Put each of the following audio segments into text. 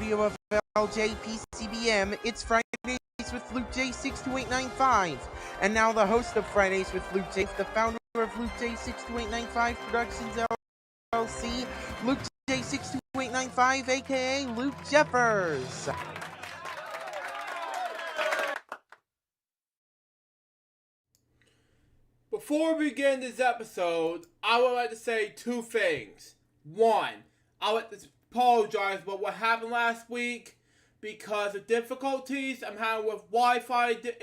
studio of LJPCBM, it's Fridays with LukeJ62895. And now the host of Fridays with LukeJ, the founder of LukeJ62895 Productions LLC, LukeJ62895, aka Luke Jeffers. Before we begin this episode, I would like to say two things. One, I would like to apologize about what happened last week because of difficulties I'm having with Wi-Fi the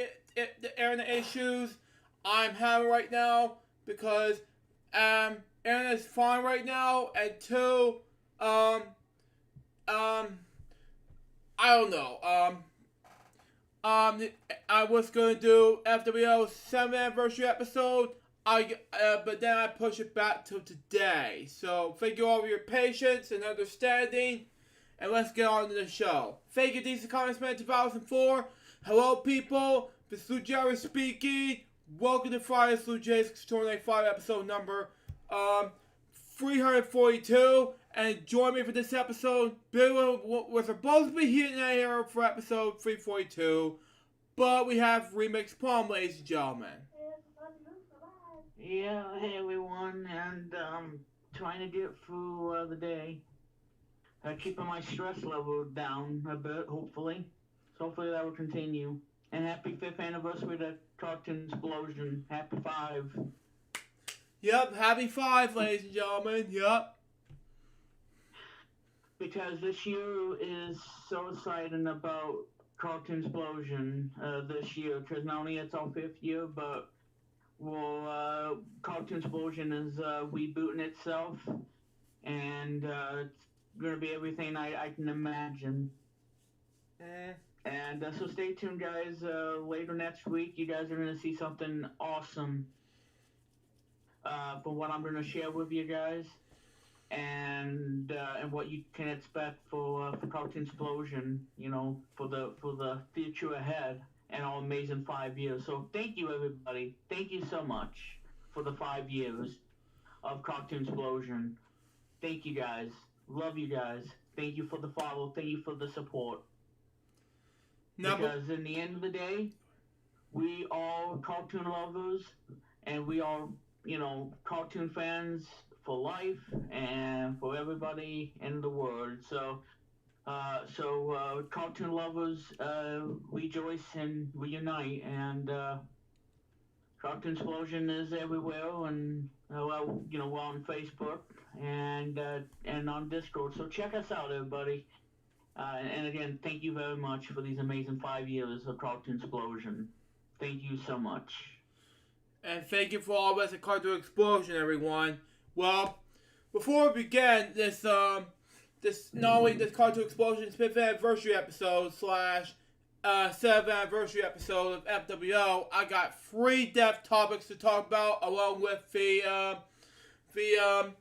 internet issues I'm having right now because internet is fine right now, and two, I don't know, I was gonna do FwL's 7th anniversary episode, but then I pushed it back to today. So thank you all for your patience and understanding, and let's get on to the show. Thank you, Decent Comments Man 2004. Hello, people. This is Luke Jerry speaking. Welcome to Friday's LukeJ62895 episode number 342. And join me for this episode. Billy was supposed to be here for episode 342, but we have remix problem, ladies and gentlemen. Yeah, hey everyone, and trying to get through the day. Keeping my stress level down a bit, hopefully. So hopefully that will continue. And happy 5th anniversary to Cartoon Explosion. Happy 5. Yep, happy 5, ladies and gentlemen. Yep. Because this year is so exciting about Cartoon Explosion this year. Because not only it's our 5th year, but Cartoon Explosion is rebooting itself. And it's going to be everything I can imagine. And so stay tuned, guys. Later next week, you guys are going to see something awesome from what I'm going to share with you guys. And what you can expect for Cartoon Explosion, you know, for the future ahead and our amazing 5 years. So thank you, everybody. Thank you so much for the 5 years of Cartoon Explosion. Thank you, guys. Love you guys. Thank you for the follow. Thank you for the support. Because in the end of the day, we are cartoon lovers, and we are, you know, cartoon fans for life and for everybody in the world. So cartoon lovers rejoice and reunite, and Cartoon Explosion is everywhere, and you know, we're on Facebook and on Discord. So check us out, everybody. And again, thank you very much for these amazing 5 years of Cartoon Explosion. Thank you so much. And thank you for all of us at Cartoon Explosion, everyone. Well, before we begin this not only this Cartoon Explosion's 5th anniversary episode / 7th anniversary episode of FwL, I got 3 depth topics to talk about, along with the 2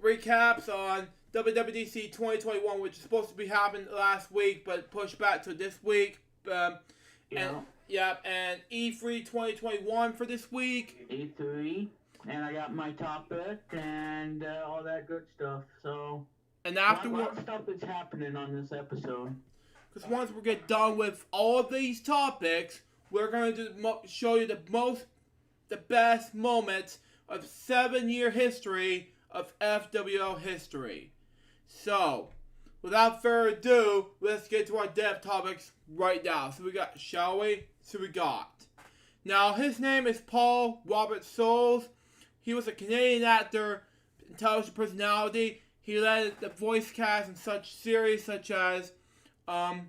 recaps on WWDC 2021, which is supposed to be happening last week, but pushed back to this week. And E3 2021 for this week. E3, and I got my topic and all that good stuff. So, and afterwards, a lot of stuff is happening on this episode. Because once we get done with all of these topics, we're going to show you the best moments of 7-year history of FwL history. So, without further ado, let's get to our depth topics right now. So we got, shall we? So we got. Now, his name is Paul Robert Soles. He was a Canadian actor, intelligent personality. He led the voice cast in such series such as the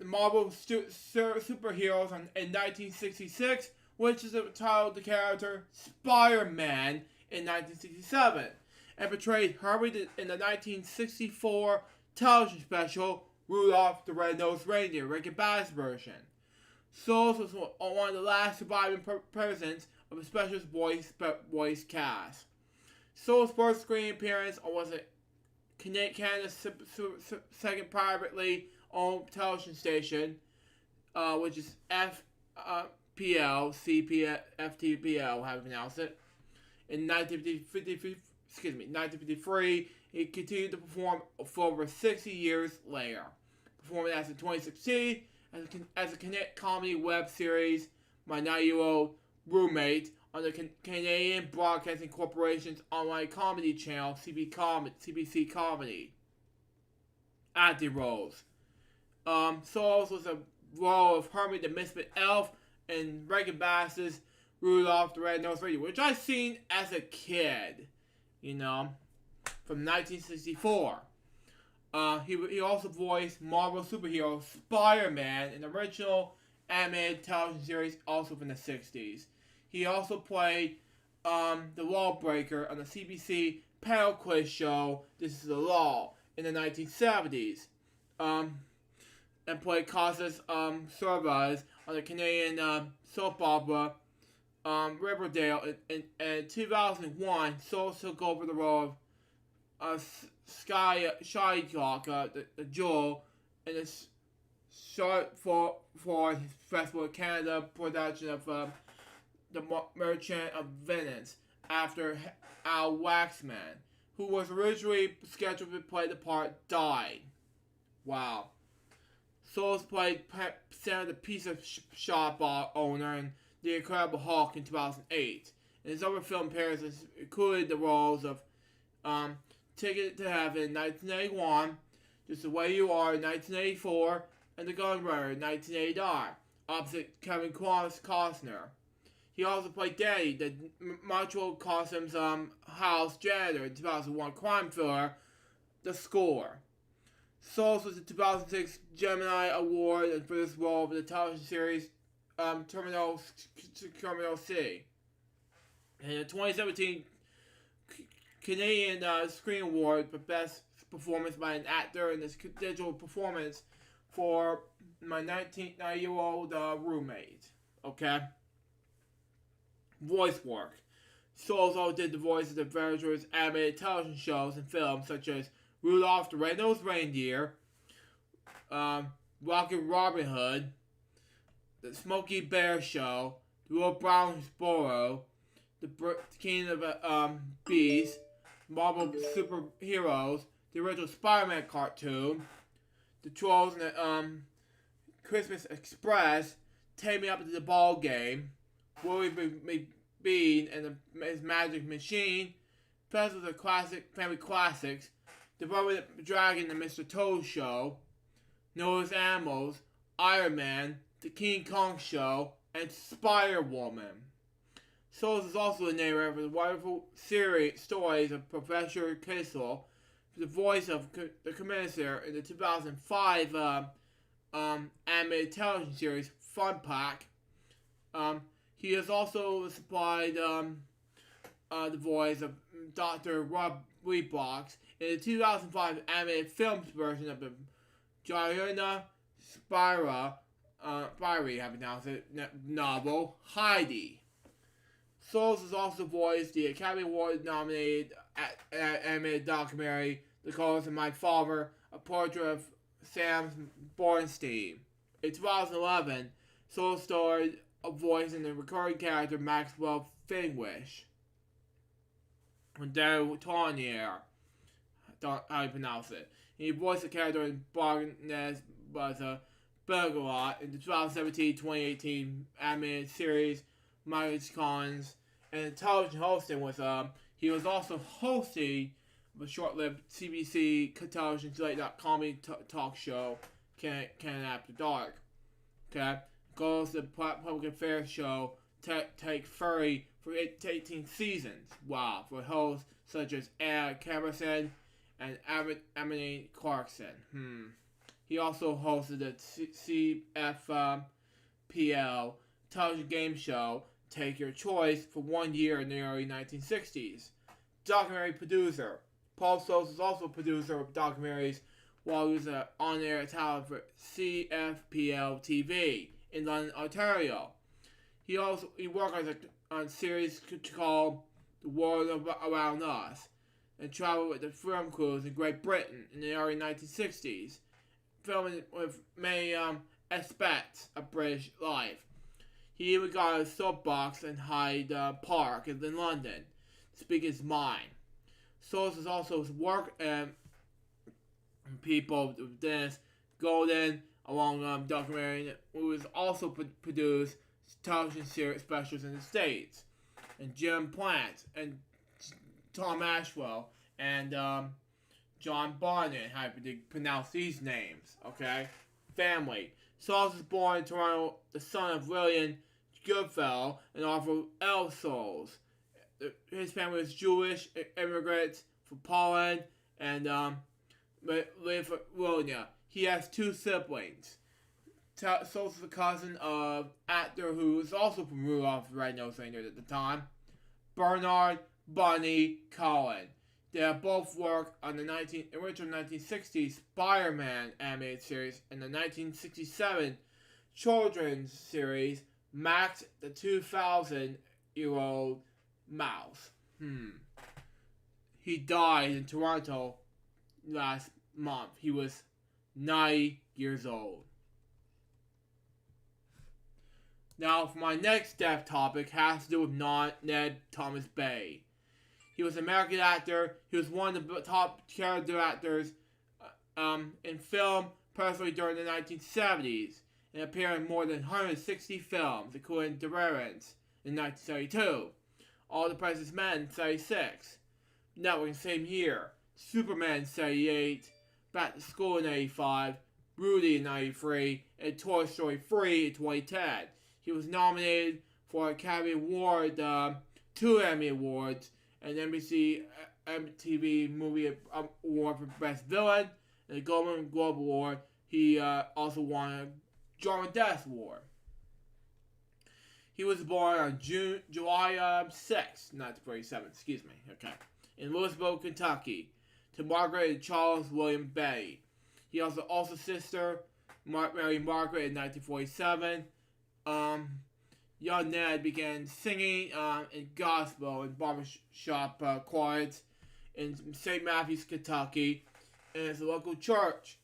Marvel Superheroes in 1966, which is the title of the character Spider-Man in 1967. And portrayed Harvey in the 1964 television special Rudolph the Red-Nosed Reindeer, Ricky Bass version. Soles was one of the last surviving presidents of a special voice cast. Soles' first screen appearance was at Canada's second privately owned television station, which is FwL, FTPL, how to pronounce it, in 1953 he continued to perform for over 60 years later, performing as in 2016 as a comedy web series, My 9-Year-Old Roommate, on the Canadian Broadcasting Corporation's online comedy channel, CBC Comedy. Acting roles. Solos was a role of Hermie the Misfit Elf in Rankin Bass's Rudolph the Red-Nosed Reindeer, which I seen as a kid, from 1964. He also voiced Marvel superhero Spider-Man in the original animated television series, also from the 60s. He also played the Lawbreaker on the CBC panel quiz show This Is the Law in the 1970s. And played Costas Survivors on the Canadian soap opera Riverdale. In 2001, Soul took over the role of Shylock, the Joel, in a short for his Festival of Canada production of The Merchant of Venice, after Al Waxman, who was originally scheduled to play the part, died. Wow. Souls played Sam the Pizza Shop owner in The Incredible Hulk in 2008. And his other film appearances included the roles of Ticket to Heaven in 1981, Just the Way You Are in 1984, and The Gun Runner in 1989, opposite Kevin Costner. He also played Danny, the Montreal Customs house janitor in 2001 crime thriller, The Score. Souls was the 2006 Gemini Award for this role for the television series Terminal C. And the 2017 Canadian Screen Award for Best Performance by an Actor in this digital performance for My 9-Year-Old Roommate. Okay? Voice work. Souls also did the voices of various animated television shows and films such as Rudolph the Red-Nosed Reindeer, Rocket Robin Hood, The Smokey Bear Show, The Little Brown Sparrow, The King of Bees, Marvel Superheroes, the original Spider-Man cartoon, The Trolls and the Christmas Express, Take Me Up to the Ball Game, Willie McBean and his Magic Machine, Festivals of Family Classics, The Brother Dragon and Mr. Toad Show, Noah's Animals, Iron Man, The King Kong Show, and Spider-Woman. Souls is also the narrator of the wonderful stories of Professor Kissel, the voice of the Commissioner in the 2005 animated television series Fun Pack. He has also supplied the voice of Dr. Rob Reeboks in the 2005 animated films version of the Joanna Spyri, novel Heidi. Souls has also voiced the Academy Award nominated animated documentary The Colors of My Father, A Portrait of Sam Bornstein. In 2011, Souls starred a voice in the recurring character Maxwell Finwish. Daryl Taunier, how you pronounce it. He voiced the character in Barnes was a Bergerot in the 2017-2018 animated series Miles Collins, and television hosting was he was also hosting a short-lived CBC television late night comedy talk show Canada After Dark. Okay, goes to the public affairs show Take Furry for 18 seasons. Wow, for hosts such as Ed Camerson and Emily Clarkson. He also hosted the FwL television game show Take Your Choice for 1 year in the early 1960s. Documentary producer. Paul Souls is also a producer of documentaries while he was on-air talent for FwL TV in London, Ontario. He worked on a series called The World Around Us and traveled with the film crews in Great Britain in the early 1960s, filming with many aspects of British life. He even got a soapbox in Hyde Park in London to speak his mind. Sources also his work and people Dennis Golden, along documentary, who was also produced television series specials in the States, and Jim Plant and Tom Ashwell and John Barnett, how to pronounce these names, okay? Family. Sauls was born in Toronto, the son of William Goodfellow and FwL Sauls. His family was Jewish immigrants from Poland and Lithuania. He has two siblings. Sauls is a cousin of actor who was also from Rudolph the Red-Nosed Reindeer at the time, Bernard Bunny Cohen. They have both worked on the original 1960s Spider-Man animated series and the 1967 children's series Max the 2,000-year-old mouse. He died in Toronto last month. He was 90 years old. Now, for my next death topic has to do with Ned Thomas Bay. He was an American actor. He was one of the top character actors in film, personally during the 1970s, and appeared in more than 160 films, including Deliverance in 1972, All the President's Men in 1976, Network in the same year, Superman in 1978, Back to School in 1985, Rudy in 1993, and Toy Story 3 in 2010. He was nominated for Academy Award, 2 Emmy Awards, an NBC MTV Movie Award for Best Villain, and a Golden Globe Award. He also won a Drama Desk Award. He was born on July 6, 1947, in Louisville, Kentucky, to Margaret and Charles William Bay. He also sister married Margaret in 1947. Young Ned began singing in gospel and barbershop choirs in St. Matthews, Kentucky, and as a local church.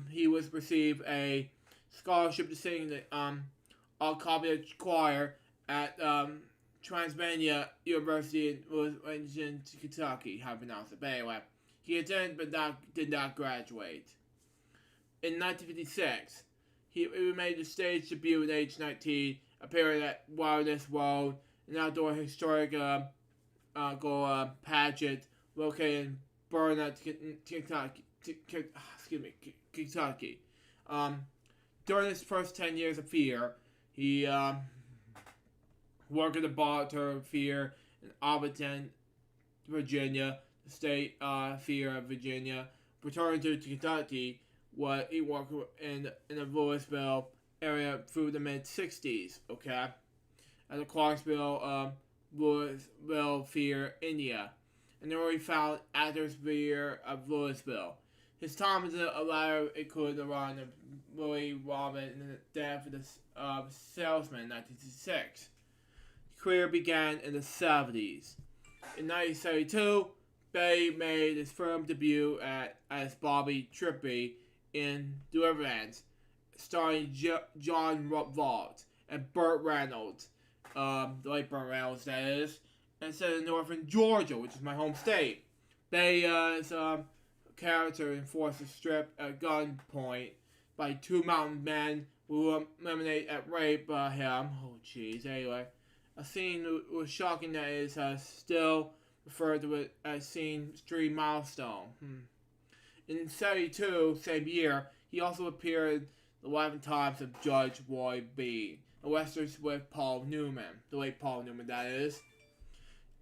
He was received a scholarship to sing in the Alcobia choir at Transylvania University in Louisville, Kentucky. How to pronounce it? But anyway, he attended but did not graduate. In 1956, he made the stage debut at age 19, appearing at Wilderness World, an outdoor historic pageant located in Burnet, Kentucky. During his first 10 years of Fear, he worked at the Barter Fear in Alberton, Virginia, the state Fear of Virginia. Returning to Kentucky, he worked in the Louisville area through the mid-60s, okay? At the Clarksville, Louisville Fear, India. And there he found Actors Fear of Louisville. His time as a latter included the run of Willie Robin and the death of the salesman in 1966. His career began in the 70s. In 1972, Bay made his film debut as Bobby Trippy in Deliverance, starring John Vault and Burt Reynolds, the late Burt Reynolds, that is, and set in northern Georgia, which is my home state. Bay is a character enforced a strip at gunpoint by two mountain men who eliminate at rape him. Oh, jeez. Anyway, a scene was shocking that is still referred to it as scene 3 milestone. In 1972, same year, he also appeared the Life and Times of Judge Roy Bean, a western with Paul Newman, the late Paul Newman, that is.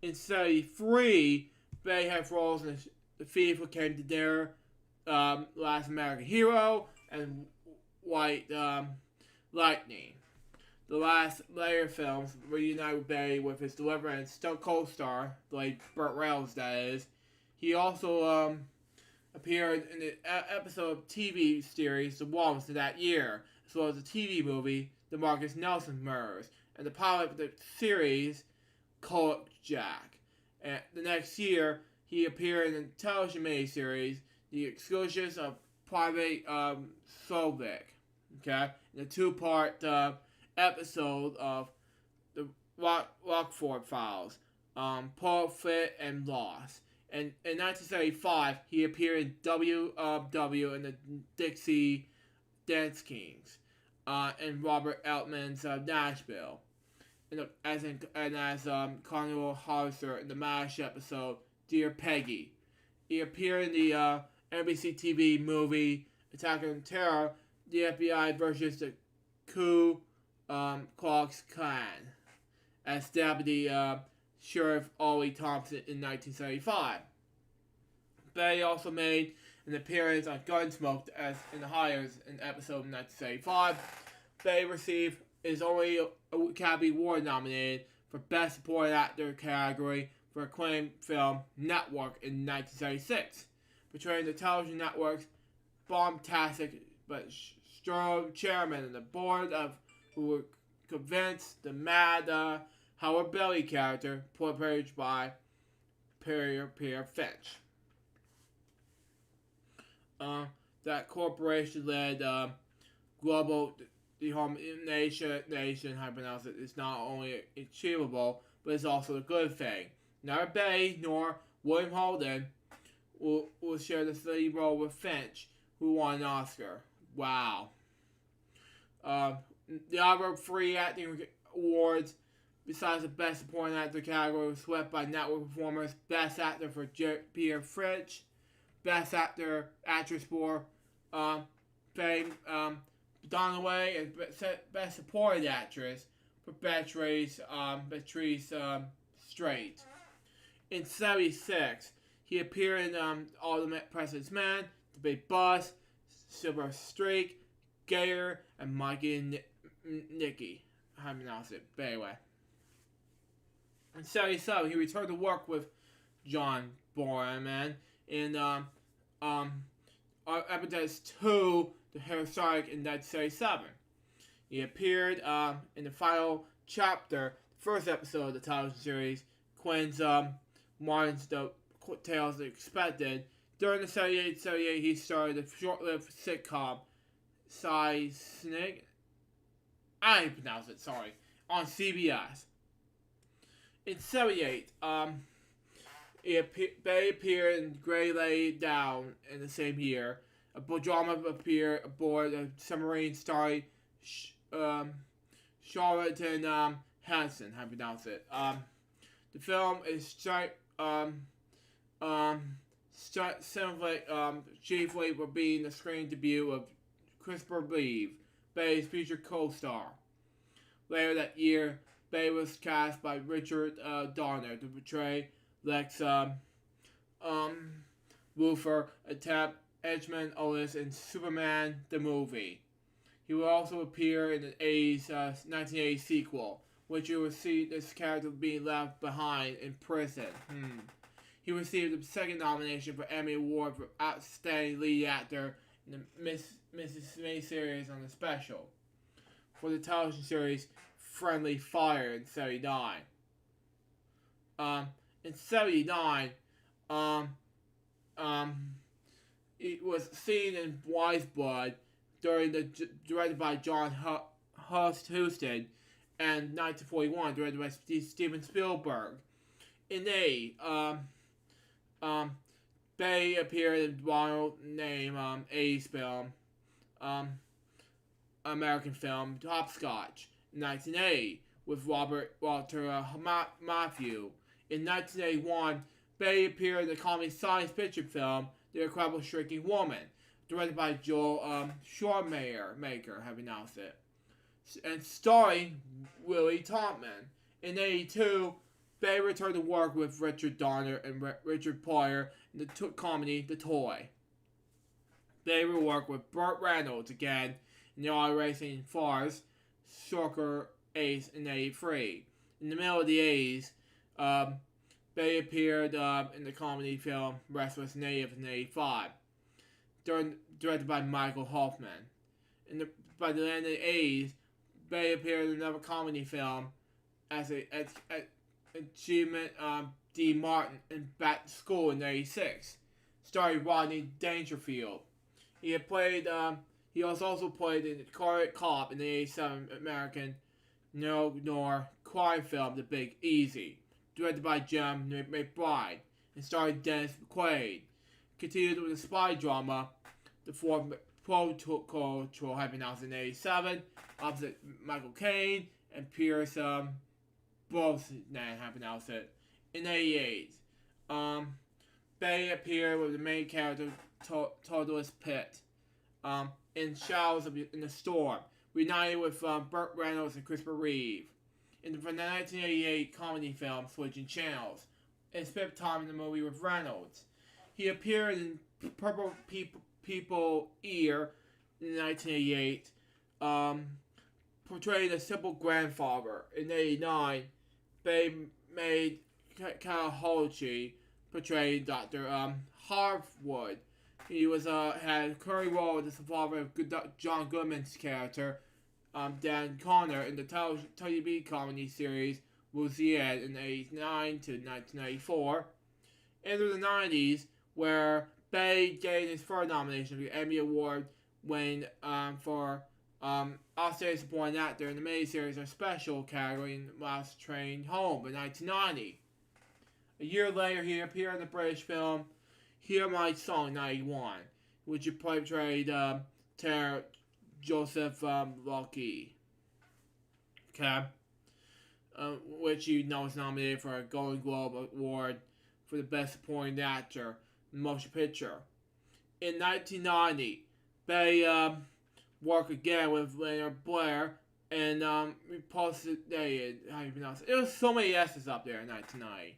In 1973, Bay had roles in The Thief Who Came to Dinner, Last American Hero, and White Lightning. The last later films reunited Bay with his Deliverance co-star, the late Burt Reynolds, that is. He also appeared in the episode of TV series The Walls of that year, as well as the TV movie The Marcus Nelson Murders, and the pilot of the series Jack. And the next year, he appeared in the television miniseries The Excursions of Private Sovic, okay, in a 2-part episode of the Rockford Files, Profit and Loss, And in 1975, he appeared in WW and the Dixie Dance Kings, and Robert Altman's Nashville, and as Carnival Harvester in the MASH episode Dear Peggy. He appeared in the NBC TV movie Attack on Terror, the FBI versus the Ku Klux Klan, as Deputy Sheriff Ollie Thompson in 1975. Bay also made an appearance on Gunsmoke as in the Hires in episode 1975. Bay received his only Academy Award nominated for Best Supporting Actor category for acclaimed film Network in 1976, portraying the television network's bombastic but strong chairman of the board of who were convinced the mad Howard Bailey character portrayed by Pierre Finch. That corporation led global determination, how to pronounce it, is not only achievable, but it's also a good thing. Neither Bay nor William Holden will share the lead role with Finch, who won an Oscar. Wow. The other 3 acting awards, besides the Best Supporting Actor category, was swept by network performers: Best Actor for Pierre Finch, Best Actress for Faye Dunaway, and Best Supporting Actress for Beatrice Straight. In 1976, he appeared in Ultimate President's Man, The Big Bus, Silver Streak, Gator, and Mikey and Nicky. How do you pronounce it? But anyway. In 1977, he returned to work with John Boorman in episode 2, The Historic, in 1977. He appeared in the final chapter, the first episode of the television series, Quinn's Martin's The Tales Expected. During the 78, he starred the short-lived sitcom Seismic, I didn't pronounce it, sorry, on CBS. In 78, Bay appeared in Gray Lay Down in the same year. A drama appeared aboard a submarine starring Charlton Heston, how to pronounce it. The film is chiefly for being the screen debut of Christopher Reeve, Bay's future co-star. Later that year, Bay was cast by Richard Donner to portray Lex Luthor, attempt Edgemond Otis in Superman the Movie. He will also appear in the 1980 sequel, which you will see this character being left behind in prison. He received the second nomination for Emmy Award for Outstanding Lead Actor in the Mrs. May series on the special for the television series Friendly Fire in 1979. In 1979, it was seen in Wise Blood directed by John Huston, and 1941 directed by Steven Spielberg. In Bay appeared in Ronald Name A's film, American film Hopscotch in 1980 with Robert Walter Matthew. In 1981, Bay appeared in the comedy science fiction film The Incredible Shrinking Woman, directed by Joel Shoremaker, how you pronounce it, and starring Willie Taubman. In 1982, Bay returned to work with Richard Donner and Richard Pryor in the comedy The Toy. Bay will work with Burt Reynolds again in the iRacing farce Soccer Ace in 1983. In the middle of the 80s, Bay appeared in the comedy film Restless Native in 1985, directed by Michael Hoffman. By the end of the 80s, Bay appeared in another comedy film as Achievement D. Martin in Back to School in 1986, starring Rodney Dangerfield. He was also played in the Carrot Cop in the 1987 American noir crime film The Big Easy, directed by Jim McBride. and starred Dennis Quaid. Continued with the spy drama, The Fourth Protocol had been announced in 1987, opposite Michael Caine and Pierce Brosnan have announced it in 1988. Bay appeared with the main character Toddler's Pitt in Shadows in the Storm, reunited with Burt Reynolds and Christopher Reeve. In the 1988 comedy film Switching Channels, and spent time in the movie with Reynolds. He appeared in Purple People Ear in 1988, portraying a simple grandfather. In 1989, Bay made Calhoun portraying Dr. Harwood. He was had a recurring role as the father of John Goodman's character, Dan Connor, in the TV comedy series Louisiana in 1989 to 1994. Into the 90s, where Bay gained his first nomination for the Emmy Award win for Outstanding Supporting Actor in the miniseries or special category in Last Train Home in 1990. A year later, he appeared in the British film Hear My Song 91, which he portrayed Terror Joseph Lucky. Okay. Which you know is nominated for a Golden Globe Award for the Best Supporting Actor in Motion Picture. In 1990, Bay worked again with Leonard Blair and Repulsive Dated. How do you pronounce it? There was so many S's up there in 1990.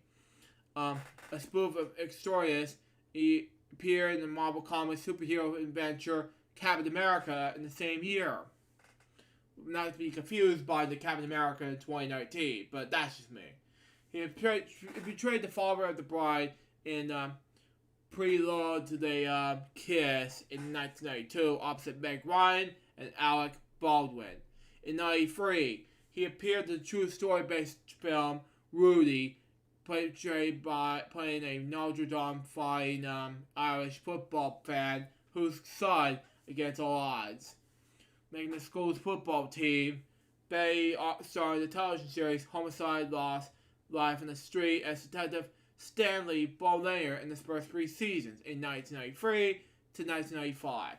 A spoof of Extraordinary. He appeared in the Marvel Comics superhero adventure Captain America in the same year. Not to be confused by the Captain America in 2019, but that's just me. He portrayed the father of the bride in Prelude to the Kiss in 1992, opposite Meg Ryan and Alec Baldwin. In 1993, he appeared in the true story-based film Rudy, portrayed by playing a Notre Dame fighting Irish football fan whose son against all odds. Making the school's football team, Bay starred in the television series Homicide Lost Life in the Street as Detective Stanley Bolanger in the first 3 seasons in 1993 to 1995.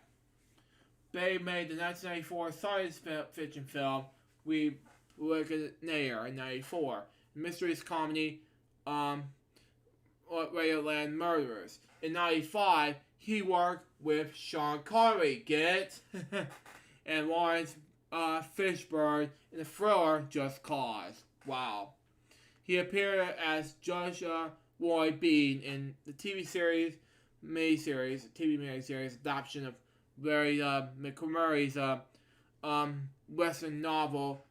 Bay made the 1994 science fiction film We Wicked Nair in 1994, a mysteries comedy Radioland Murderers. In 1995, he worked with Sean Connery, get it? And Lawrence Fishburne in the thriller Just Cause. Wow. He appeared as Joshua Roy Bean in the TV miniseries adaptation of Larry McMurray's Western novel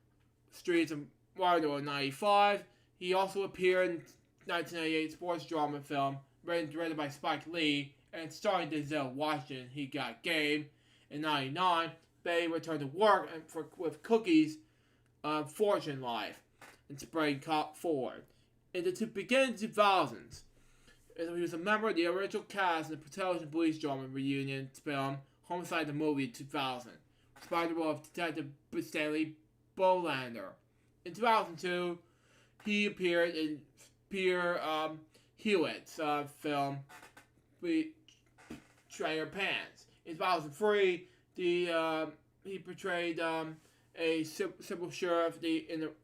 Streets of Mordor in 1995. He also appeared in 1998 sports drama film written by Spike Lee and starring Denzel Washington. He Got Game. In 1999, Bay returned to work with Cookie's Fortune Life and Spring Forward. In the beginning 2000s, he was a member of the original cast in the television police drama reunion film Homicide the Movie 2000, despite the role of Detective Stanley Bolander. In 2002, he appeared in Pierre Hewitt's film Trainer Pants. In 2003, he portrayed a civil sheriff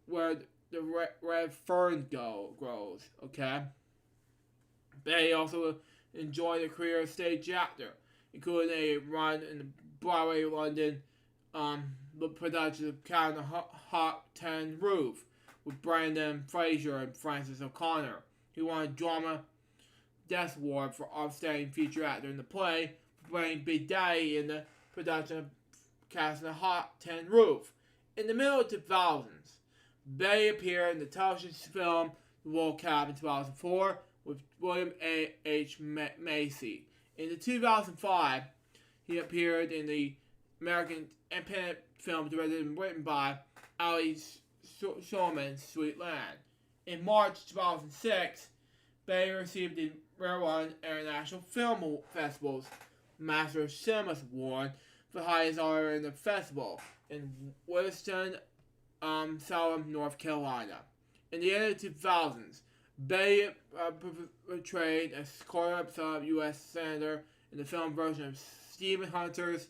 where the red fern grows. Okay. Bay also enjoyed a career as stage actor, including a run in the Broadway London production of Cat on the Hot Tin Roof with Brendan Fraser and Frances O'Connor. He won a Drama Desk Award for Outstanding Feature Actor in the play for playing Big Daddy in the production of Cat on the Hot Tin Roof. In the middle of the 2000s, Bay appeared in the television film The World Cup in 2004 with William H. Macy. In the 2005, he appeared in the American independent film directed and written by Ali Shulman, Sweet Land. In March 2006, Bay received the Rare International Film Festival's Master of Cinemas Award for the highest honor in the festival in Winston-Salem, North Carolina. In the end of the 2000s, Bay portrayed a corrupt U.S. senator in the film version of Stephen Hunter's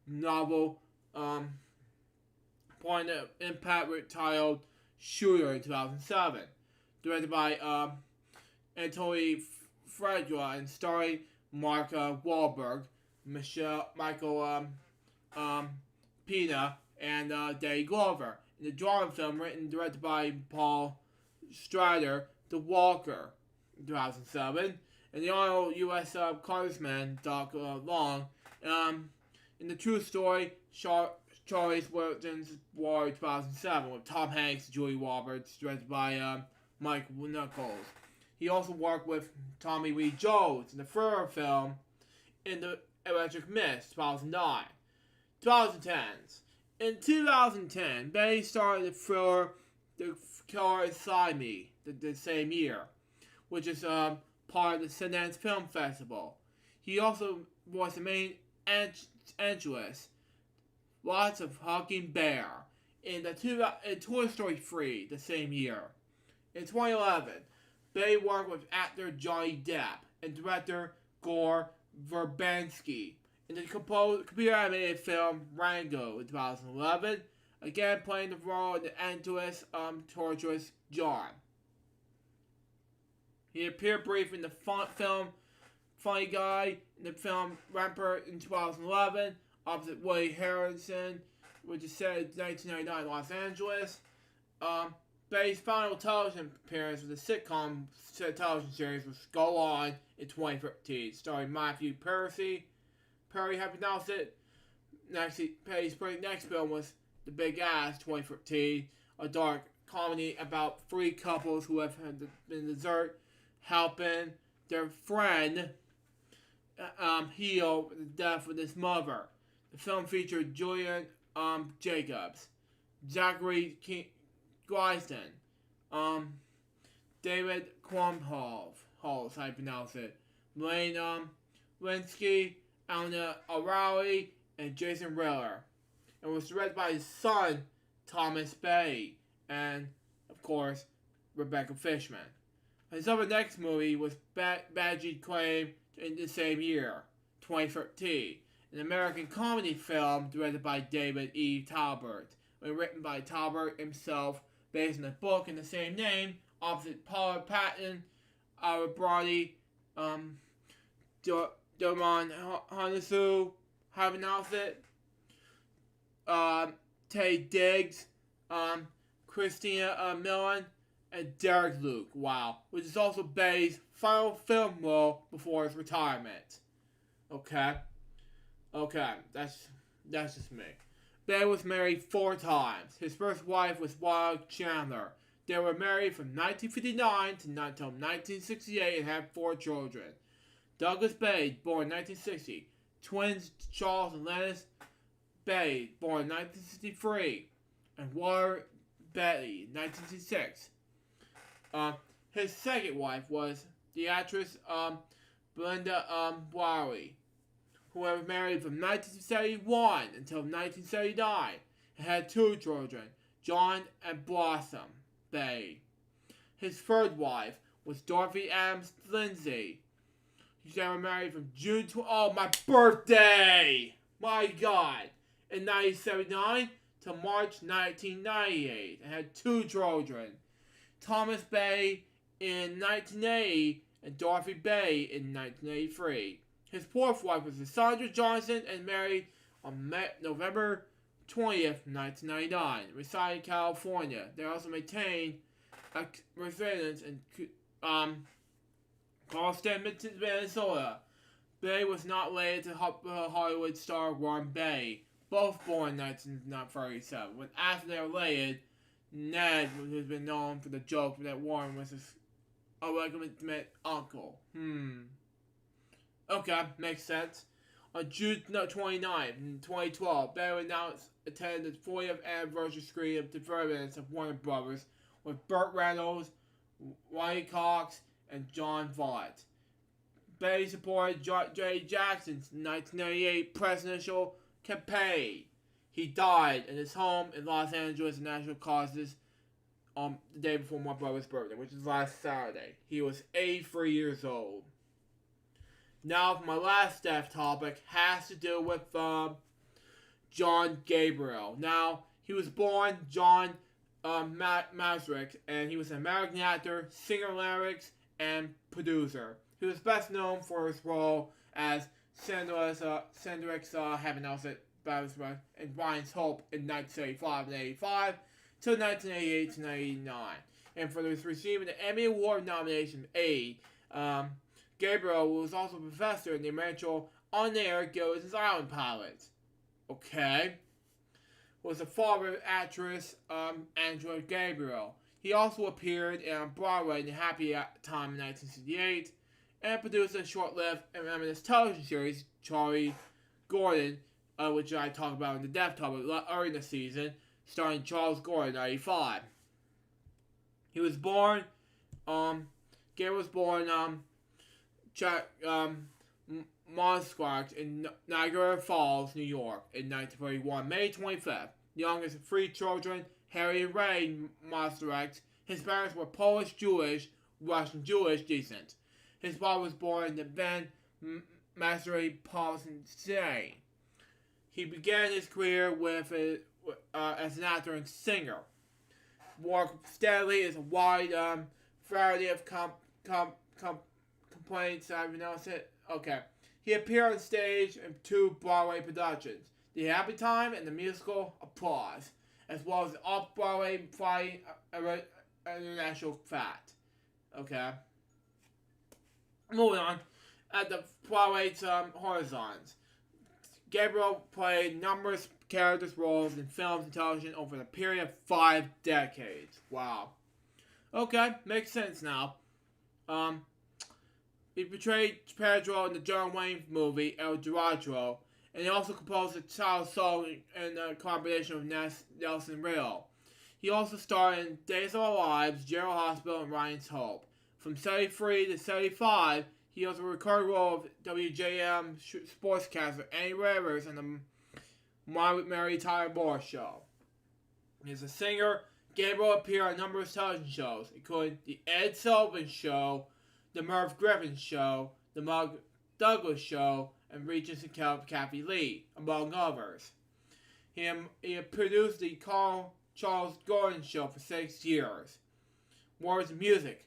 novel Point of Impact titled Shooter in 2007, directed by Anthony Fredra and starring Mark Wahlberg, Michael Pena, and Danny Glover. In the drama film written and directed by Paul Strider, The Walker, in 2007, and the Honorable U.S. Congressman Doc Long. In the true story, Charlie's Wellington's War 2007 with Tom Hanks and Julie Roberts, directed by Mike Nichols. He also worked with Tommy Lee Jones in the thriller film In the Electric Mist, 2009. 2010s. In 2010, Bay starred the thriller The Killer Inside Me the same year, which is part of the Sundance Film Festival. He also was the main angelist, lots of Hugging Bear, in Toy Story 3 the same year. In 2011, Bay worked with actor Johnny Depp and director Gore Verbinski in the computer animated film Rango in 2011, again playing the role of the endless, torturous John. He appeared briefly in the film Funny Guy in the film Rampart in 2011, opposite Woody Harrelson, which is set in 1999 Los Angeles. Bay's final television appearance was a sitcom television series was Go On in 2013, starring Matthew Perry, have pronounced it. Bay's next film was The Big Ass 2013, a dark comedy about three couples who have been desert helping their friend heal the death of his mother. The film featured Julian Jacobs, Zachary Gleason, David Krumholtz, I pronounce it, Lane Linsky, Alna O'Reilly, and Jason Riller. It was directed by his son, Thomas Bay, and, of course, Rebecca Fishman. His other next movie was Badgey Claim in the same year, 2013, an American comedy film directed by David E. Talbert, and written by Talbert himself, based on a book in the same name, opposite Paula Patton, our Brody, Domon Hanasu, have an outfit, Tay Diggs, Christina Millen, and Derek Luke, wow, which is also Bay's final film role before his retirement. Okay, that's just me. Bay was married 4 times. His first wife was Wild Chandler. They were married from 1959 until 1968 and had 4 children. Douglas Bay, born 1960. Twins Charles and Lennis Bay, born 1963. And Walter Betty, 1966. His second wife was the actress Belinda Bowery, who was married from 1971 until 1979 and had 2 children, John and Blossom Bay. His third wife was Dorothy Adams Lindsay. They were married from June to my birthday! My God! In 1979 to March 1998 and had 2 children, Thomas Bay in 1980 and Dorothy Bay in 1983. His fourth wife was Sandra Johnson and married on November 20th, 1999, residing in California. They also maintained a residence in Carlston, Minnesota. Bay was not related to Hollywood star Warren Bay, both born in 1937. When after they were related, Ned has been known for the joke that Warren was his illegitimate uncle. Okay, makes sense. On June 29th, 2012, Bay announced attended the 40th anniversary screening of The Vermins of Warner Brothers with Burt Reynolds, Ronnie Cox, and John Voight. Bay supported Jay Jackson's 1998 presidential campaign. He died in his home in Los Angeles of natural causes the day before my brother's birthday, which is last Saturday. He was 83 years old. Now, for my last death topic, has to do with John Gabriel. Now, he was born John Mazurek, and he was an American actor, singer, lyrics, and producer. He was best known for his role as Cendric's Heaven Else at Battlesburg and Ryan's Hope in 1975 and 85 till 1988 to 1989. And for receiving the Emmy Award nomination A. Gabriel was also a professor in the American on-air Gilligan's Island pilots. Okay. Was the father of actress Angela Gabriel. He also appeared on Broadway in The Happy Time in 1968 and produced a short-lived and reminiscent television series, Charlie Gordon, which I talked about in the Death Topic early in the season, starring Charles Gordon in 1995. He was born, Gabriel was born, Mosquarks in Niagara Falls, New York, in 1941, May 25th. The youngest of three children, Harry and Ray Mosquarks. His parents were Polish-Jewish, Russian-Jewish descent. His father was born in the Van Mastery Paulson City. He began his career as an actor and singer. Worked steadily as a wide variety of complaints. I've announced it. Okay. He appeared on stage in 2 Broadway productions, The Happy Time and the musical Applause, as well as the off-Broadway play International Fact. Okay. Moving on. At the Broadway's Horizons, Gabriel played numerous characters roles in films and television over the period of 5 decades. Wow. Okay, makes sense now. He portrayed Pedro in the John Wayne movie El Dorado, and he also composed a child song in a collaboration with Nelson Riddle. He also starred in Days of Our Lives, General Hospital, and Ryan's Hope. From 73 to 75, he also recurred role of WJM sportscaster Annie Rivers in the Mary Tyler Moore Show. As a singer, Gabriel appeared on numerous television shows, including The Ed Sullivan Show, The Merv Griffin Show, The Mug Douglas Show, and Regis and Kathy Lee, among others. He produced the Charles Gordon Show for 6 years. Words and music.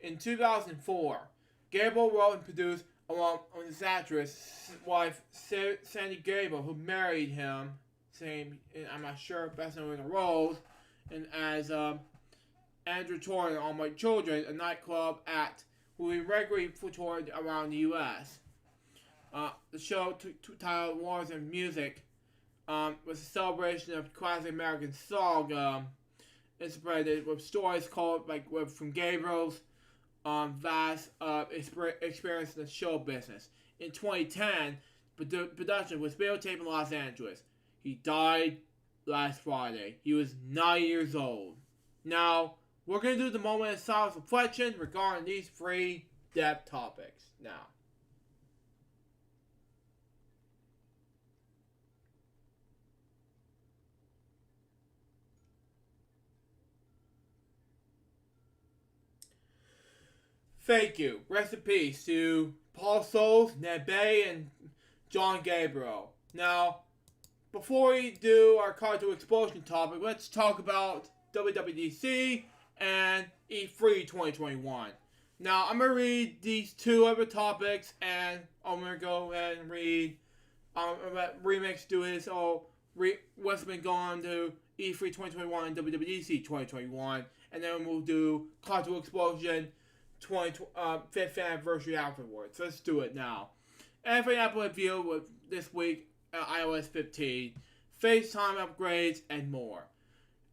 In 2004, Gabriel wrote and produced, along with his actress wife Sandy Gabriel, who married him, I'm not sure, best known in the roles, and as Andrew Torrey in All My Children, a nightclub act who he regularly toured around the U.S. The show, titled Wars and Music, was a celebration of classic American song, inspired with stories from Gabriel's vast experience in the show business. In 2010, production was videotaped in Los Angeles. He died last Friday. He was 9 years old. Now, we're going to do the moment of silence reflection regarding these 3 death topics now. Thank you. Rest in peace to Paul Soles, Ned Bay, and John Gabriel. Now, before we do our Card to Explosion topic, let's talk about WWDC and E3 2021. Now, I'm going to read these 2 other topics, and I'm going to go ahead and read, let Remix do his what's been going on to E3 2021 and WWDC 2021, and then we'll do Card to Explosion 5th anniversary afterwards. Let's do it now. Every Apple review with this week, iOS 15, FaceTime upgrades, and more.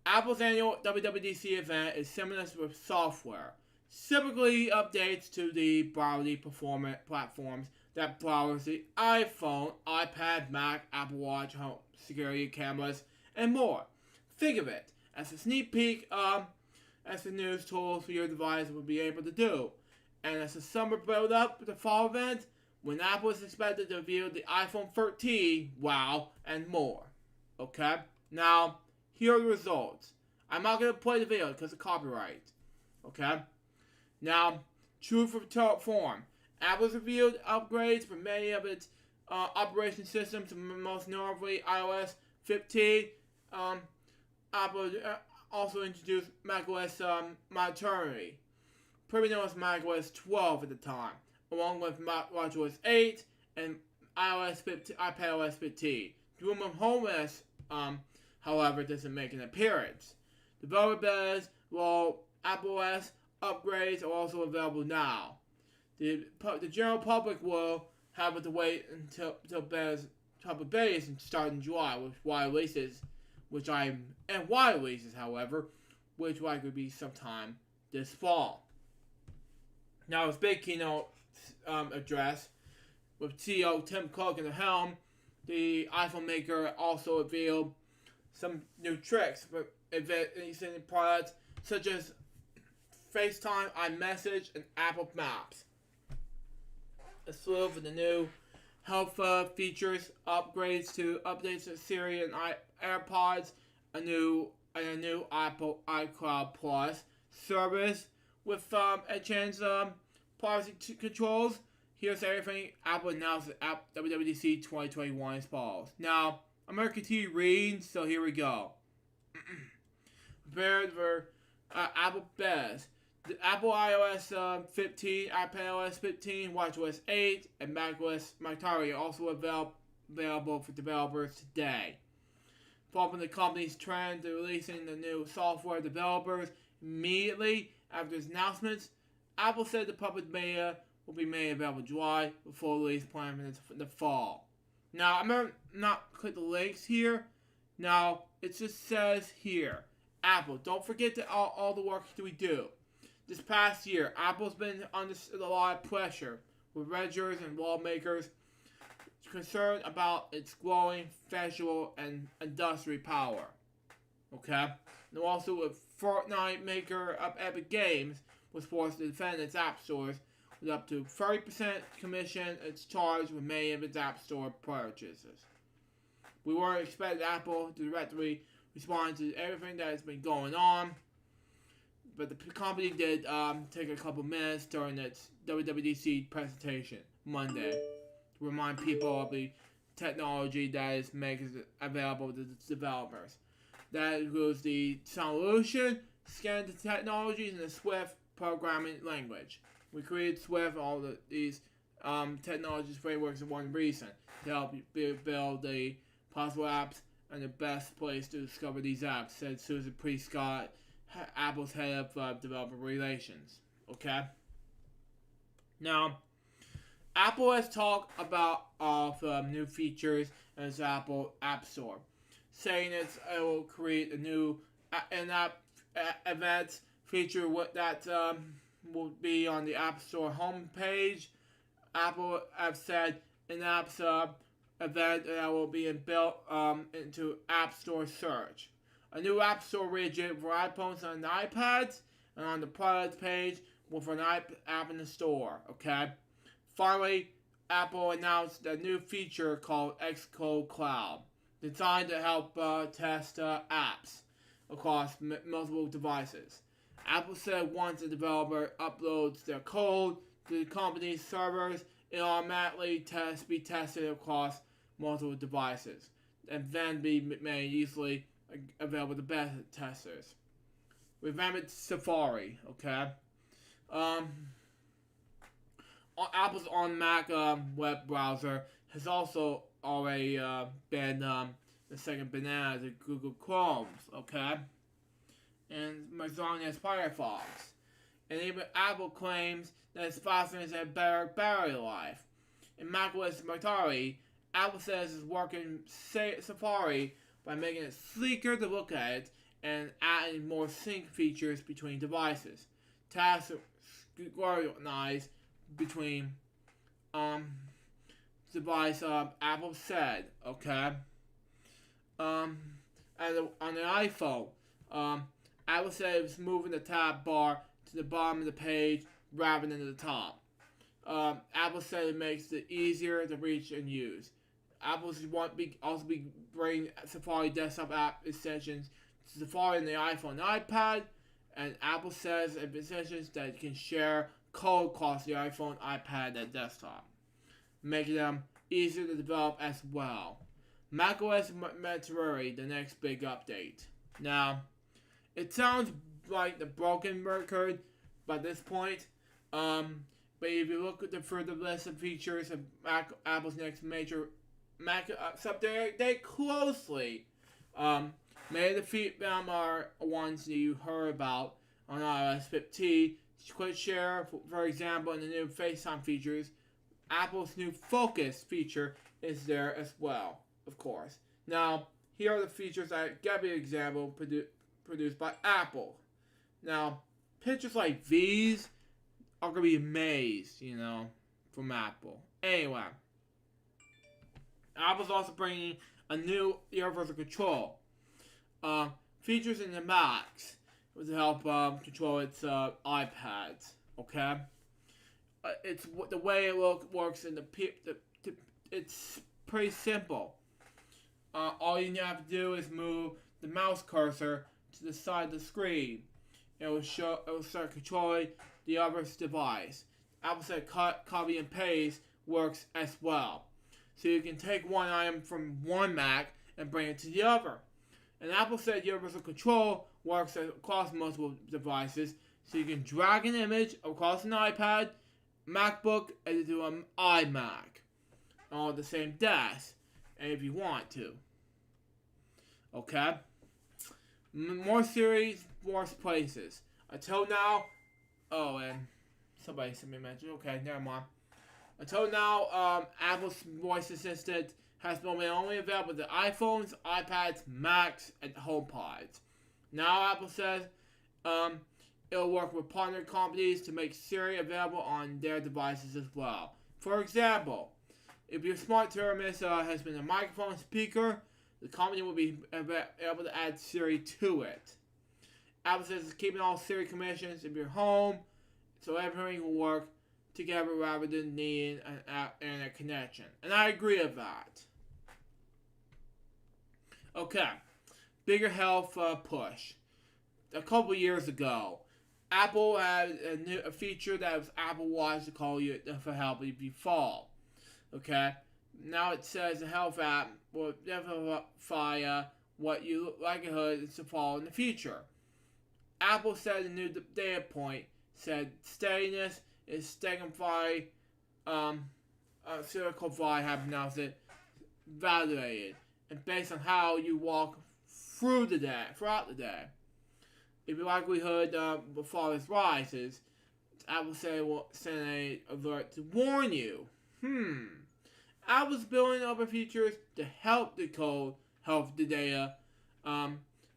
Apple's annual WWDC event is similar with software. Typically updates to the browser performance platforms that browse the iPhone, iPad, Mac, Apple Watch, home security cameras, and more. Think of it as a sneak peek as the news tools for your device will be able to do. And as the summer build up to the fall event, when Apple is expected to reveal the iPhone 13, wow, and more. Okay? Now, here are the results. I'm not going to play the video because of copyright. Okay? Now, true for form. Apple's revealed upgrades for many of its operation systems, most notably iOS 15. Apple also introduced macOS monitoring, probably known as macOS 12 at the time, along with watchOS 8 and iOS 15, iPadOS 15. Doom HomeOS, however, doesn't make an appearance. Developer beds, while Apple OS upgrades are also available now. The general public will have to wait until public betas and start in July with wide releases, however, which likely be sometime this fall. Now, his big keynote address with CEO Tim Cook at the helm, the iPhone maker also revealed some new tricks for existing products such as FaceTime, iMessage, and Apple Maps. A slew of the new health features, updates to Siri and AirPods, a new Apple iCloud Plus service with enhanced privacy controls. Here's everything Apple announced at WWDC 2021 as follows. Now, I'm going to continue reading, so here we go. Prepared for Apple beds. The Apple iOS 15, iPadOS 15, watchOS 8, and macOS monitoring are also available for developers today. Following the company's trend to releasing the new software developers immediately after its announcements, Apple said the public beta will be made available in July, with full release planned in the fall. Now, I'm going to not click the links here. Now, it just says here, Apple, don't forget all the work that we do. This past year, Apple's been under a lot of pressure, with reggers and lawmakers concerned about its growing federal and industry power. Okay? And also, with Fortnite maker of Epic Games was forced to defend its app stores with up to 30% commission it's charged with many of its app store purchases. We weren't expecting Apple to directly respond to everything that has been going on, but the company did take a couple minutes during its WWDC presentation Monday to remind people of the technology that is making available to its developers. That includes the solution, scan the technologies, and the Swift programming language. We created Swift and all these technologies frameworks in one reason to help you build the possible apps and the best place to discover these apps, said Susan Prescott, Apple's head of developer relations. Okay? Now, Apple has talked about new features in its Apple App Store, saying it will create a new in-app events feature that will be on the App Store homepage. Apple have said in-app event that will be built into App Store search. A new App Store widget for iPhones and iPads, and on the product page for an app in the store. Okay. Finally, Apple announced a new feature called Xcode Cloud, designed to help test apps across multiple devices. Apple said once a developer uploads their code to the company's servers, it automatically be tested across multiple devices, and then be made easily available to beta testers. Revamped Safari, okay? Apple's on Mac web browser has also already been the second banana to Google Chrome's, okay? And Microsoft has Firefox. And even Apple claims that its fasteners have better battery life. In macOS Monterey, Apple says it's working Safari by making it sleeker to look at and adding more sync features between devices. Tasks organized between device Apple said, okay? And on the iPhone, Apple said it was moving the tab bar to the bottom of the page rather than to the top. Apple said it makes it easier to reach and use. Apple also be bringing Safari desktop app extensions Safari on the iPhone and iPad, and Apple says it positions that it can share code across the iPhone, iPad, and desktop, making them easier to develop as well. macOS Monterey, the next big update. Now, it sounds like the broken record by this point, but if you look at the further list of features of Apple's next major Mac update closely, many of the them are ones that you heard about on iOS 15. Quick share, for example, in the new FaceTime features. Apple's new Focus feature is there as well, of course. Now, here are the features that get me an example produced by Apple. Now, pictures like these are going to be amazed, from Apple. Anyway, Apple's also bringing a new universal control. Features in the Macs to help control its iPads, okay? It's the way it works in it's pretty simple. All you have to do is move the mouse cursor to the side of the screen. It will start controlling the other device. Apple said copy and paste works as well. So you can take one item from one Mac and bring it to the other. And Apple said universal control works across multiple devices. So you can drag an image across an iPad, MacBook, and do an iMac. All the same desk. And if you want to. Okay? More series, more places. Until now, and somebody sent me a message. Okay, never mind. Until now, Apple's voice assistant has been only available to iPhones, iPads, Macs, and HomePods. Now Apple says it'll work with partner companies to make Siri available on their devices as well. For example, if your smart thermos has been a microphone speaker, the company will be able to add Siri to it. Apple says it's keeping all Siri commissions in your home, so everything will work together rather than needing an internet connection. And I agree with that. Okay, bigger health push. A couple years ago, Apple had a feature that was Apple Watch to call you for help if you fall. Okay, now it says the health app will identify what your likelihood is to fall in the future. Apple said a new data point said steadiness is Steganify, Silicon have announced it, validated, and based on how you walk throughout the day. If your likelihood before this rises, Apple say will send an alert to warn you. Apple's building other features to help decode health data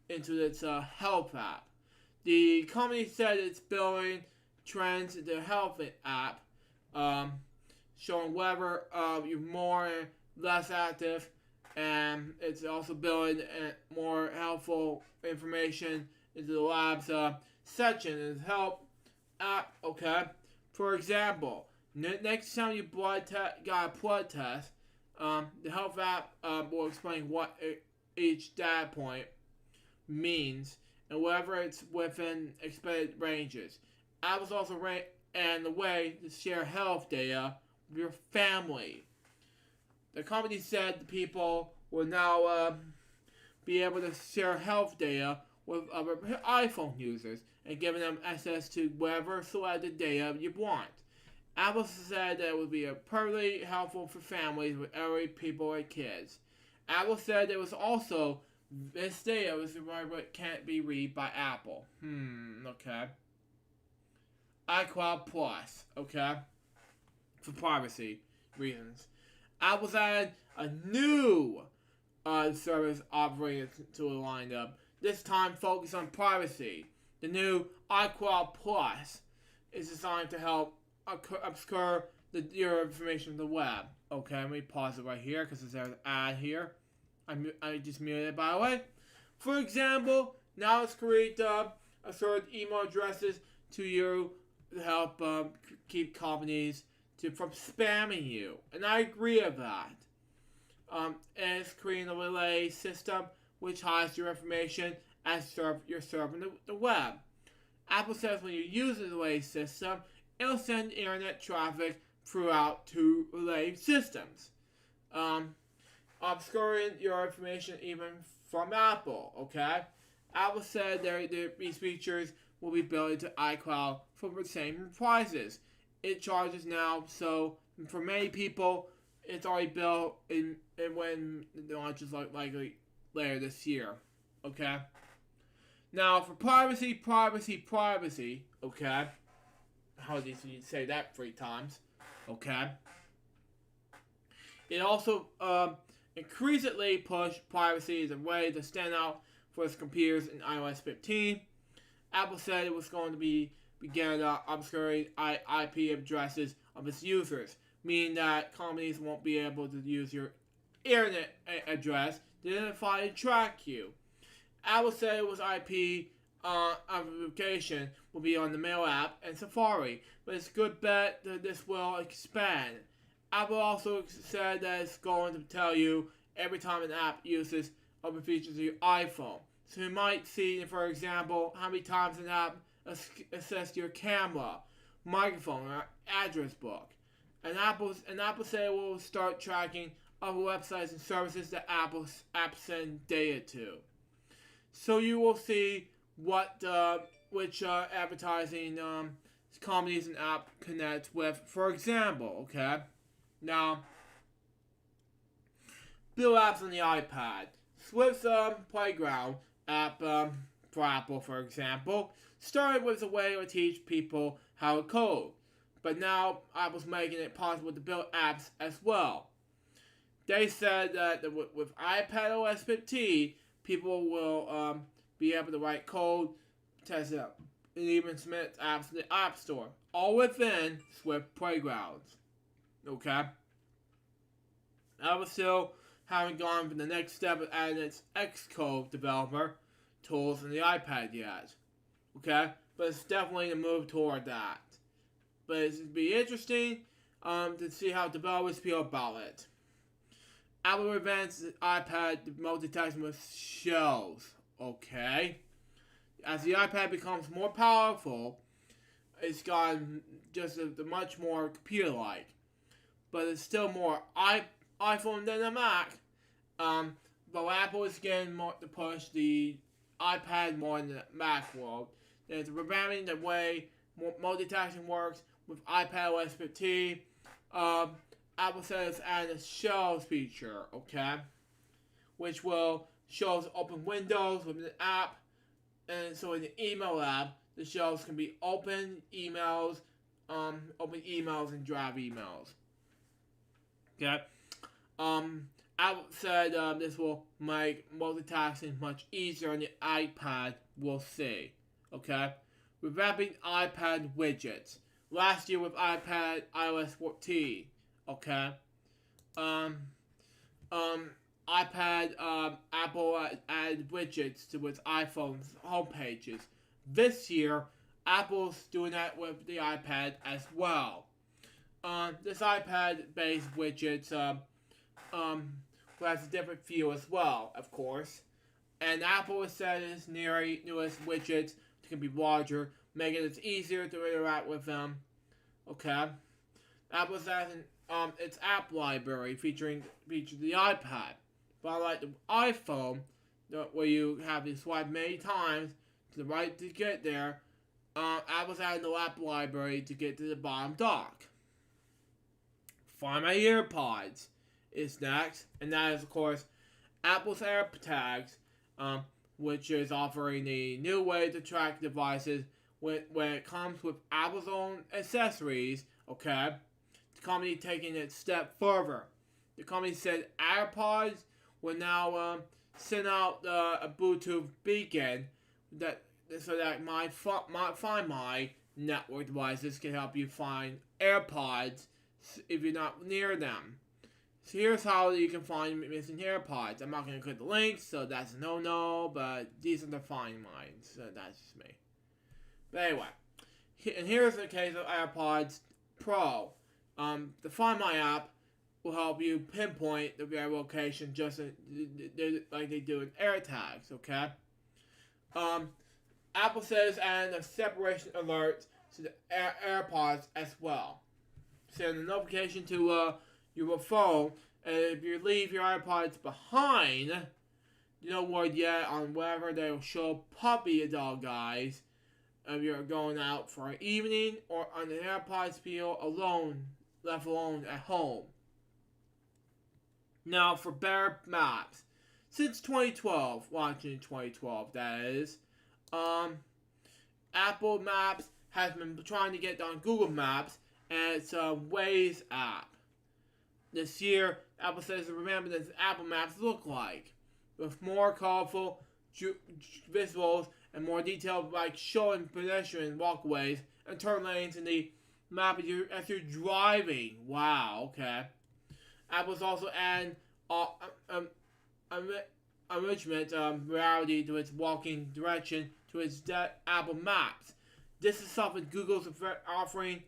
into its health app. The company said it's building trends in the health app, showing whether you're more and less active, and it's also building more helpful information into the lab's section in the health app. Okay, for example, next time you got a blood test, the health app will explain what each data point means and whether it's within expected ranges. Apple's also and the way to share health data with your family. The company said the people will now be able to share health data with other iPhone users and giving them access to whatever selected data you want. Apple said that it would be perfectly helpful for families with elderly people and kids. Apple said there was also this data was what can't be read by Apple. Okay. iCloud Plus, okay, for privacy reasons. Apple's added a new service operating to the lineup. This time focused on privacy. The new iCloud Plus is designed to help obscure your information on the web. Okay, let me pause it right here because there's an ad here. I just muted it, by the way. For example, now it's create assured email addresses to you to help keep companies from spamming you. And I agree with that. And it's creating a relay system which hides your information as you're surfing the web. Apple says when you use the relay system, it'll send internet traffic throughout two relay systems, obscuring your information even from Apple, okay? Apple said these features will be built into iCloud for the same prices it charges now, so for many people, it's already built in when the launch is likely later this year, okay? Now, for privacy, okay? How do you say that 3 times, okay? It also increasingly pushed privacy as a way to stand out for its computers in iOS 15. Apple said it was going to begin obscuring IP addresses of its users, meaning that companies won't be able to use your internet address to identify and track you. Apple said it was IP amplification will be on the Mail app and Safari, but it's a good bet that this will expand. Apple also said that it's going to tell you every time an app uses other features of your iPhone. So you might see, for example, how many times an app accesses your camera, microphone, or address book. And Apple said it will start tracking other websites and services that Apple send data to. So you will see which advertising companies and app connect with. For example, okay. Now, build apps on the iPad. Swift's Playground app for Apple, for example, started with a way to teach people how to code, but now Apple's making it possible to build apps as well. They said that with iPadOS 15, people will be able to write code, test it out, and even submit apps to the App Store, all within Swift Playgrounds. Okay? Apple still haven't gone for the next step of adding its Xcode developer tools in the iPad yet. Okay? But it's definitely a move toward that. But it'd be interesting to see how developers feel about it. Apple revamps the iPad multitasking with shells. Okay? As the iPad becomes more powerful, it's gotten just a much more computer-like. But it's still more iPhone than a Mac. But Apple is getting more to push the iPad more in the Mac world. It's revamping the way multitasking works with iPadOS 15. Apple says it's adding a shells feature, okay? Which will shows open windows with an app. And so in the email app, the shells can be open emails and drive emails. Okay? Apple said this will make multitasking much easier on the iPad. We'll see. Okay? Revamping iPad widgets. Last year with iPad iOS 14. Okay? iPad, Apple added widgets to its iPhone's homepages. This year, Apple's doing that with the iPad as well. This iPad-based widgets has a different feel as well, of course. And Apple has said its newest widgets can be larger, making it easier to interact with them. Okay. Apple's adding its app library featuring the iPad. But like the iPhone, where you have to swipe many times to the right to get there, Apple's adding the app library to get to the bottom dock. Find My EarPods is next, and that is, of course, Apple's AirTags, which is offering a new way to track devices when it comes with Apple's own accessories, okay? The company taking it a step further. The company said AirPods will now send out a Bluetooth beacon so that Find My network devices can help you find AirPods if you're not near them. So here's how you can find missing AirPods. I'm not going to click the link, so that's a no-no, but these are the Find Mines, so that's just me. But anyway, and here's the case of AirPods Pro. The Find My app will help you pinpoint the very location just like they do in AirTags, okay? Apple says adding a separation alert to the AirPods as well. Send a notification to your phone, and if you leave your AirPods behind, no word yet on whether they will show puppy dog guys if you're going out for an evening or on the AirPods feel alone, left alone at home. Now for better maps. Since 2012, watching 2012 that is, Apple Maps has been trying to get on Google Maps, and it's a Waze app. This year, Apple says to remember that Apple Maps look like, with more colorful visuals and more detailed, like showing pedestrian walkways and turn lanes in the map as you're driving. Wow, okay. Apple's also adding enrichment reality to its walking direction to its Apple Maps. This is something Google's offering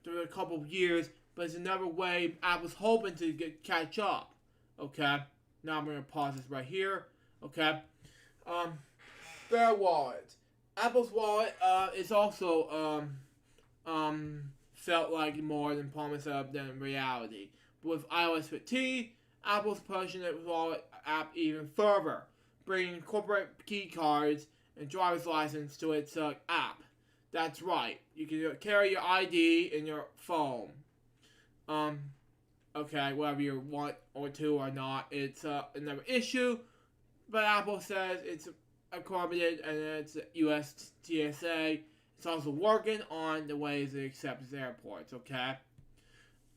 through a couple of years, but it's another way Apple's hoping to catch up. Okay, now I'm going to pause this right here. Okay, Fair Wallet. Apple's wallet is also felt like more than promise than reality. But with iOS 15, Apple's pushing its wallet app even further, bringing corporate key cards and driver's license to its app. That's right, you can carry your ID in your phone. Okay, whether you want or to or not, it's another issue, but Apple says it's accommodated and it's US TSA. It's also working on the ways it accepts airports, okay?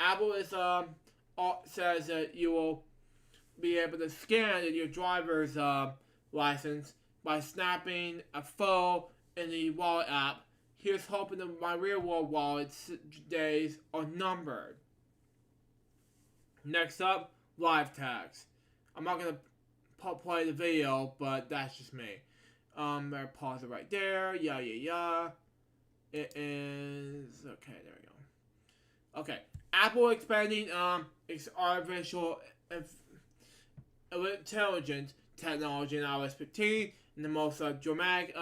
Apple is says that you will be able to scan your driver's license by snapping a photo in the wallet app. Here's hoping that my real world wallet days are numbered. Next up, live tags. I'm not going to play the video, but that's just me. Better pause it right there. Yeah. It is... Okay, there we go. Okay. Apple expanding its artificial intelligence technology in iOS 15 in the most dramatic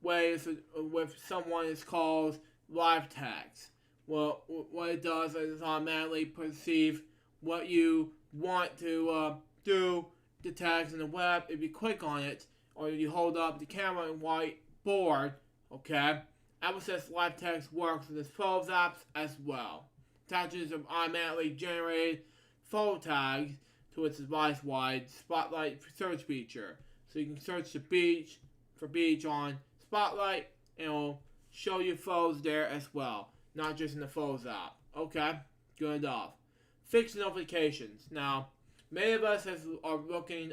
ways with someone is called live tags. Well, what it does is automatically perceive what you want to do the tags in the web if you click on it or you hold up the camera and whiteboard. Okay, Apple says live text works with its Photos apps as well. Attaches have automatically generated photo tags to its device-wide Spotlight search feature, so you can search the beach for beach on Spotlight, and it'll show you photos there as well, not just in the Photos app. Okay, good enough. Fixed notifications. Now, many of us are looking,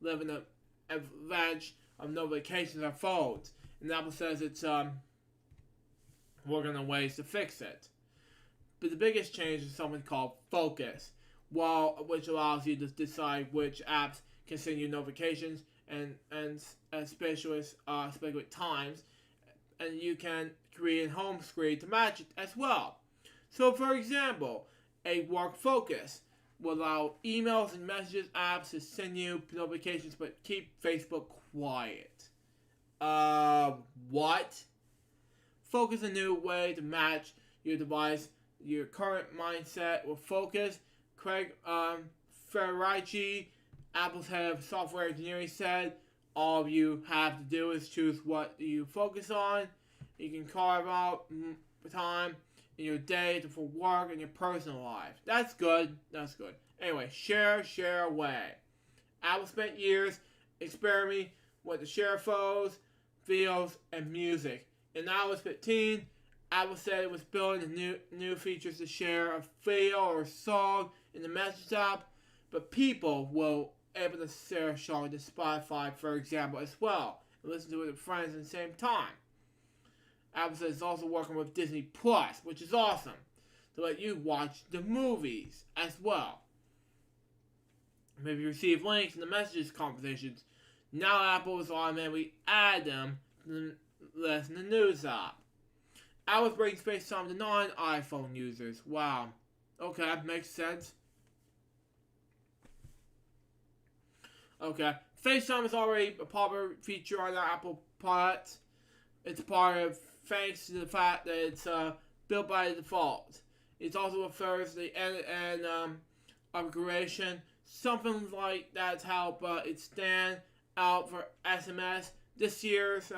living the advantage of notifications on phones, and Apple says it's working on ways to fix it. But the biggest change is something called Focus, which allows you to decide which apps can send you notifications and specific times, and you can create a home screen to match it as well. So, for example, a work focus will allow emails and messages apps to send you notifications, but keep Facebook quiet. What? Focus is a new way to match your device, your current mindset with Focus. Craig Federici, Apple's head of software engineering, said all you have to do is choose what you focus on. You can carve out time in your day for work and your personal life. That's good. Anyway, share away. Apple spent years experimenting with the share photos, videos, and music. In iOS 15, Apple said it was building new features to share a video or a song in the Messages app, but people will able to share a song to Spotify, for example, as well, and listen to it with friends at the same time. Apple says it's also working with Disney Plus, which is awesome, to let you watch the movies as well. Maybe you receive links in the Messages conversations. Now Apple is automatically add them to the list in the News app. Apple's bringing FaceTime to non-iPhone users. Wow. Okay, that makes sense. Okay, FaceTime is already a popular feature on the Apple products. It's part of thanks to the fact that it's built by default. It also refers to the end configuration. Something like that's how it stand out for SMS. This year's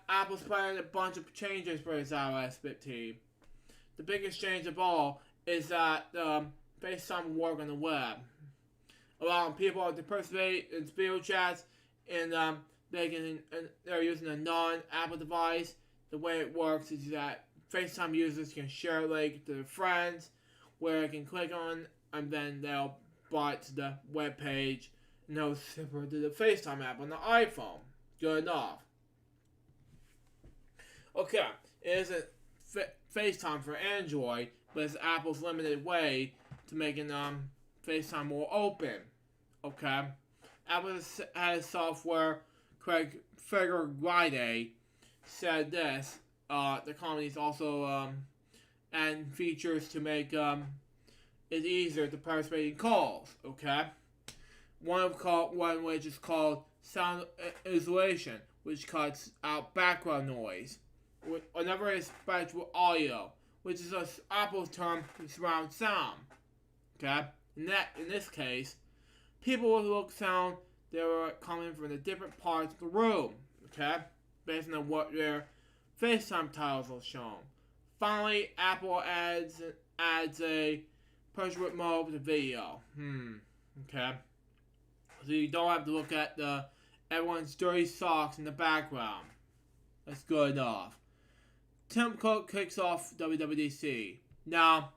Apple's planning a bunch of changes for its iOS 15. The biggest change of all is that FaceTime will work on the web, allowing people to participate in video chats and they're using a non-Apple device. The way it works is that FaceTime users can share a link to their friends, where they can click on, and then they'll brought to the web page, and they'll similar to the FaceTime app on the iPhone. Good enough. Okay, it isn't FaceTime for Android, but it's Apple's limited way to making FaceTime more open. Okay, Apple has software. Craig Federer said this. The company's also adding features to make it easier to participate in calls. Okay, one which is called sound isolation, which cuts out background noise. Another is spectral audio, which is Apple's term for surround sound. Okay, in this case, people will look sound that are coming from the different parts of the room. Okay, based on what their FaceTime tiles are shown. Finally, Apple adds a portrait mode to video. Okay, so you don't have to look at everyone's dirty socks in the background. That's good enough. Tim Cook kicks off WWDC. Now,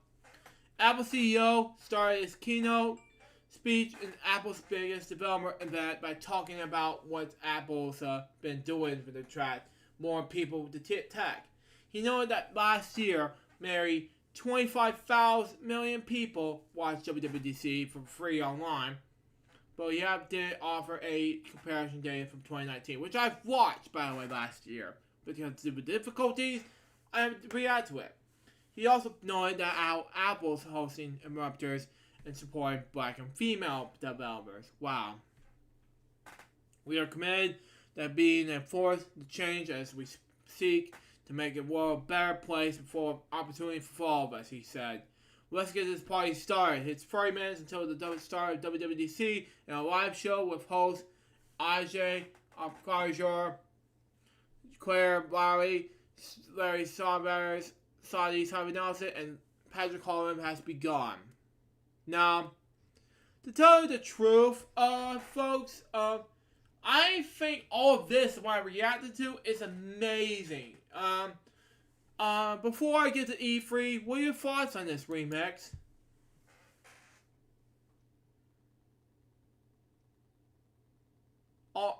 Apple CEO started his keynote speech in Apple's biggest developer event by talking about what Apple's been doing to attract more people to tech. He noted that last year, nearly 25 million people watched WWDC for free online, but he did offer a comparison data from 2019, which I've watched, by the way, last year. Because of the difficulties, I have to react to it. He also noted that how Apple's hosting interrupters and supporting black and female developers. Wow. We are committed to being a force to change as we seek to make the world a better place and full of opportunity for all of us, he said. Let's get this party started. It's 30 minutes until the start of WWDC and a live show with hosts Ajay Abkarjar, Claire Lowry, Larry Saunders, Saudi Harvey Nelson, and Patrick Holland has begun. Now, to tell you the truth, folks, I think all of this, what I reacted to, is amazing. Before I get to E3, what are your thoughts on this remix?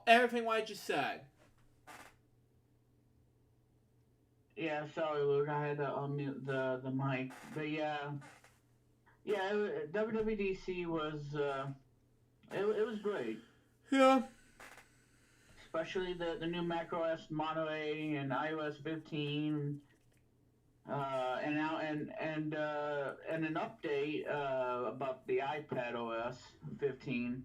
Everything what I just said. Yeah, sorry, Luke. I had to unmute the mic. But yeah, WWDC was it was great. Yeah. Especially the new macOS Monterey and iOS 15, and now and an update about the iPad OS 15.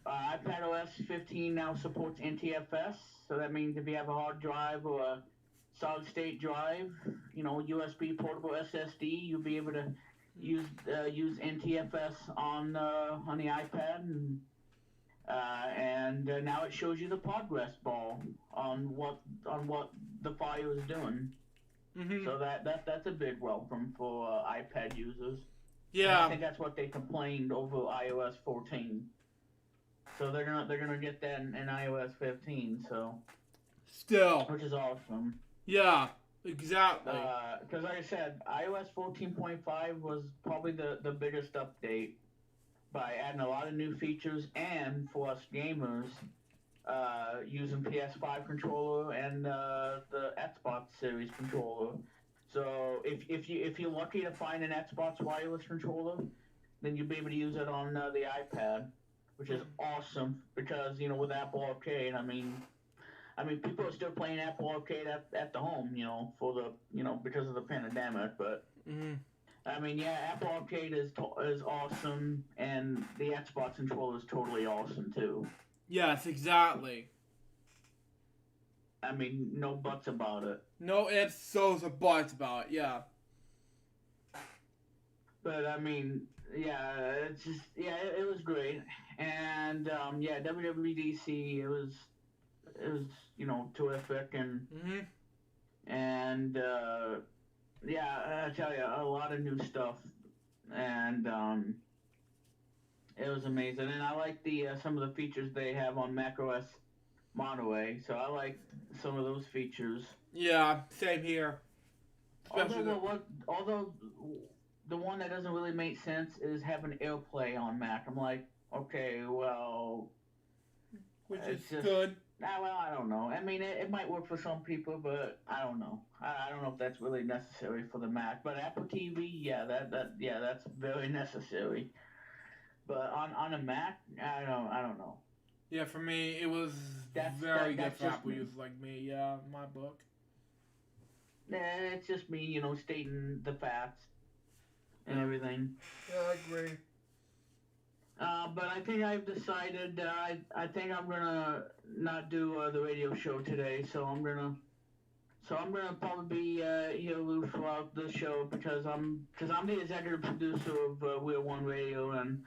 iPad OS 15 now supports NTFS, so that means if you have a hard drive or a solid state drive, USB portable SSD, you'll be able to use NTFS on the iPad, and now it shows you the progress bar on what the file is doing. Mm-hmm. So that's a big welcome for iPad users. Yeah. And I think that's what they complained over iOS 14. So they're gonna get that in iOS 15. So still, which is awesome. Yeah, exactly. Because like I said, iOS 14.5 was probably the biggest update by adding a lot of new features, and for us gamers, using PS5 controller and the Xbox Series controller. So if you're lucky to find an Xbox wireless controller, then you'll be able to use it on the iPad, which is awesome because with Apple Arcade, I mean people are still playing Apple Arcade at the home, for the because of the pandemic, but. Mm-hmm. I mean, yeah, Apple Arcade is awesome, and the Xbox controller is totally awesome too. Yes, exactly. I mean, no buts about it. No ifs, so's, or buts about it. Yeah. But I mean, yeah, it's just it was great, and yeah, WWDC it was terrific, and Mhm. and yeah, I tell you, a lot of new stuff, and it was amazing, and I like the some of the features they have on macOS Monterey, so I like some of those features. Yeah, same here. Especially the, Although the one that doesn't really make sense is having AirPlay on Mac. I'm like, okay, well, which is it's just good. well, I don't know. I mean, it might work for some people, but I don't know. I don't know if that's really necessary for the Mac. But Apple TV, yeah, that's very necessary. But on a Mac, I don't know. Yeah, for me, it was very good That's for just Apple me. users like me. Yeah, my book. It's just me, stating the facts and Yeah. everything. Yeah, I agree. But I think I've decided. I think I'm gonna not do the radio show today. So I'm gonna probably be here loose throughout the show because I'm the executive producer of We're One Radio, and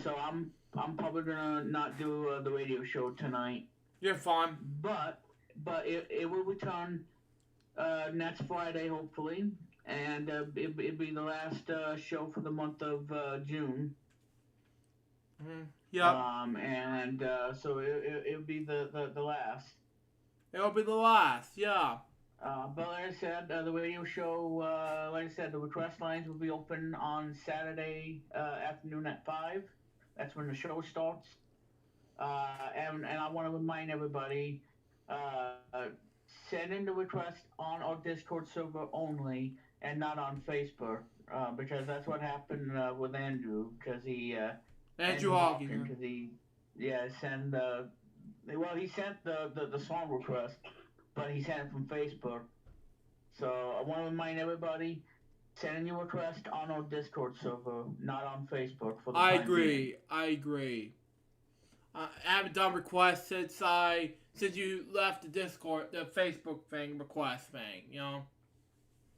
so I'm probably gonna not do the radio show tonight. You're fine. But it will return next Friday hopefully, and it'll be the last show for the month of June. Mhm. Yep. And so it'll be the last. It'll be the last. Yeah. But like I said, the radio show, like I said, the request lines will be open on Saturday afternoon at 5. That's when the show starts. And I want to remind everybody, send in the request on our Discord server only and not on Facebook, because that's what happened with Andrew, because Andrew Andrew Hawking. Hawkins, because he sent the song request, but he sent it from Facebook. So I want to remind everybody, send in your request on our Discord server, not on Facebook for the I time being. agree. I agree. I haven't done requests since you left the Discord, the Facebook thing, request thing. You know.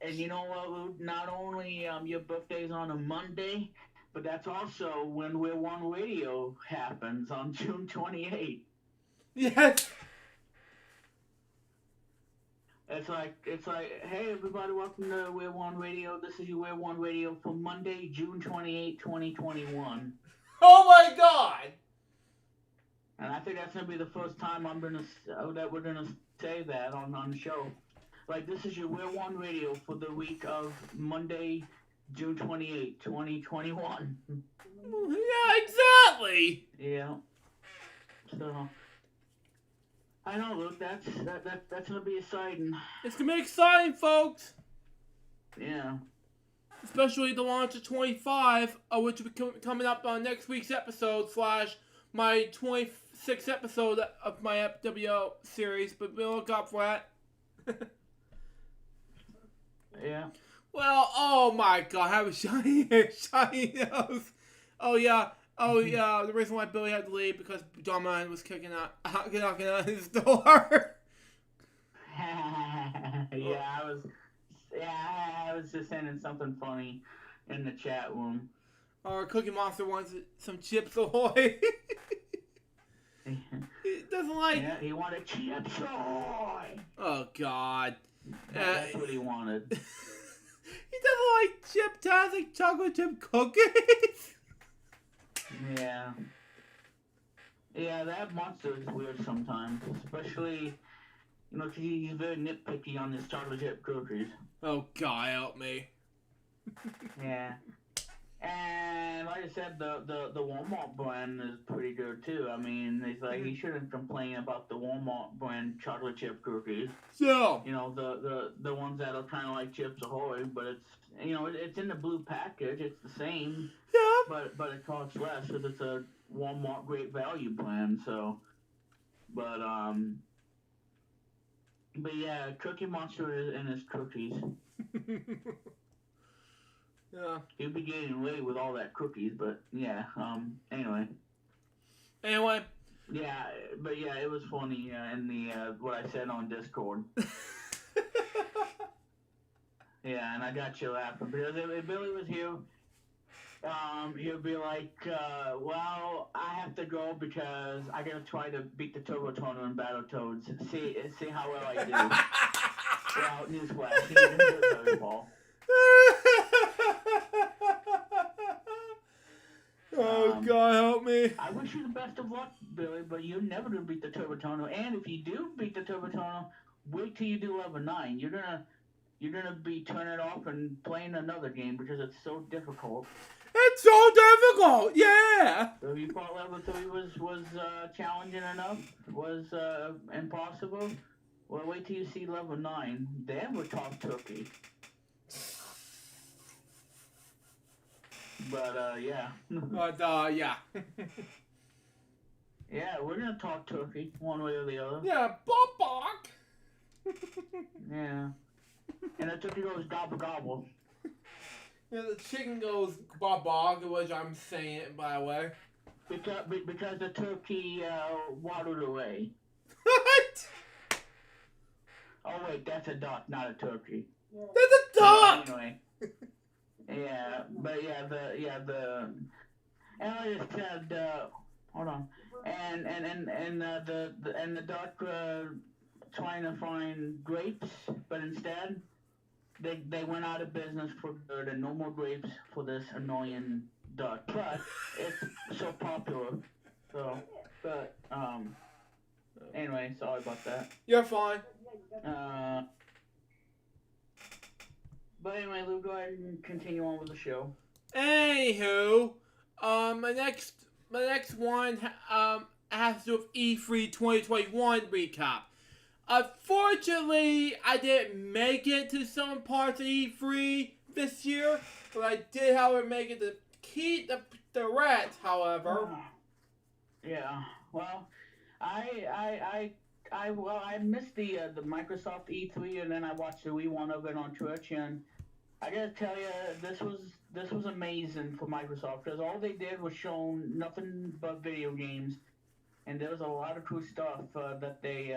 And you know what, Luke? Not only your birthday's on a Monday, but that's also when We're One Radio happens on June 28th. Yes. It's like, hey everybody, welcome to We're One Radio. This is your We're One Radio for Monday, June 28, 2021. Oh my God. And I think that's gonna be the first time that we're gonna say that on the show. Like, this is your We're One Radio for the week of Monday, June 28, 2021. Yeah, exactly. Yeah. So I know, Luke. That's gonna be exciting. It's gonna be exciting, folks. Yeah. Especially the launch of 25, which will be coming up on next week's episode / my 26th episode of my FwL series. But we'll look up for that. Yeah. Well, oh my God, I have a shiny nose. Oh yeah. The reason why Billy had to leave because John Mann was knocking on his door. I was just sending something funny in the chat room. Or Cookie Monster wants some Chips Ahoy. He doesn't like. Yeah, he wanted Chips Ahoy. Oh God. That's what he wanted. He doesn't like chip-tastic chocolate chip cookies. Yeah. Yeah, that monster is weird sometimes, especially, 'cause he's very nitpicky on his chocolate chip cookies. Oh God, help me. Yeah. And like I said, the Walmart brand is pretty good too. I mean, it's like he shouldn't complain about the Walmart brand chocolate chip cookies. So. The ones that are kind of like Chips Ahoy, but it's it's in the blue package. It's the same. Yeah. But it costs less because it's a Walmart Great Value brand. So, but yeah, Cookie Monster and his cookies. Yeah. He'd be getting away with all that cookies, but yeah. Anyway. Anyway. Yeah, but yeah, it was funny in the what I said on Discord. Yeah, and I got you laughing because if Billy was here, he'll be like, well, I have to go because I gotta try to beat the Turbo Toner in Battletoads. See how well I do. Well, newsflash, he didn't do it very well. Oh, God help me. I wish you the best of luck, Billy, but you're never gonna beat the Turbo Toner. And if you do beat the Turbo Toner, wait till you do level 9. You're gonna be turning it off and playing another game because it's so difficult. It's so difficult, yeah. So if you thought level 3 was challenging enough, was impossible, well, wait till you see level 9. Then we're talk turkey. But yeah. Yeah. Yeah, we're gonna talk turkey one way or the other. Yeah, bop. Yeah. And the turkey goes gobble gobble. Yeah, the chicken goes bop, which I'm saying it, by the way. Because the turkey waddled away. What? Oh wait, that's a duck, not a turkey. That's a duck! Anyway. Yeah, but and I just said, hold on, and the duck trying to find grapes, but instead they went out of business for good, and no more grapes for this annoying duck. But it's so popular, so anyway, sorry about that. You're fine. But anyway, Luke, go ahead and continue on with the show. Anywho, my next one has to do with E3 2021 recap. Unfortunately, I didn't make it to some parts of E3 this year, but I did, however, make it to keep the rats, however. Yeah, well, I missed the Microsoft E3, and then I watched the wee one of it on Twitch, and I gotta tell you, this was amazing for Microsoft because all they did was show nothing but video games, and there was a lot of cool stuff that they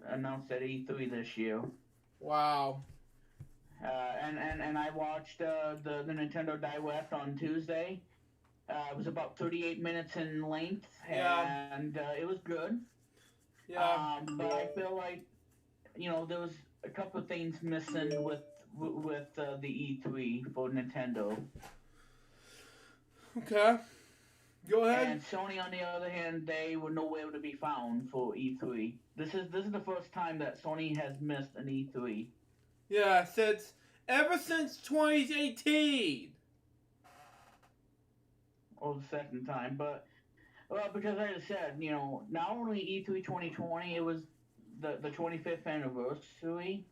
announced at E3 this year. Wow. And I watched the Nintendo Direct on Tuesday. It was about 38 minutes in length, and it was good. Yeah. But I feel like, there was a couple of things missing with the E3 for Nintendo. Okay. Go ahead. And Sony, on the other hand, they were nowhere to be found for E3. This is the first time that Sony has missed an E3. Yeah, ever since 2018. Or the second time, but because like I said, not only E3 2020, it was the 25th anniversary,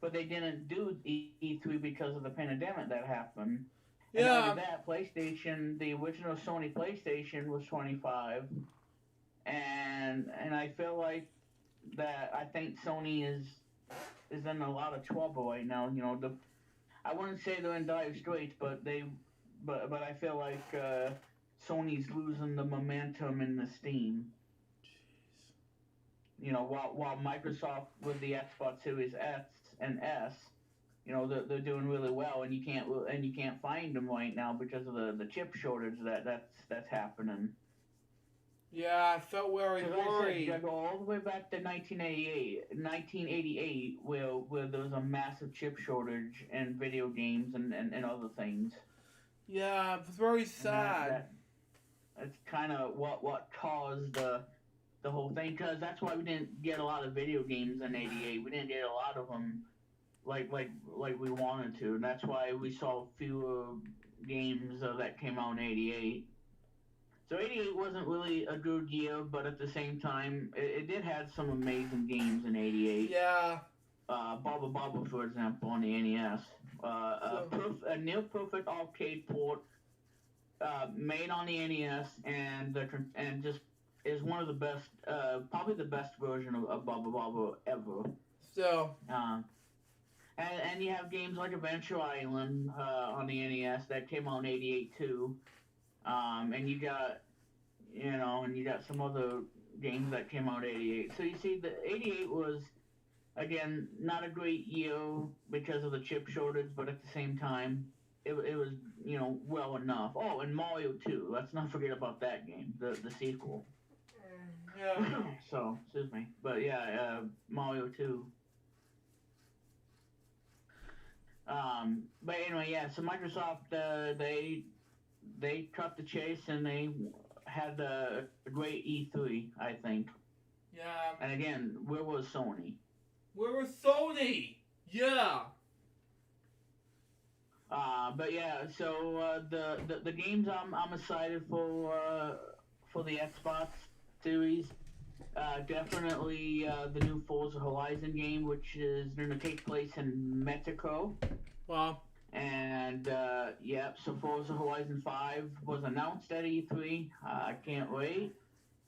but they didn't do E3 because of the pandemic that happened. And Yeah. after that, PlayStation, the original Sony PlayStation was 25, and I feel like that. I think Sony is in a lot of trouble right now. I wouldn't say they're in dire straits, but I feel like Sony's losing the momentum and the steam. While Microsoft with the Xbox Series X and S, they're doing really well, and you can't find them right now because of the chip shortage that's happening. Yeah, I felt very worried. I go all the way back to 1988, where there was a massive chip shortage in video games and other things. Yeah, it was very sad. That's kind of what caused the whole thing, because that's why we didn't get a lot of video games in '88. We didn't get a lot of them like we wanted to, and that's why we saw fewer games that came out in '88. So '88 wasn't really a good year, but at the same time, it did have some amazing games in '88. Yeah. Baba Baba, for example, on the NES. A near perfect arcade port made on the NES, and just is one of the best, probably the best version of Baba Baba ever. So. And you have games like Adventure Island on the NES that came out in '88 too. And you got some other games that came out in '88. So you see, the '88 was again not a great year because of the chip shortage, but at the same time, it was well enough. Oh, and Mario 2. Let's not forget about that game, the sequel. Yeah. So excuse me, but yeah, Mario 2. But anyway, yeah. So Microsoft, they cut the chase and they had a great E3, I think. Yeah. And again, where was Sony? Where was Sony? Yeah. But yeah, so the games I'm excited for the Xbox series. Definitely the new Forza Horizon game, which is going to take place in Mexico. Wow. And so Forza Horizon 5 was announced at E3. I can't wait.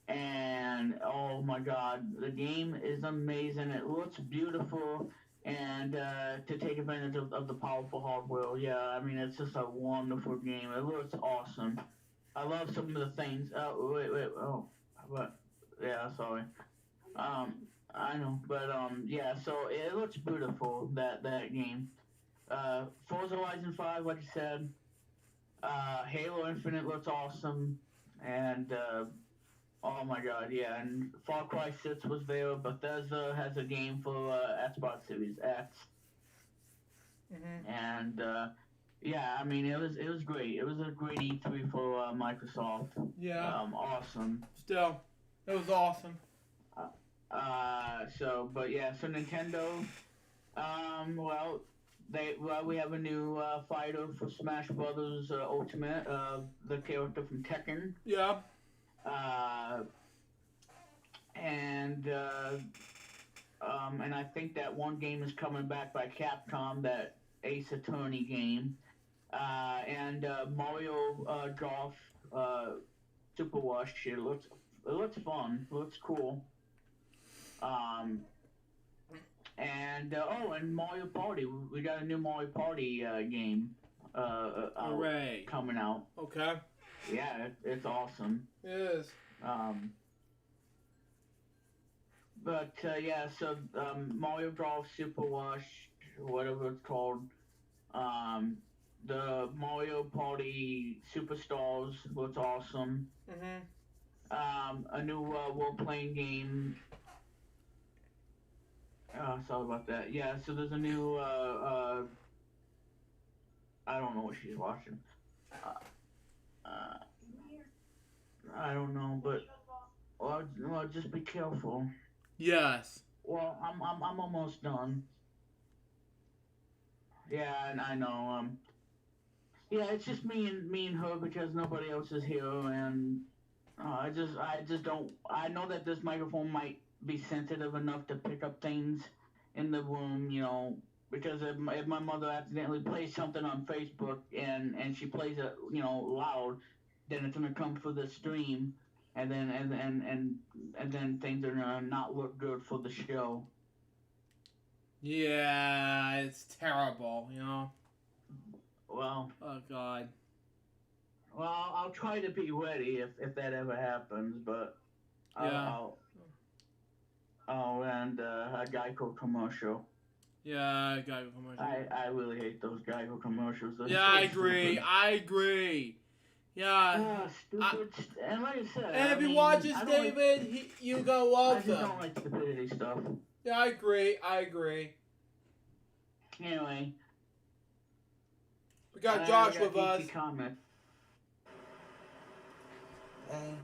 And oh my god, the game is amazing. It looks beautiful. And to take advantage of the powerful hardware, yeah, I mean, it's just a wonderful game. It looks awesome. I love some of the things. Yeah, sorry. I know, but yeah, so it looks beautiful, that game. Forza Horizon 5, like I said, Halo Infinite looks awesome, and oh my god, yeah, and Far Cry 6 was there. Bethesda has a game for Xbox Series X, and yeah, I mean, it was great. It was a great E3 for Microsoft. Yeah. Awesome. Still, it was awesome. But yeah, so Nintendo, we have a new fighter for Smash Brothers Ultimate, the character from Tekken. Yeah. And I think that one game is coming back by Capcom, that Ace Attorney game. And Mario Golf Super Rush. It looks fun. It looks cool. And Mario Party. We got a new Mario Party game coming out. Okay. Yeah, it's awesome. It is. Mario Golf Super Rush, whatever it's called. The Mario Party Superstars looks awesome. A new role-playing game. Sorry about that. Yeah, so there's a new, I don't know what she's watching. I don't know, but, well, just be careful. Yes. Well, I'm almost done. Yeah, and I know, yeah, it's just me and her because nobody else is here, and, I just don't, I know that this microphone might be sensitive enough to pick up things in the room, because if my mother accidentally plays something on Facebook and she plays it, loud, then it's gonna come for the stream, and then things are gonna not look good for the show. Yeah, it's terrible, Well. Oh God. Well, I'll try to be ready if that ever happens, but yeah. And a Geico commercial. Yeah, Geico commercial. I really hate those Geico commercials. They're yeah, so I agree. Yeah. Stupid. And like I said, and if you watch this, David, you're gonna love them. I just don't like stupidity stuff. Yeah, I agree. Anyway. We got Josh with us. Comment. Hey.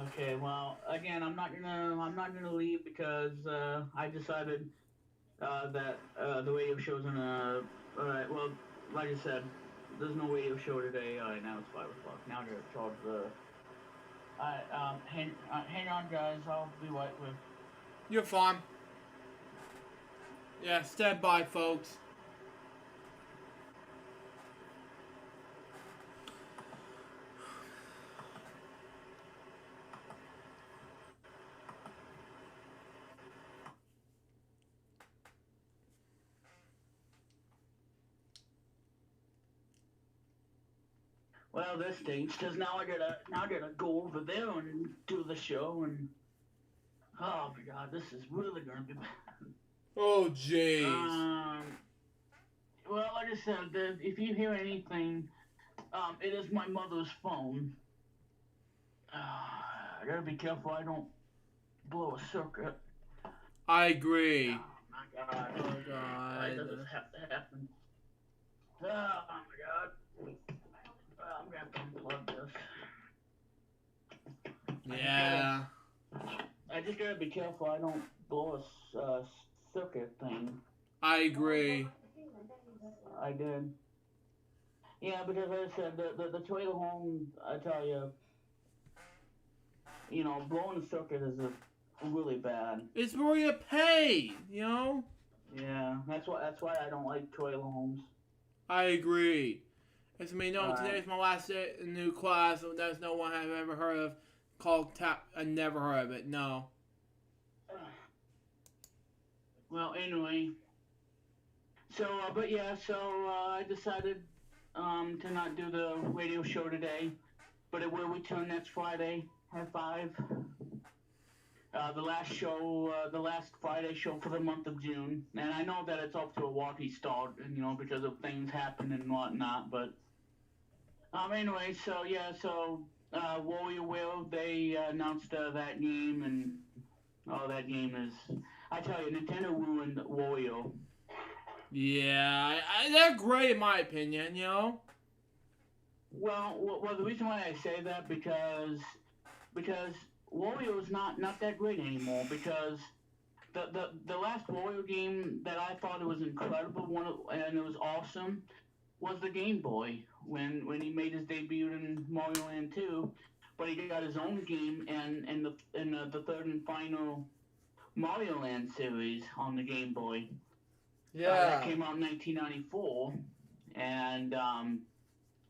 Okay, well, again, I'm not gonna leave because I decided that the radio show's gonna. Well, like I said, there's no radio show today. Now it's 5 o'clock. Now I'm gonna charge the. Hang on, guys. I'll be right with. You're fine. Yeah, stand by, folks. Well, this stinks because now I gotta go over there and do the show, and oh my god, this is really gonna be bad. Oh, jeez. Well, like I said, if you hear anything, it is my mother's phone. I gotta be careful I don't blow a circuit. I agree. Oh my god. Oh, God. Why does this have to happen? Oh my god. I'm gonna have to unplug this. Yeah. I just gotta be careful I don't blow a circuit thing. I agree. I did. Yeah, because like I said, the trailer home, I tell you know, blowing a circuit is really bad. It's really a pain, you know? Yeah, that's why I don't like trailer homes. I agree. As you may know, today's my last day in new class, so there's no one I've ever heard of called Tap. I never heard of it, no. Well, anyway. So, but yeah, so I decided to not do the radio show today, but it will return next Friday at 5. The last Friday show for the month of June, and I know that it's off to a rocky start, you know, because of things happening and whatnot, but anyway, so yeah, Warrior Will, they announced that game, and that game is, I tell you, Nintendo ruined Wario. Yeah, they're great in my opinion, you know? Well, the reason why I say that because Wario is not that great anymore, because the last Wario game that I thought it was incredible and it was awesome was the Game Boy when he made his debut in Mario Land 2, but he got his own game in the third and final Mario Land series on the Game Boy. Yeah. That came out in 1994, and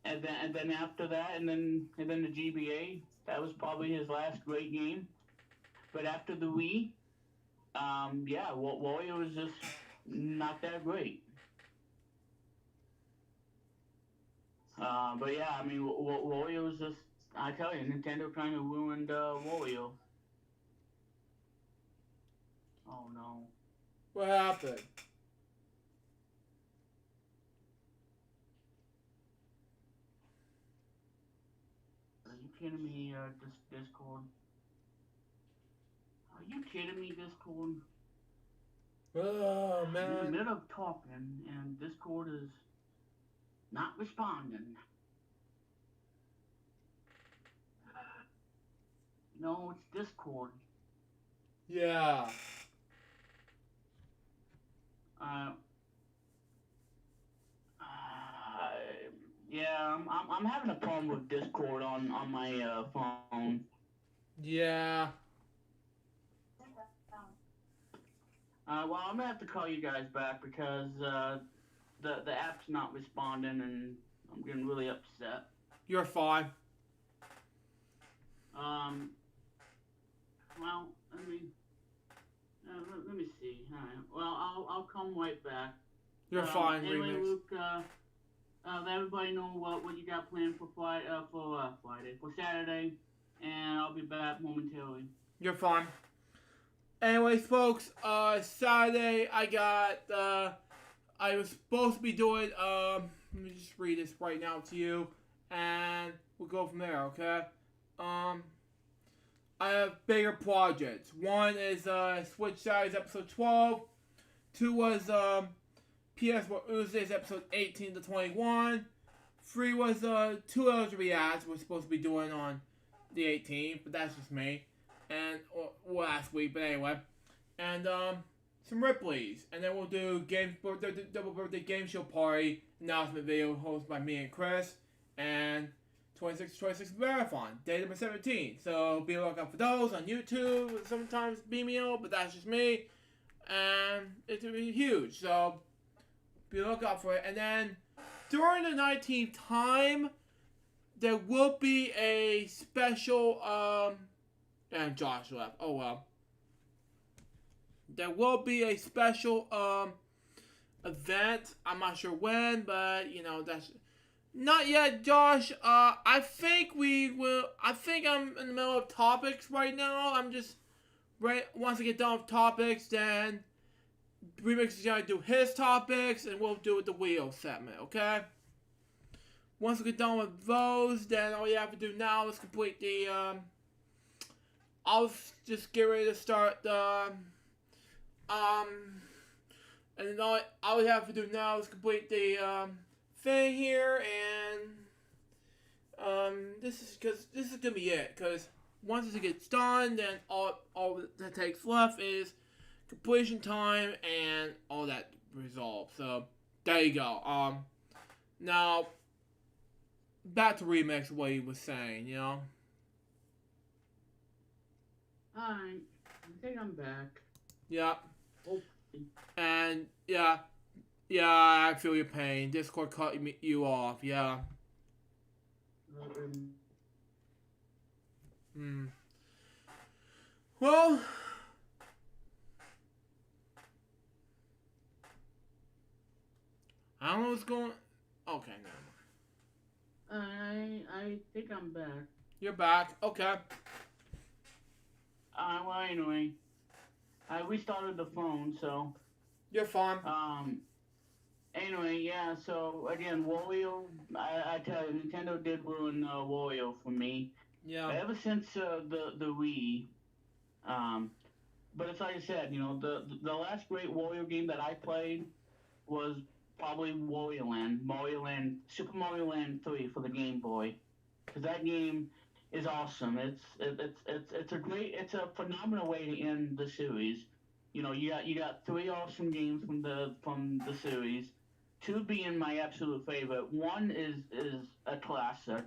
then after that, and then the GBA, that was probably his last great game. But after the Wii, Wario was just not that great. But yeah, I mean, Wario was just, I tell you, Nintendo kind of ruined Wario. Oh no. What happened? Are you kidding me, Discord? Are you kidding me, Discord? Oh, I'm in the man. middle of talking, and Discord is not responding. No, it's Discord. Yeah. Yeah, I'm having a problem with Discord on my phone. Yeah. Well, I'm gonna have to call you guys back because the app's not responding, and I'm getting really upset. You're fine. Well, let me see. All right. Well, I'll come right back. You're fine, anyway, Remix. Luke, let everybody know what you got planned for Saturday, and I'll be back momentarily. You're fine. Anyways, folks, Saturday I was supposed to be doing, let me just read this right now to you, and we'll go from there, okay? I have bigger projects. One is, Switch Size episode 12. 2 was, PS4 Tuesdays episode 18 to 21. 3 was, 2 L's reacts we're supposed to be doing on the 18th, but that's just me. And, or last week, but anyway. And, some Ripley's. And then we'll do double birthday game show party announcement video hosted by me and Chris. And 26 marathon, day number 17. So be on the lookout for those on YouTube. Sometimes Vimeo, but that's just me. And it's gonna be huge. So be on the lookout for it. And then during the 19th time, there will be a special, and Josh left. Oh well. There will be a special event. I'm not sure when, but you know Not yet, Josh. I think we will. I think I'm in the middle of topics right now. I'm just once I get done with topics, then Remix is gonna do his topics, and we'll do the wheel segment. Okay. Once we get done with those, then all you have to do now is complete the. I'll just get ready to start the. And then all we have to do now is complete the thing here, and this is gonna be it. Cause once it gets done, then all that takes left is completion time and all that resolved. So there you go. Now back to Remix, what he was saying, you know. Alright, I think I'm back. Yeah. Hopefully. And yeah, I feel your pain. Discord cut you off. Yeah. Well, I don't know what's going. Okay, never I think I'm back. You're back. Okay. Well, anyway, I restarted the phone, so. You're fine. Anyway, yeah. So again, Wario. I tell you, Nintendo did ruin Wario for me. Yeah. Ever since the Wii. But it's like I said, you know, the last great Wario game that I played was probably Wario Land, Super Mario Land 3 for the Game Boy, because that game is awesome. It's a phenomenal way to end the series. You know, you got three awesome games from the series. Two being my absolute favorite. One is a classic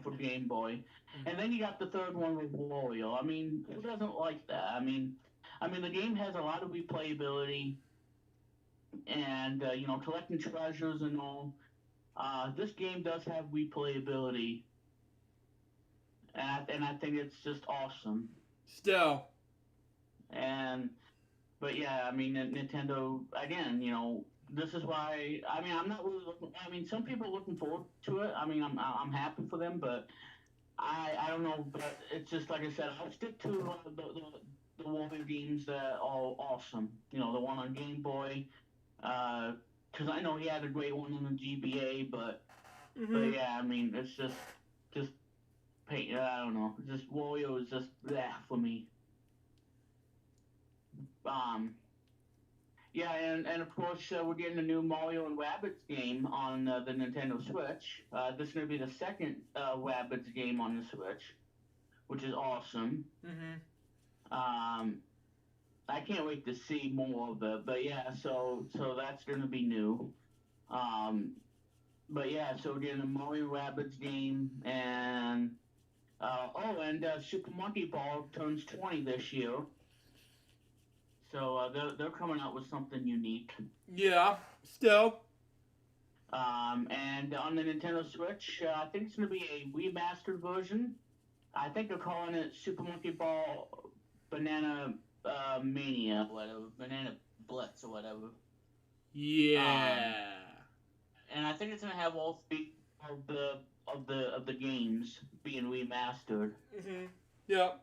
for Game Boy, and then you got the third one with Wario. I mean, who doesn't like that? I mean, the game has a lot of replayability, and you know, collecting treasures and all. This game does have replayability, and I think it's just awesome. Still. But yeah, I mean, Nintendo again. You know, this is why. I mean, I'm not really looking. I mean, some people are looking forward to it. I mean, I'm happy for them, but I don't know. But it's just like I said. I'll stick to the Wario games that are awesome. You know, the one on Game Boy. Because I know he had a great one on the GBA, but yeah, I mean, it's just paint. I don't know. Just Wario is just for me. Yeah, and of course we're getting a new Mario and Rabbids game on the Nintendo Switch. This is going to be the second Rabbids game on the Switch, which is awesome. I can't wait to see more of it. But yeah, so that's going to be new. But yeah, so we're getting a Mario Rabbids game, and Super Monkey Ball turns 20 this year. So they're coming out with something unique. Yeah, still. And on the Nintendo Switch, I think it's going to be a remastered version. I think they're calling it Super Monkey Ball Banana Mania, whatever, Banana Blitz or whatever. Yeah. And I think it's going to have all three of the games being remastered. Yep.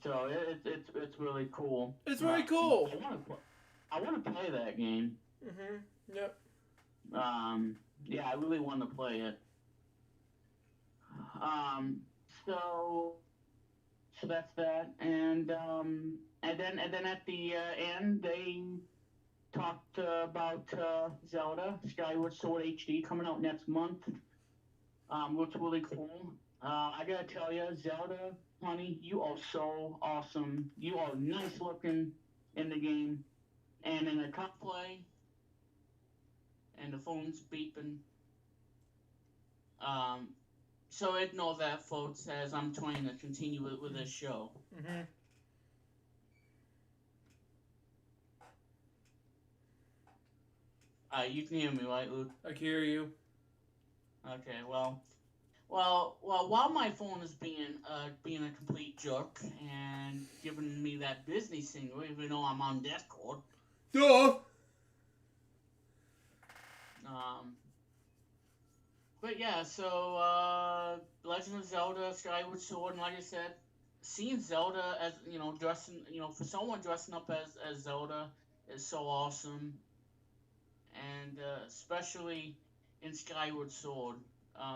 So it's really cool. It's really cool. I want to play that game. Yep. Yeah, I really want to play it. So that's that, and then at the end they talked about Zelda Skyward Sword HD coming out next month. Looks really cool. I gotta tell you, Zelda, honey, you are so awesome. You are nice looking in the game, and in the cup play, and the phone's beeping. So ignore that, folks, as I'm trying to continue with this show. You can hear me, right, Luke? I can hear you. Okay, well, while my phone is being a complete jerk and giving me that Disney signal, even though I'm on Discord. Duh. But yeah, so Legend of Zelda: Skyward Sword, and like I said, seeing Zelda as dressing, for someone dressing up as Zelda is so awesome, and especially in Skyward Sword,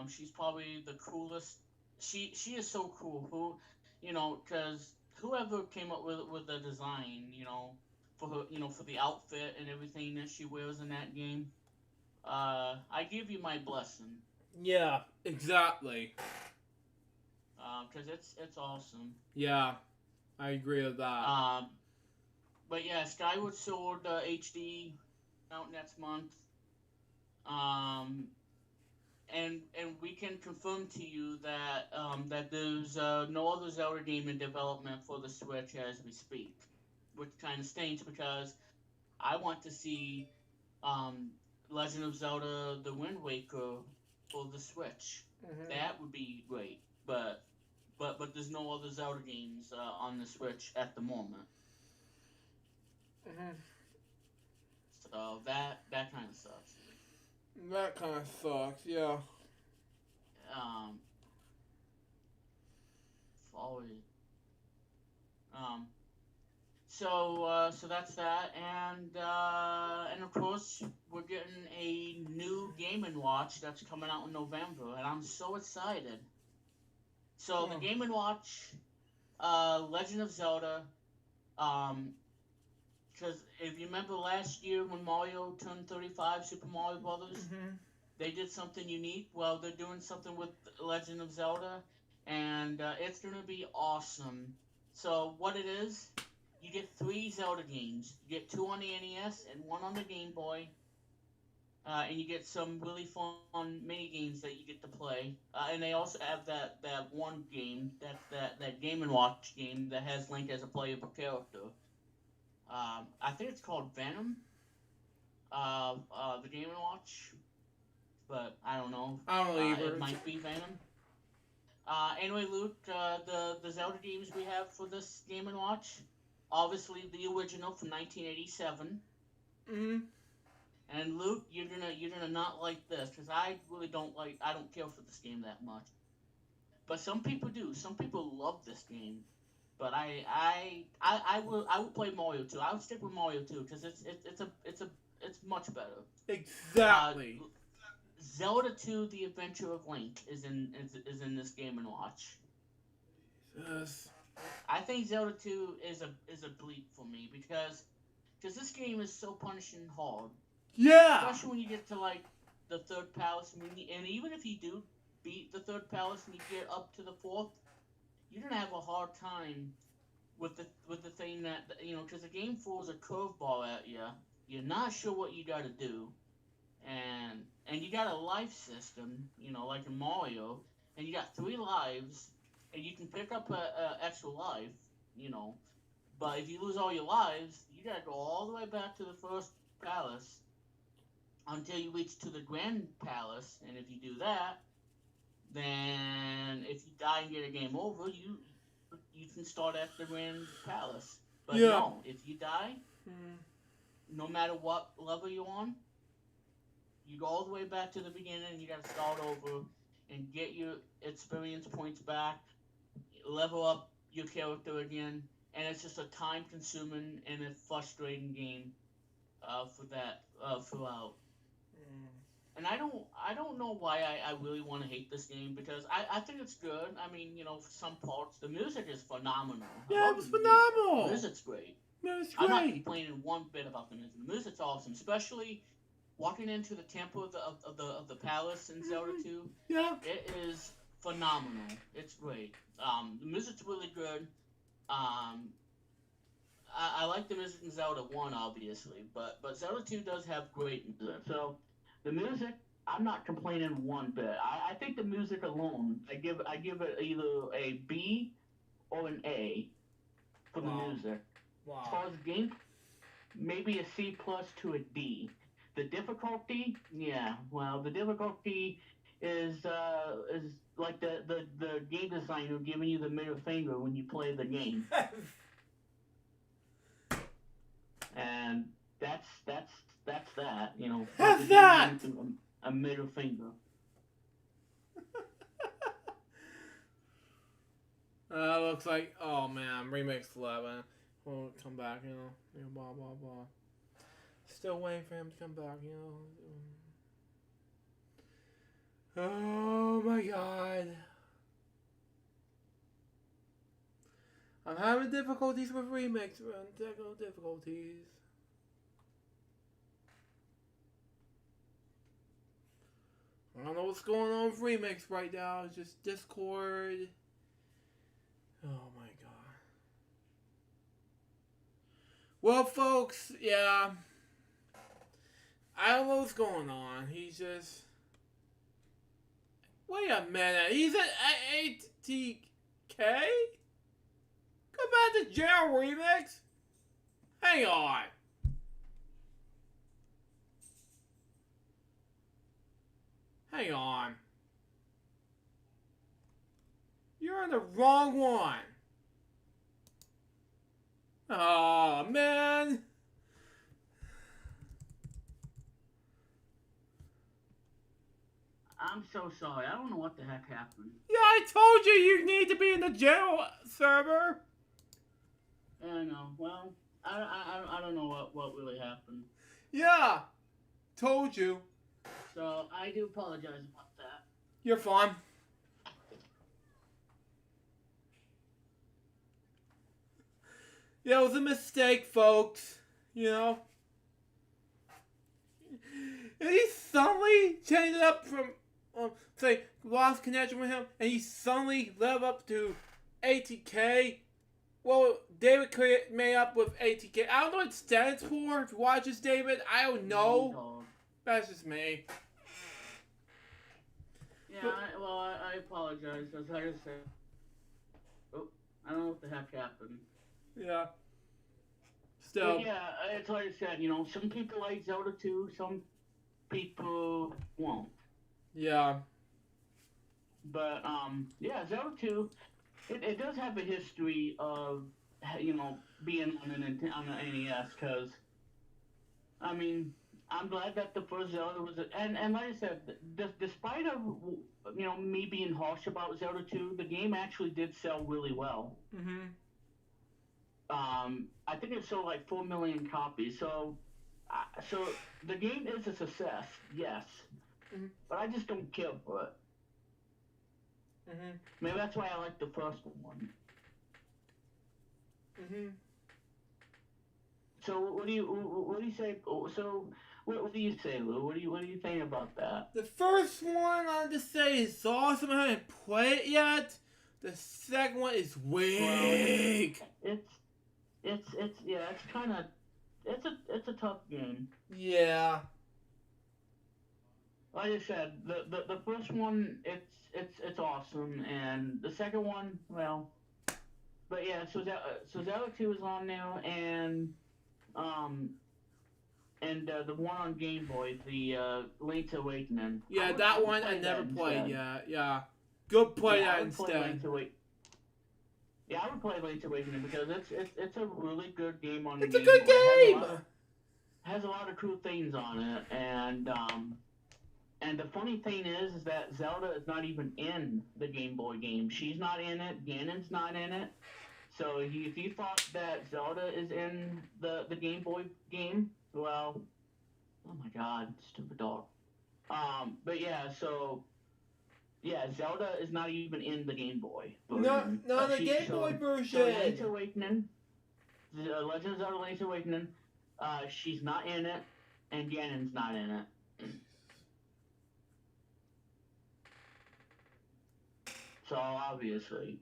she's probably the coolest. She is so cool. Because whoever came up with the design, for her, for the outfit and everything that she wears in that game, I give you my blessing. Yeah, exactly. Because it's awesome. Yeah, I agree with that. Um, but yeah, Skyward Sword HD out next month. Um, and we can confirm to you that that there's no other Zelda game in development for the Switch as we speak, which kind of stinks because I want to see um, Legend of Zelda: The Wind Waker for the Switch. Mm-hmm. That would be great, but there's no other Zelda games on the Switch at the moment. Mm-hmm. So that kind of sucks. That kind of sucks. Yeah. Um, always. Um, so that's that, and of course we're getting a new Game and Watch that's coming out in November, and I'm so excited. So the Oh. Game and Watch, Legend of Zelda, um, because if you remember last year when Mario turned 35, Super Mario Brothers, Mm-hmm. they did something unique. Well, they're doing something with Legend of Zelda, and it's gonna be awesome. So what it is, you get three Zelda games. You get two on the NES and one on the Game Boy, and you get some really fun mini games that you get to play. And they also have that one game, that Game and Watch game that has Link as a playable character. I think it's called Venom. The Game and Watch, but I don't know. I don't know It either. might be Venom. Anyway, Luke, the Zelda games we have for this Game and Watch, obviously the original from 1987. Mm-hmm. And Luke, you're gonna not like this because I really I don't care for this game that much. But some people do. Some people love this game. But I will play Mario 2. I would stick with Mario 2 because it's much better. Uh, Exactly. Zelda 2: The Adventure of Link is in this Game and Watch. Yes. I think Zelda 2 is a bleep for me because this game is so punishing hard, Yeah. especially when you get to like the third palace, and even if you do beat the third palace and you get up to the fourth, you're gonna have a hard time with the thing that because the game throws a curveball at you. You're not sure what you got to do, and you got a life system, like in Mario, and you got three lives, and you can pick up a extra life, you know. But if you lose all your lives, you gotta go all the way back to the first palace until you reach to the Grand Palace, and if you do that, then if you die and get a game over, you can start at the Grand Palace. But Yeah. no, if you die, Mm. no matter what level you're on, you go all the way back to the beginning and you gotta start over and get your experience points back, level up your character again, and it's just a time consuming and a frustrating game for that throughout. Mm. And I don't know why I really want to hate this game because I think it's good. I mean, for some parts the music is phenomenal. I Yeah, it love was the music. The phenomenal. music's great. Man, it's I'm not great. complaining one bit about the music. The music's awesome, especially walking into the temple of the palace in Zelda Mm-hmm. 2. Yeah. It is phenomenal. It's great. The music's really good. Um, I like the music in Zelda 1, obviously, but Zelda 2 does have great music. So the music, I'm not complaining one bit. I think the music alone, I give it either a B or an A for the Wow. music. As Wow. far as the game, maybe a C plus to a D. The difficulty, yeah, well, the difficulty is like the game designer giving you the middle finger when you play the game, and that's that's that. Like How's the game that? giving you a middle finger. Looks like, oh man, Remix 11. We'll come back, blah, blah, blah. Still waiting for him to come back, Oh my god. I'm having difficulties with Remix, man. Technical difficulties. I don't know what's going on with Remix right now. It's just Discord. Oh my god. Well, folks, yeah. I don't know what's going on. He's just... Wait a minute. He's at ATK? Come back to jail, Remix. Hang on. Hang on. You're on the wrong one. Oh, man. I'm so sorry. I don't know what the heck happened. Yeah, I told you need to be in the jail server. I know. Well, I don't know what really happened. Yeah. Told you. So, I do apologize about that. You're fine. Yeah, it was a mistake, folks. And he suddenly changed it up from, say, lost connection with him, and he suddenly leveled up to ATK. Well, David made up with ATK. I don't know what it stands for. If you watch this, David, I don't know. That's just me. Yeah, I apologize. As I said, I don't know what the heck happened. Yeah. Still. But yeah, it's like I said, some people like Zelda 2, some people won't. Yeah. But, yeah, Zelda 2, it does have a history of, being on an NES, because, I mean, I'm glad that the first Zelda was, and like I said, despite of, me being harsh about Zelda 2, the game actually did sell really well. Mm-hmm. I think it sold like 4 million copies, so the game is a success, yes, but I just don't care for it. Maybe that's why I like the first one. So what do you say? So what do you say, Lou? What do you think about that? The first one I just say is awesome. I haven't played it yet. The second one is weak. Well, it's kind of it's a tough game. Yeah. Like I said, the first one it's awesome, and the second one, well, but yeah, so Zelda 2 is on now, and the one on Game Boy, the Link's Awakening. Yeah, that one I never played yet. Yeah, go play that instead. Yeah, I would play Link's Awakening because it's a really good game on the It's a Game good Boy. game. Has a lot of cool things on it, and the funny thing is that Zelda is not even in the Game Boy game. She's not in it. Ganon's not in it. So if you thought that Zelda is in the Game Boy game, well, oh my God, stupid dog. But yeah, so yeah, Zelda is not even in the Game Boy version. No, the Game Boy version. So Link's Awakening, Legend of Zelda: Link's Awakening, she's not in it, and Ganon's not in it. So obviously.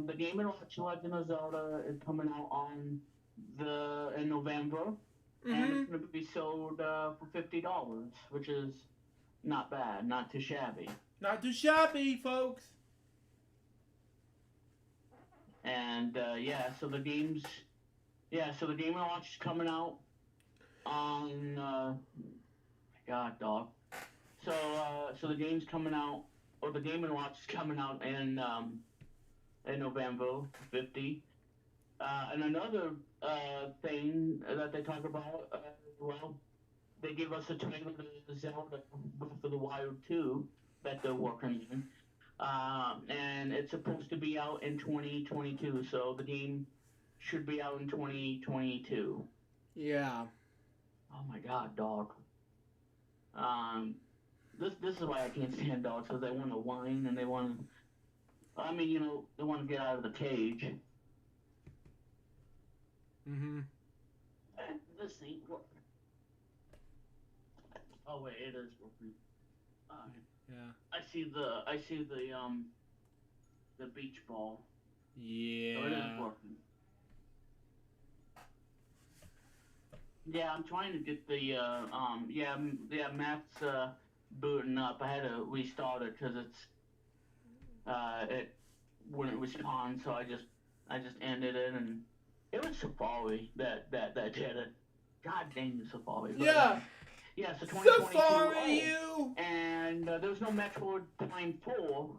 The Game & Watch Legend of Zelda is coming out in November, and it's going to be sold for $50, which is not bad, not too shabby. Not too shabby, folks. And so the Game & Watch is coming out on God, dog. So the game's coming out, or the Game & Watch is coming out in November, 50. And another thing that they talk about, well, they give us a trailer to Zelda Breath of the Wild 2 that they're working on. And it's supposed to be out in 2022, so the game should be out in 2022. Yeah. Oh my god, dog. Um, this is why I can't stand dogs, because they want to whine and they want to. I mean, they want to get out of the cage. Mm-hmm. This ain't working. Oh wait, it is working. Yeah. I see the beach ball. Yeah. So it is working. Yeah, I'm trying to get the Matt's booting up. I had to restart it because it wouldn't respond, so I just ended it, and it was Safari that did it. God dang you, Safari. But, Yeah. Yeah, so 2022. Safari, you. And there was no Metroid Prime 4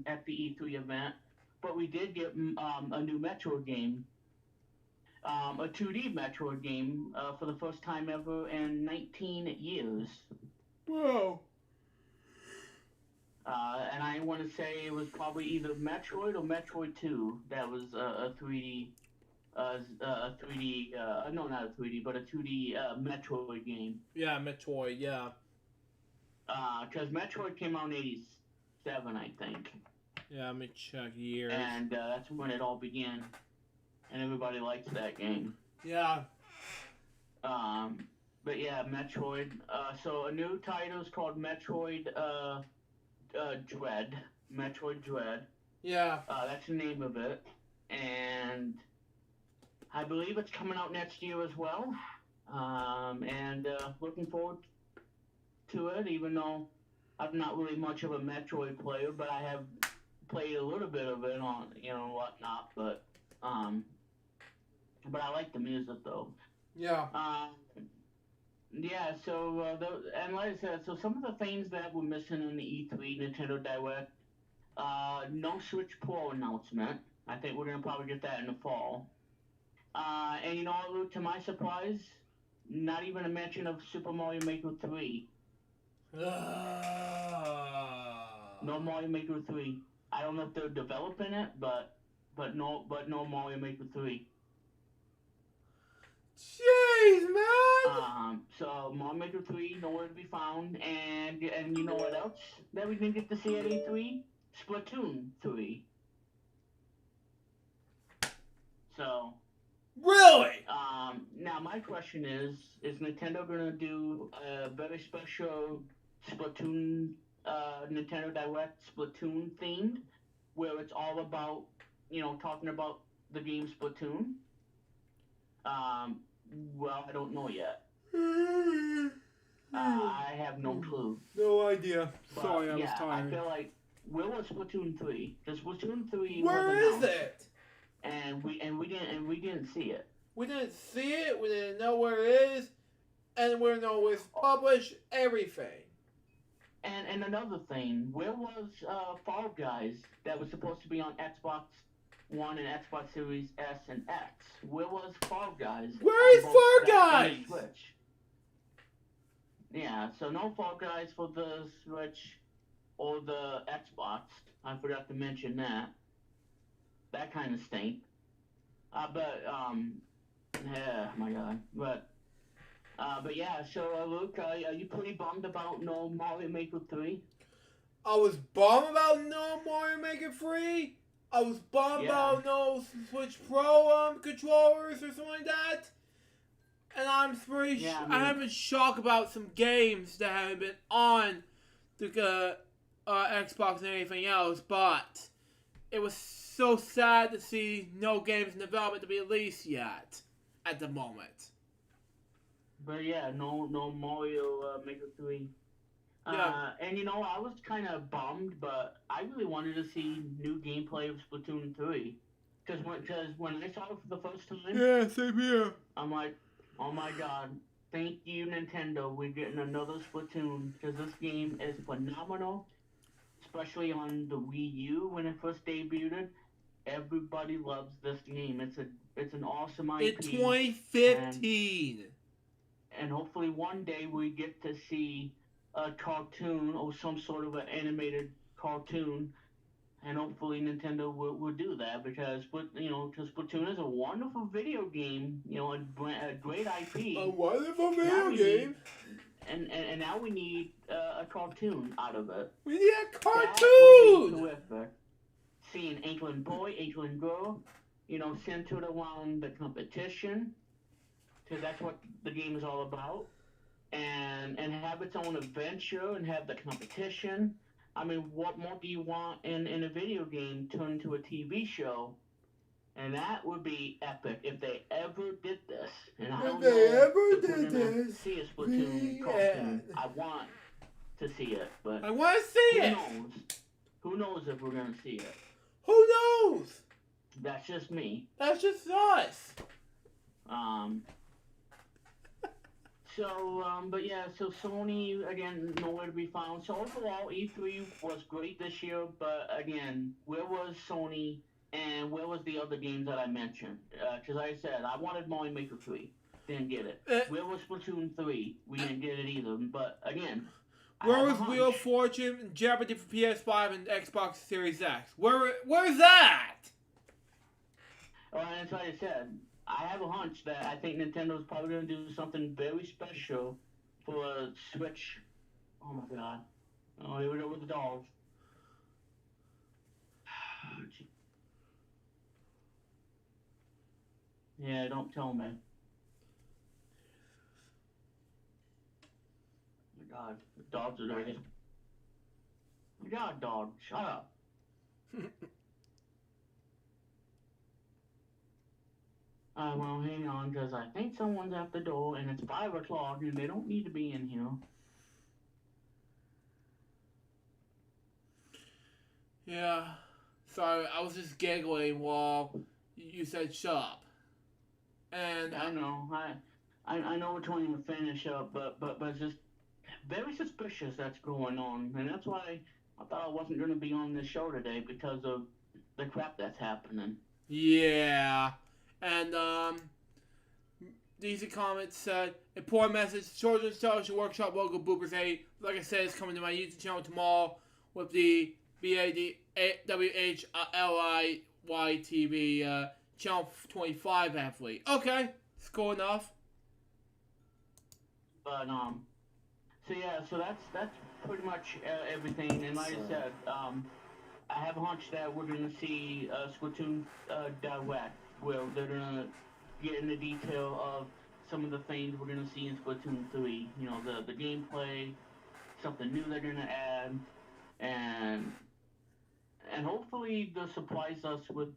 at the E3 event, but we did get a new Metroid game. A 2D Metroid game for the first time ever in 19 years. Whoa. And I want to say it was probably either Metroid or Metroid 2 that was a 3D, no, not a 3D, but a 2D Metroid game. Yeah, Metroid, yeah. Because Metroid came out in 87, I think. Yeah, let me check years. And that's when it all began. And everybody likes that game. Yeah. But yeah, Metroid. So a new title is called Metroid Dread. Metroid Dread. Yeah. That's the name of it. And I believe it's coming out next year as well. And looking forward to it, even though I'm not really much of a Metroid player, but I have played a little bit of it on, whatnot, but I like the music though. Yeah. Yeah, so, and like I said, so some of the things that were missing in the E3 Nintendo Direct, no Switch Pro announcement. I think we're going to probably get that in the fall. And you know what, Luke, to my surprise, not even a mention of Super Mario Maker 3. No Mario Maker 3. I don't know if they're developing it, but no Mario Maker 3. Jeez, man! So Mario Maker 3 nowhere to be found, and you know what else that we didn't get to see at E3? Splatoon 3. So. Really? Now my question is Nintendo gonna do a very special Splatoon, Nintendo Direct Splatoon themed, where it's all about, talking about the game Splatoon? Well, I don't know yet. I have no clue. No idea. But, Sorry, I was tired. I feel like, where was Splatoon 3? Because Splatoon 3 Where was is announced, it? And we didn't see it. We didn't see it. We didn't know where it is, and we didn't know where it's published. Everything. And another thing, where was Fall Guys that was supposed to be on Xbox One and Xbox Series S and X? Where was Fall Guys? Where is Fall Guys? Switch. Yeah, so no Fall Guys for the Switch or the Xbox. I forgot to mention that. That kind of stink. Yeah, my God. But yeah, so Luke, are you pretty bummed about no Mario Maker 3? I was bummed about no Mario Maker 3. I was bummed about no Switch Pro controllers or something like that. And I'm pretty I'm in shock about some games that haven't been on the Xbox and anything else, but it was so sad to see no games in development to be released yet at the moment. But yeah, no Mario Maker 3. Yeah. And I was kind of bummed, but I really wanted to see new gameplay of Splatoon 3. Because when I saw it for the first time, yeah, same here. I'm like, oh my God, thank you Nintendo, we're getting another Splatoon, because this game is phenomenal, especially on the Wii U when it first debuted. Everybody loves this game. It's an awesome In IP, 2015. and hopefully one day we get to see a cartoon or some sort of an animated cartoon, and hopefully Nintendo will do that because because Splatoon is a wonderful video game, a great IP. A wonderful Now video we game. need, and now we need a cartoon out of it. We need a That cartoon. would be terrific. Seeing Inkling boy, Inkling girl, centered around the competition, because that's what the game is all about, and have its own adventure and have the competition. I mean, what more do you want in a video game turned into a TV show? And that would be epic if they ever did this. And I don't know if we're gonna see a Splatoon cartoon. I want to see it, but I want to see it. knows? Who knows if we're gonna see it? Who knows? That's just me. That's just us. But yeah, so Sony, again, nowhere to be found. So overall, E3 was great this year, but again, where was Sony and where was the other games that I mentioned? Because like I said, I wanted Mario Maker 3. Didn't get it. Where was Splatoon 3? We didn't get it either. But again, where was Wheel of Fortune, Jeopardy for PS5 and Xbox Series X? Where's that? Well, that's what I said. I have a hunch that I think Nintendo's probably going to do something very special for a Switch. Oh my god. Oh, here we go with the dolls. Yeah, don't tell me. Oh my god, the dogs are dirty. Oh my god, dog, shut up. Well, hang on, because I think someone's at the door, and it's 5 o'clock, and they don't need to be in here. Yeah. Sorry, I was just giggling while you said shut up. And I know, I know we're trying to finish up, but it's just very suspicious that's going on, and that's why I thought I wasn't going to be on this show today, because of the crap that's happening. Yeah. And, Decent Comments said, important message, Children's Television Workshop logo bloopers 8. Like I said, it's coming to my YouTube channel tomorrow with the BADWHLIY channel 25 athlete. Okay, it's cool enough. But, so that's pretty much everything, and like I said, I have a hunch that we're going to see Splatoon Direct, where they're going to get into detail of some of the things we're going to see in Splatoon 3. You know, the gameplay, something new they're going to add, and hopefully they'll surprise us with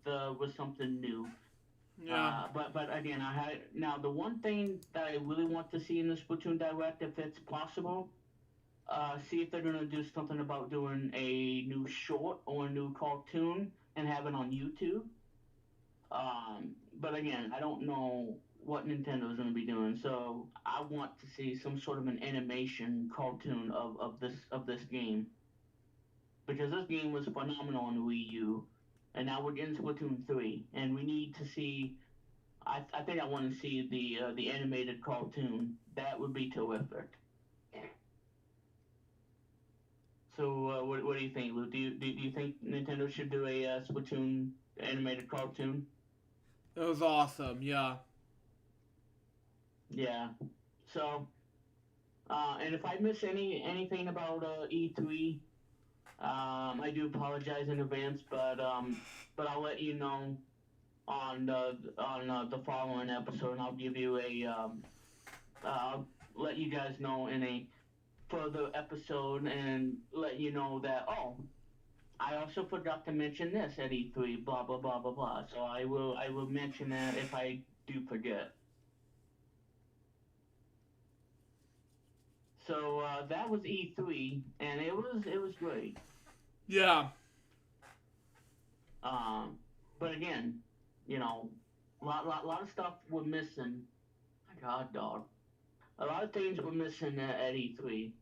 something new. Yeah. But again, now the one thing that I really want to see in the Splatoon Direct, if it's possible, see if they're gonna do something about doing a new short or a new cartoon and have it on YouTube. But again, I don't know what Nintendo is gonna be doing, so I want to see some sort of an animation cartoon of this game, because this game was phenomenal on the Wii U, and now we're getting Splatoon 3, and we need to see. I think I want to see the animated cartoon. That would be terrific. So what do you think, Lou? Do you think Nintendo should do a Splatoon animated cartoon? It was awesome, yeah. Yeah. So, and if I miss anything about E3, I do apologize in advance, but I'll let you know on the following episode, and I'll give you I'll let you guys know in a further episode and let you know that, oh, I also forgot to mention this at E3, blah blah blah blah blah. So I will mention that if I do forget. So that was E3, and it was great. Yeah. But again, lot of stuff we're missing. My God, dog. A lot of things we're missing at E3.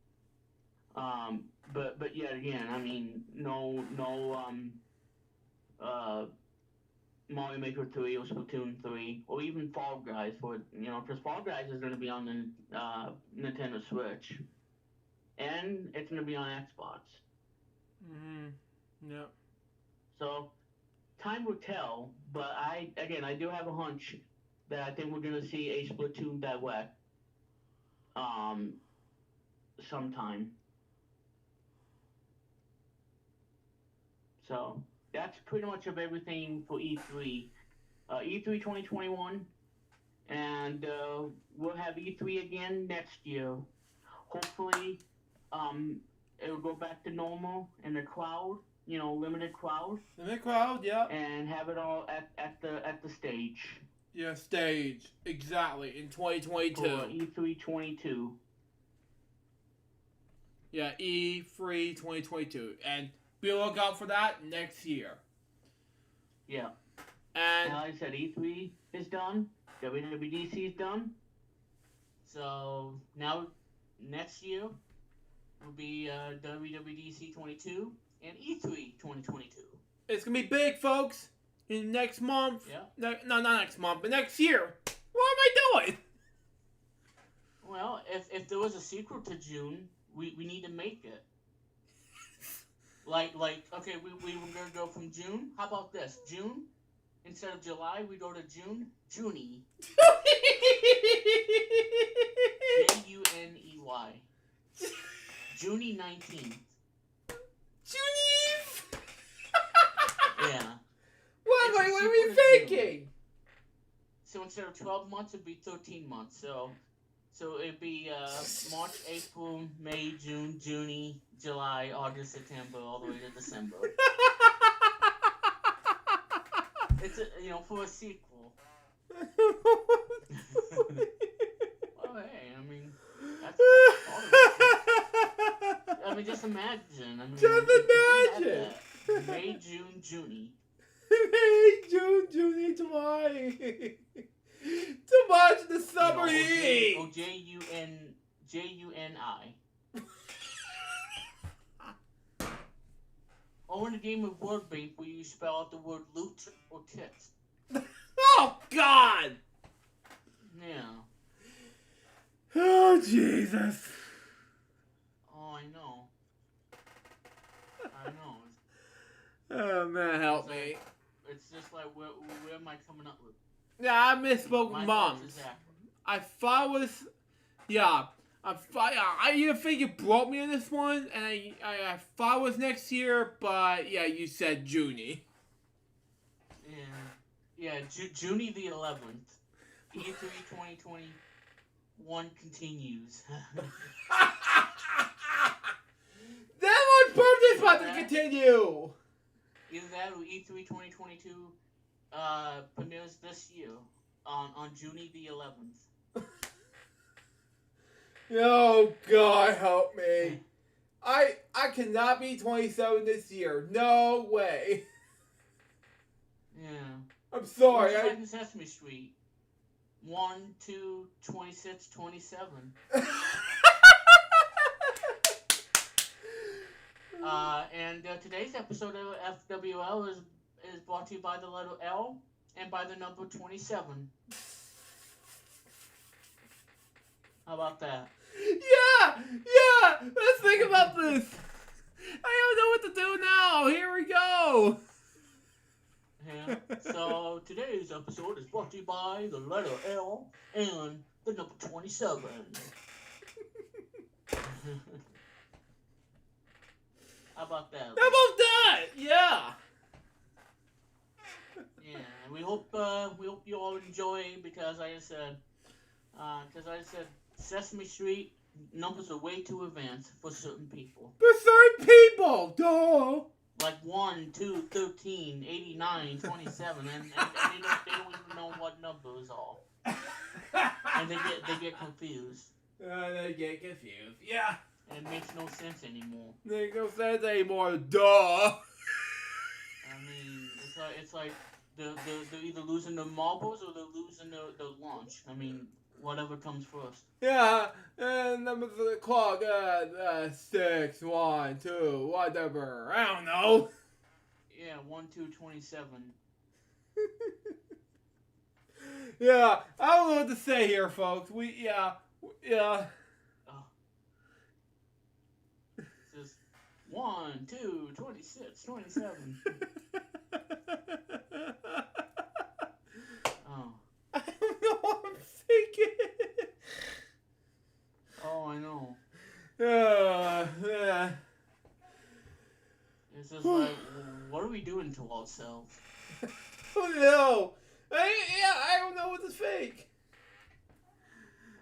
But yet again, I mean, no Mario Maker 3 or Splatoon 3 or even Fall Guys because Fall Guys is going to be on the Nintendo Switch and it's going to be on Xbox. Mm-hmm. Yep. So time will tell, but I do have a hunch that I think we're going to see a Splatoon Direct sometime. So that's pretty much of everything for E3. E3 2021, and we'll have E3 again next year. Hopefully, it'll go back to normal and the crowd, limited crowd. Limited crowd, yeah. And have it all at the stage. Yeah, stage. Exactly, in 2022. For E3 22. Yeah, E3 2022. And be on the lookout for that next year. Yeah. And like I said, E3 is done. WWDC is done. So now next year will be WWDC 22 and E3 2022. It's going to be big, folks. In next month. Yeah. No, not next month, but next year. What am I doing? Well, if there was a sequel to June, we need to make it. Like okay, we were gonna go from June. How about this? June instead of July, we go to June. Juney. Juney. Juney 19th. Juney. Yeah. What are we thinking? So instead of 12 months, it'd be 13 months. So it'd be March, April, May, June, July, August, September, all the way to December. It's for a sequel. Well, hey, I mean, that's I mean, just imagine. Just imagine. May, June, Juney. May, June, July. Too much in the summer heat. Or Juni. Or in a game of word bank where you spell out the word loot or tits. Oh, God! Yeah. Oh, Jesus. Oh, I know. Oh, man, help me. It's just like, where am I coming up with? Yeah, I misspoke My moms. thoughts exactly. I thought it was... Yeah. I even think you brought me in this one, and I thought it was next year, but yeah, you said Junie. Yeah, Junie the 11th. E3 2021 continues. That one's birthday's about to continue! Either that or E3 2022 premieres this year on Junie the 11th. Oh, God, help me. I cannot be 27 this year. No way. Yeah. I'm sorry. It's like in Sesame Street. 1, 2, 26, 27. And today's episode of FwL is brought to you by the letter L and by the number 27. How about that? Yeah! Let's think about this. I don't know what to do now. Here we go. Yeah. So today's episode is brought to you by the letter L and the number 27. How about that? How about that? Yeah. Yeah, and we hope you all enjoy because like I said, Sesame Street numbers are way too advanced for certain people. For certain people, duh. Like 1, 2, 13, 89, 27, and they don't even know what numbers are. And they get confused. They get confused. Yeah. And it makes no sense anymore. Makes no sense anymore, duh. I mean, it's like they're either losing their marbles or they're losing their lunch. I mean, whatever comes first. Yeah, and numbers of the clock, 6, 1, 2, whatever. I don't know. Yeah, 1, 2, 27. Yeah, I don't know what to say here, folks. Yeah. Oh, it's just 1, 2, 26, 27. Oh. I don't know what I'm thinking. Oh, I know. Yeah. It's just like, what are we doing to ourselves? Oh no. I don't know what to think.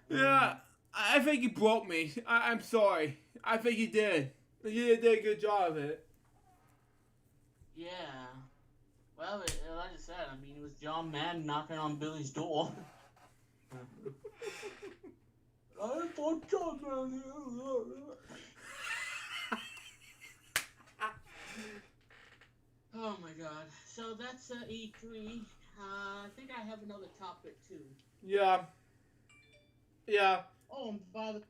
Yeah, I think you broke me. I'm sorry. I think you did. You did a good job of it. Yeah. Well, like I said, I mean, it was John Madden knocking on Billy's door. I thought John Madden. Oh my god. So that's E3. I think I have another topic too. Yeah. Yeah. Oh, and by the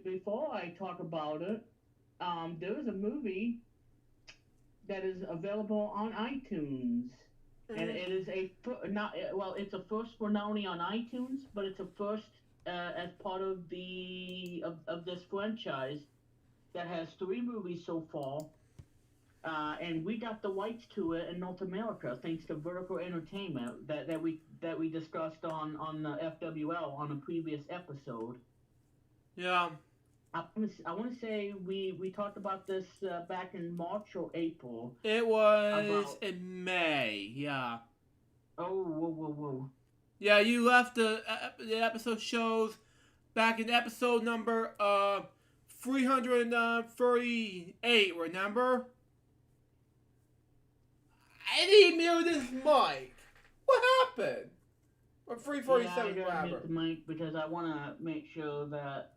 before I talk about it, there is a movie that is available on iTunes, and it is not well. It's a first for not only on iTunes, but it's a first as part of of this franchise that has 3 movies so far. And we got the rights to it in North America thanks to Vertical Entertainment that we discussed on the FwL on a previous episode. Yeah. I want to say we talked about this back in March or April. It was About in May. Yeah. whoa. Yeah, you left the episode shows back in episode number 338, remember? I didn't mute this mic. What happened? Or Yeah, I 347, gotta mute whatever. the mic because I want to make sure that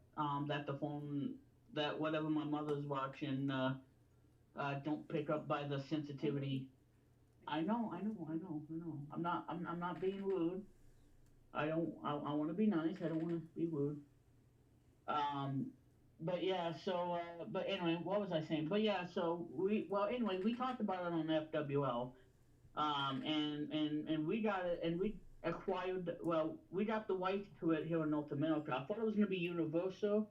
that the phone that whatever my mother's watching don't pick up by the sensitivity. I know. I'm not being rude. I don't. I want to be nice. I don't want to be rude. Um, but yeah. So, but anyway, what was I saying? But yeah. So anyway, we talked about it on FWL. And we got it, and we acquired. Well, we got the rights to it here in North America. I thought it was going to be Universal,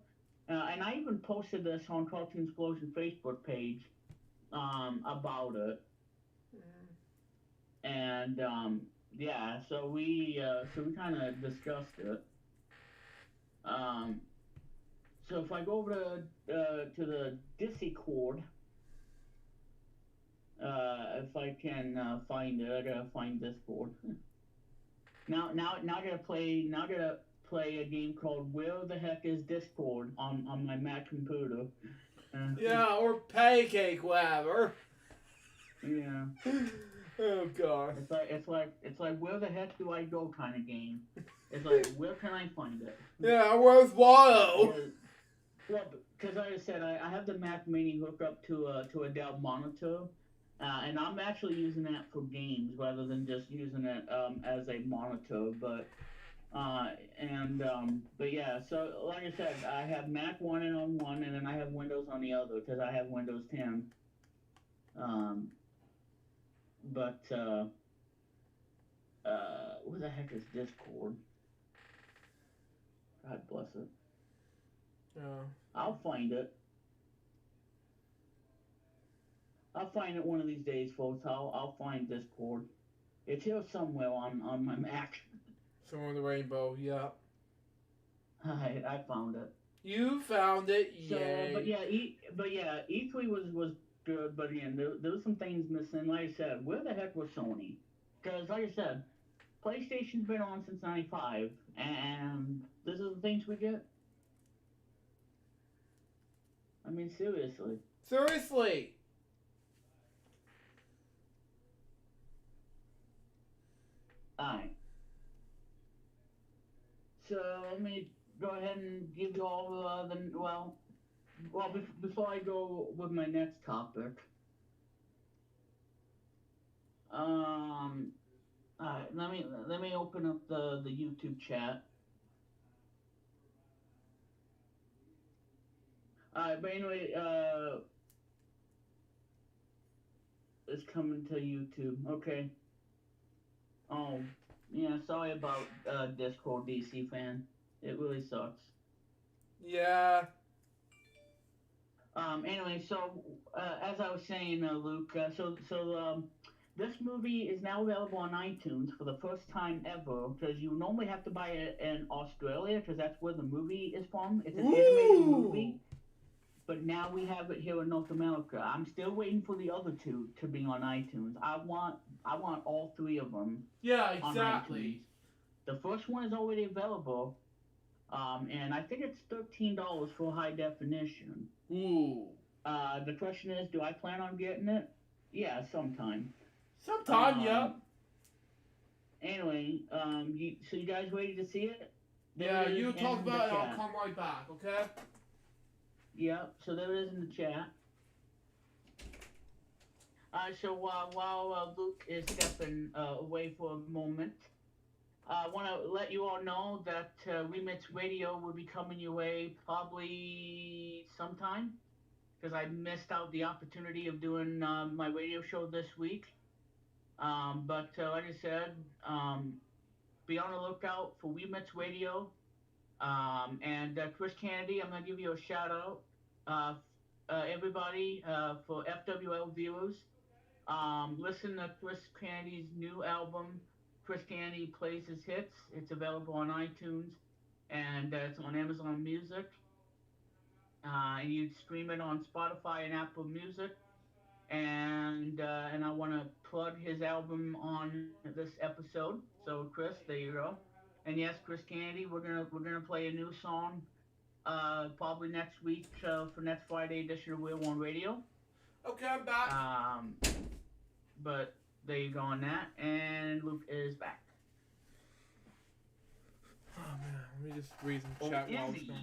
and I even posted this on Cartoon Explosion Facebook page about it. And yeah, so we kind of discussed it. Um, so if I go over to the Discord, if I can find it, I gotta find Discord. Now I gotta play. Now I gotta play a game called Where the Heck is Discord on my Mac computer. Yeah, or pancake, whatever. Yeah. Oh god. It's like where the heck do I go kind of game. It's like where can I find it? Yeah, where's Wallow? Well, because like I said, I have the Mac Mini hooked up to a Dell monitor, and I'm actually using that for games rather than just using it as a monitor. But yeah, so like I said, I have Mac one and on one, and then I have Windows on the other because I have Windows 10. But where the heck is Discord? God bless it. Yeah. I'll find it. I'll find it one of these days, folks. I'll find Discord. It's here somewhere on my Mac. Somewhere in the rainbow, yeah. I found it. You found it, So, yay. but yeah, E3 was good, but again, there was some things missing. Like I said, where the heck was Sony? Because like I said, PlayStation's been on since '95, and this is the things we get. I mean, seriously. Seriously. Alright. So let me go ahead and give you all before I go with my next topic. Alright, let me open up the YouTube chat. Alright, but anyway, it's coming to YouTube. Okay. Oh, yeah. Sorry about Discord, DC fan. It really sucks. Yeah. Anyway, so as I was saying, Luke, this movie is now available on iTunes for the first time ever. Because you normally have to buy it in Australia, because that's where the movie is from. It's an animated movie, Ooh. but now we have it here in North America. I'm still waiting for the other two to be on iTunes. I want all three of them Yeah, on iTunes. exactly. The first one is already available, and I think it's $13 for high definition. Ooh. The question is, do I plan on getting it? Yeah, sometime. Sometime, yep. Um, so you guys ready to see it? There Yeah, it is you talk in the about it, I'll chat. come right back, okay? Yep, so there it is in the chat. While Luke is stepping away for a moment, I want to let you all know that Remix Radio will be coming your way probably sometime, because I missed out the opportunity of doing my radio show this week. But like I said, be on the lookout for We Met Radio. And Chris Kennedy, I'm going to give you a shout out. Everybody, for FwL viewers, listen to Chris Kennedy's new album, Chris Kennedy Plays His Hits. It's available on iTunes and it's on Amazon Music. And you stream it on Spotify and Apple Music. And I want to plug his album on this episode. So Chris, there you go. And yes, Chris Kennedy, we're gonna play a new song probably next week for next Friday edition of Wheel One Radio. Okay, I'm back. But there you go on that, and Luke is back. Oh man, let me just read some chat while it's going.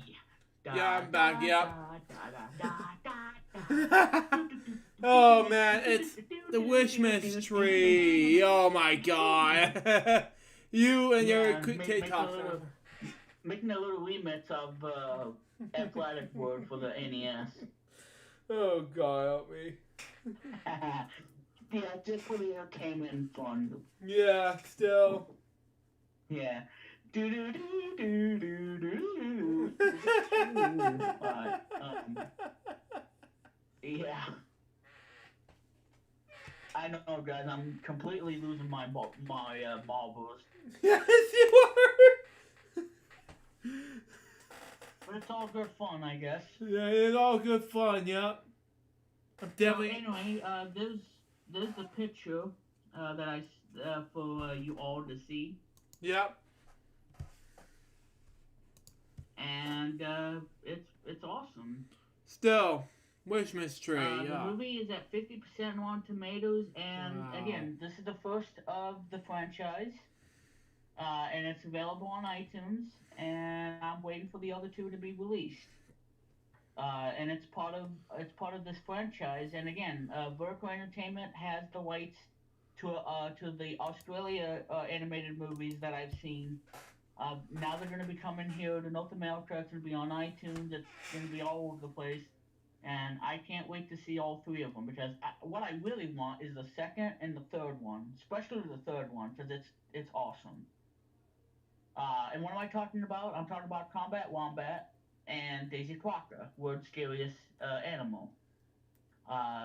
Da, Yeah, I'm da, back, yep. da, da, da, da. Oh man, it's the Wishmas tree. Oh my god. You and your K-Top. Making a little remix of Athletic Word for the NES. Oh god, help me. Yeah, just for the entertainment fun. Yeah, still. Yeah. Do do do do do do do. Yeah. I know, guys. I'm completely losing my marbles. Yes, you are. But it's all good fun, I guess. Yeah, it's all good fun. Yep. I'm definitely. So anyway, there's the picture that I for you all to see. Yep. And it's awesome. Still, Wishmas tree. The Yeah. movie is at 50% on Tomatoes, and Wow. again, this is the first of the franchise, and it's available on iTunes. And I'm waiting for the other two to be released. And it's part of this franchise. And again, Vertical Entertainment has the rights to the Australia animated movies that I've seen. Now they're going to be coming here to North America. It's going to be on iTunes. It's going to be all over the place. And I can't wait to see all three of them, because what I really want is the second and the third one, especially the third one, because it's awesome. And what am I talking about? I'm talking about Combat Wombat and Daisy Crocker, world's scariest animal.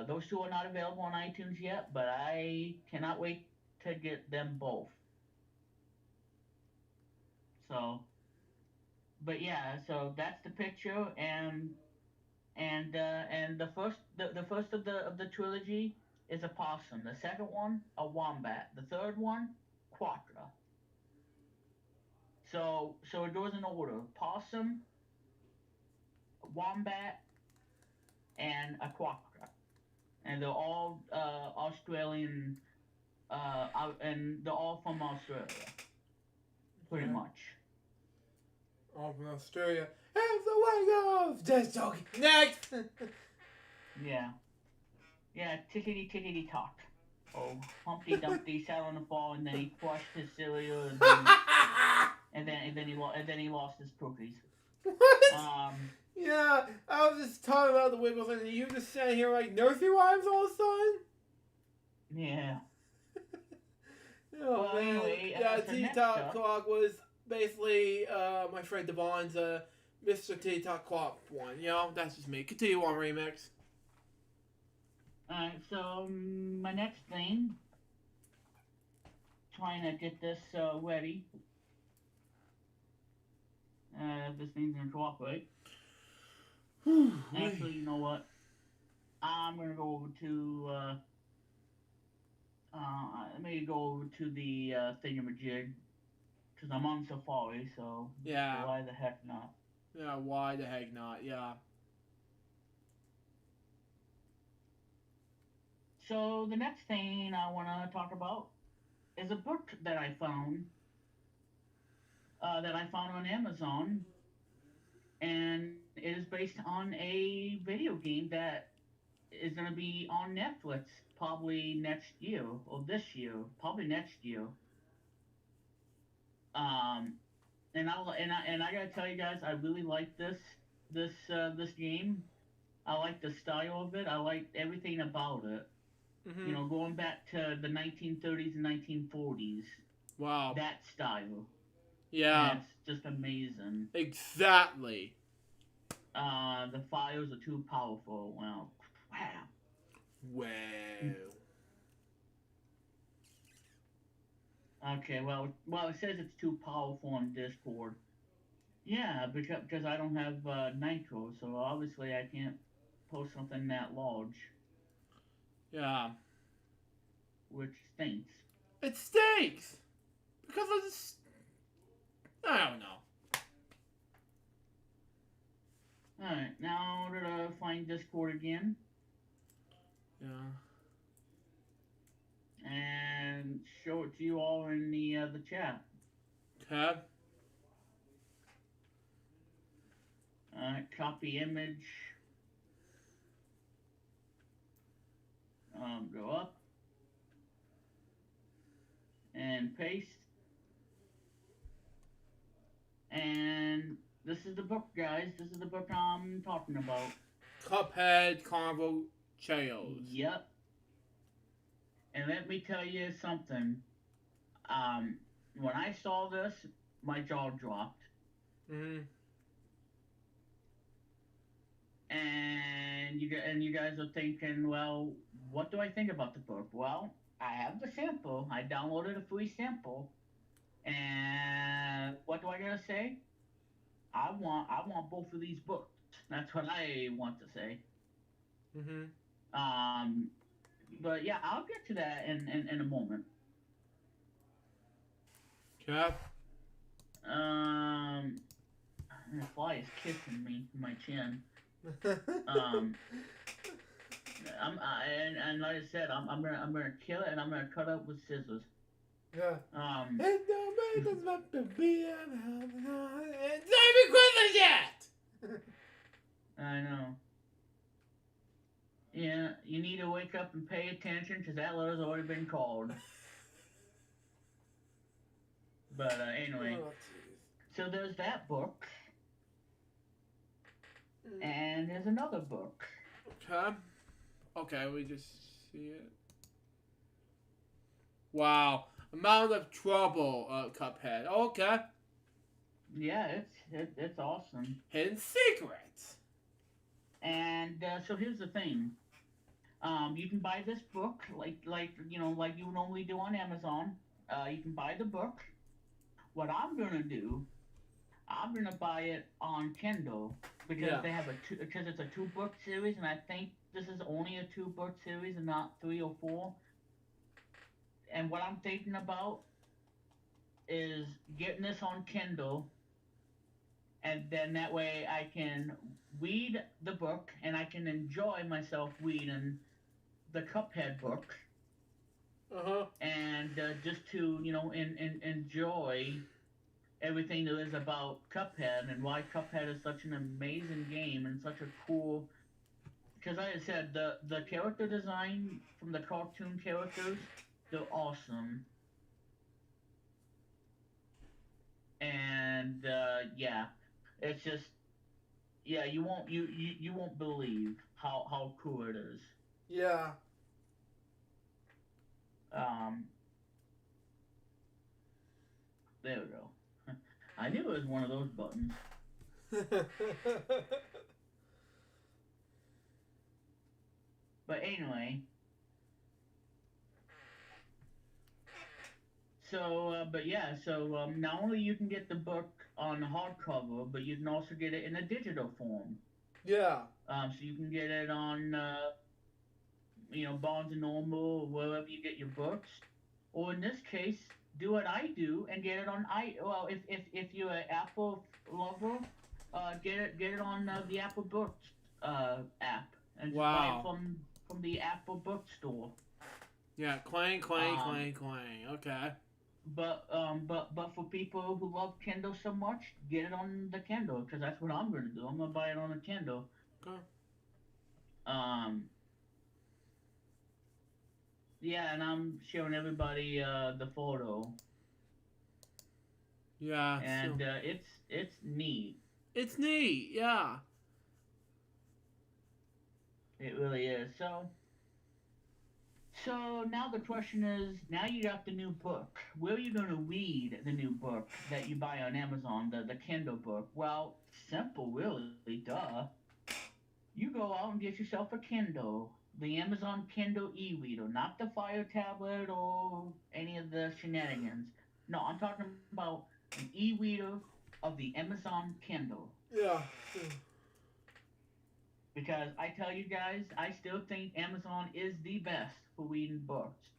Those two are not available on iTunes yet, but I cannot wait to get them both. So, but yeah, so that's the picture, and the first of the trilogy is a possum. The second one, a wombat. The third one, quattro. So it goes in order: possum, wombat, and a quattro, and they're all Australian, and they're all from Australia, pretty much. All from Australia. Have the way of just joking. Next. Yeah, tickety talk. Oh, Humpty Dumpty sat on the ball, and then he crushed his cereal, and then he lost his cookies. What? Yeah, I was just talking about the Wiggles, and you just sitting here like nursery rhymes all of a sudden? Yeah. Oh Well, man, anyway, yeah, so T next Top up, Clock was basically my friend Devon's Mr. T Top Clock one. You know, that's just me. Continue on remix. alright, so my next thing, trying to get this ready. This thing's gonna cooperate. Actually, you know what? I'm gonna go over to let me go over to the thingamajig because I'm on Safari, so Yeah. why the heck not? Yeah, why the heck not? Yeah. So the next thing I want to talk about is a book that I found on Amazon, and it is based on a video game that is going to be on Netflix probably next year or this year, probably next year. Um, and I gotta tell you guys, I really like this game. I like the style of it. I like everything about it. You Mhm. know, going back to the 1930s and 1940s, Wow. that style, Yeah. and it's just amazing. Exactly. The files are too powerful. Well, wow. Wow. Okay, well, it says it's too powerful on Discord. Yeah, because I don't have Nitro, so obviously I can't post something that large, Yeah. which stinks. It stinks because of this. I don't know. Alright, now to find Discord again Yeah. and show it to you all in the chat. Okay. Alright, copy image. Go up and paste. And this is the book, guys. This is the book I'm talking about. Cuphead Carnival Chaos. Yep. And let me tell you something. Um, when I saw this, my jaw dropped. Mhm. And you guys are thinking, well, what do I think about the book? Well, I have the sample. I downloaded a free sample, and what do I gotta say? I want both of these books. That's what I want to say. Mhm. Um, but yeah, I'll get to that in a moment. Okay. The fly is kissing me in my chin. Um, and like I said, I'm gonna kill it and I'm gonna cut up with scissors. Yeah. Um, It don't make us want to be It's not even Christmas yet. I know. Yeah, you need to wake up and pay attention because that letter's already been called. But anyway, Oh, so there's that book, and there's another book. okay. Okay, we just see it. Wow. Amount of trouble, Cuphead. Okay. Yeah, it's awesome. Hidden secrets. And so here's the thing. You can buy this book like like you normally do on Amazon. You can buy the book. What I'm gonna do, I'm gonna buy it on Kindle because Yeah. they have because it's a 2 book series, and I think this is only a 2 book series and not 3 or 4. And what I'm thinking about is getting this on Kindle, and then that way I can read the book and I can enjoy myself reading the Cuphead book, Uh-huh. and just to enjoy everything there is about Cuphead and why Cuphead is such an amazing game and such a cool. Because like I said, the character design from the cartoon characters, they're awesome. And yeah, it's just yeah, you won't believe how cool it is. Yeah. Um, There we go. I knew it was one of those buttons. But anyway, but yeah, not only you can get the book on hardcover, but you can also get it in a digital form. Yeah. So you can get it on, Barnes and Noble or wherever you get your books. Or in this case, do what I do and get it on if you're an Apple lover, get it on the Apple Books app and just buy it Wow. from the Apple Bookstore. Yeah, clang, clang, Um, clang, clang. Okay. but for people who love Kindle so much, get it on the Kindle because that's what I'm gonna do. I'm gonna buy it on the Kindle. Okay. Um, yeah, and I'm showing everybody the photo, Yeah. So and it's neat. it's neat. Yeah. It really is. So now the question is, now you got the new book. Where are you going to read the new book that you buy on Amazon, the Kindle book? Well, simple, really, duh. You go out and get yourself a Kindle, the Amazon Kindle e-reader, not the Fire tablet or any of the shenanigans. No, I'm talking about an e-reader of the Amazon Kindle. Yeah. Because I tell you guys, I still think Amazon is the best for reading books.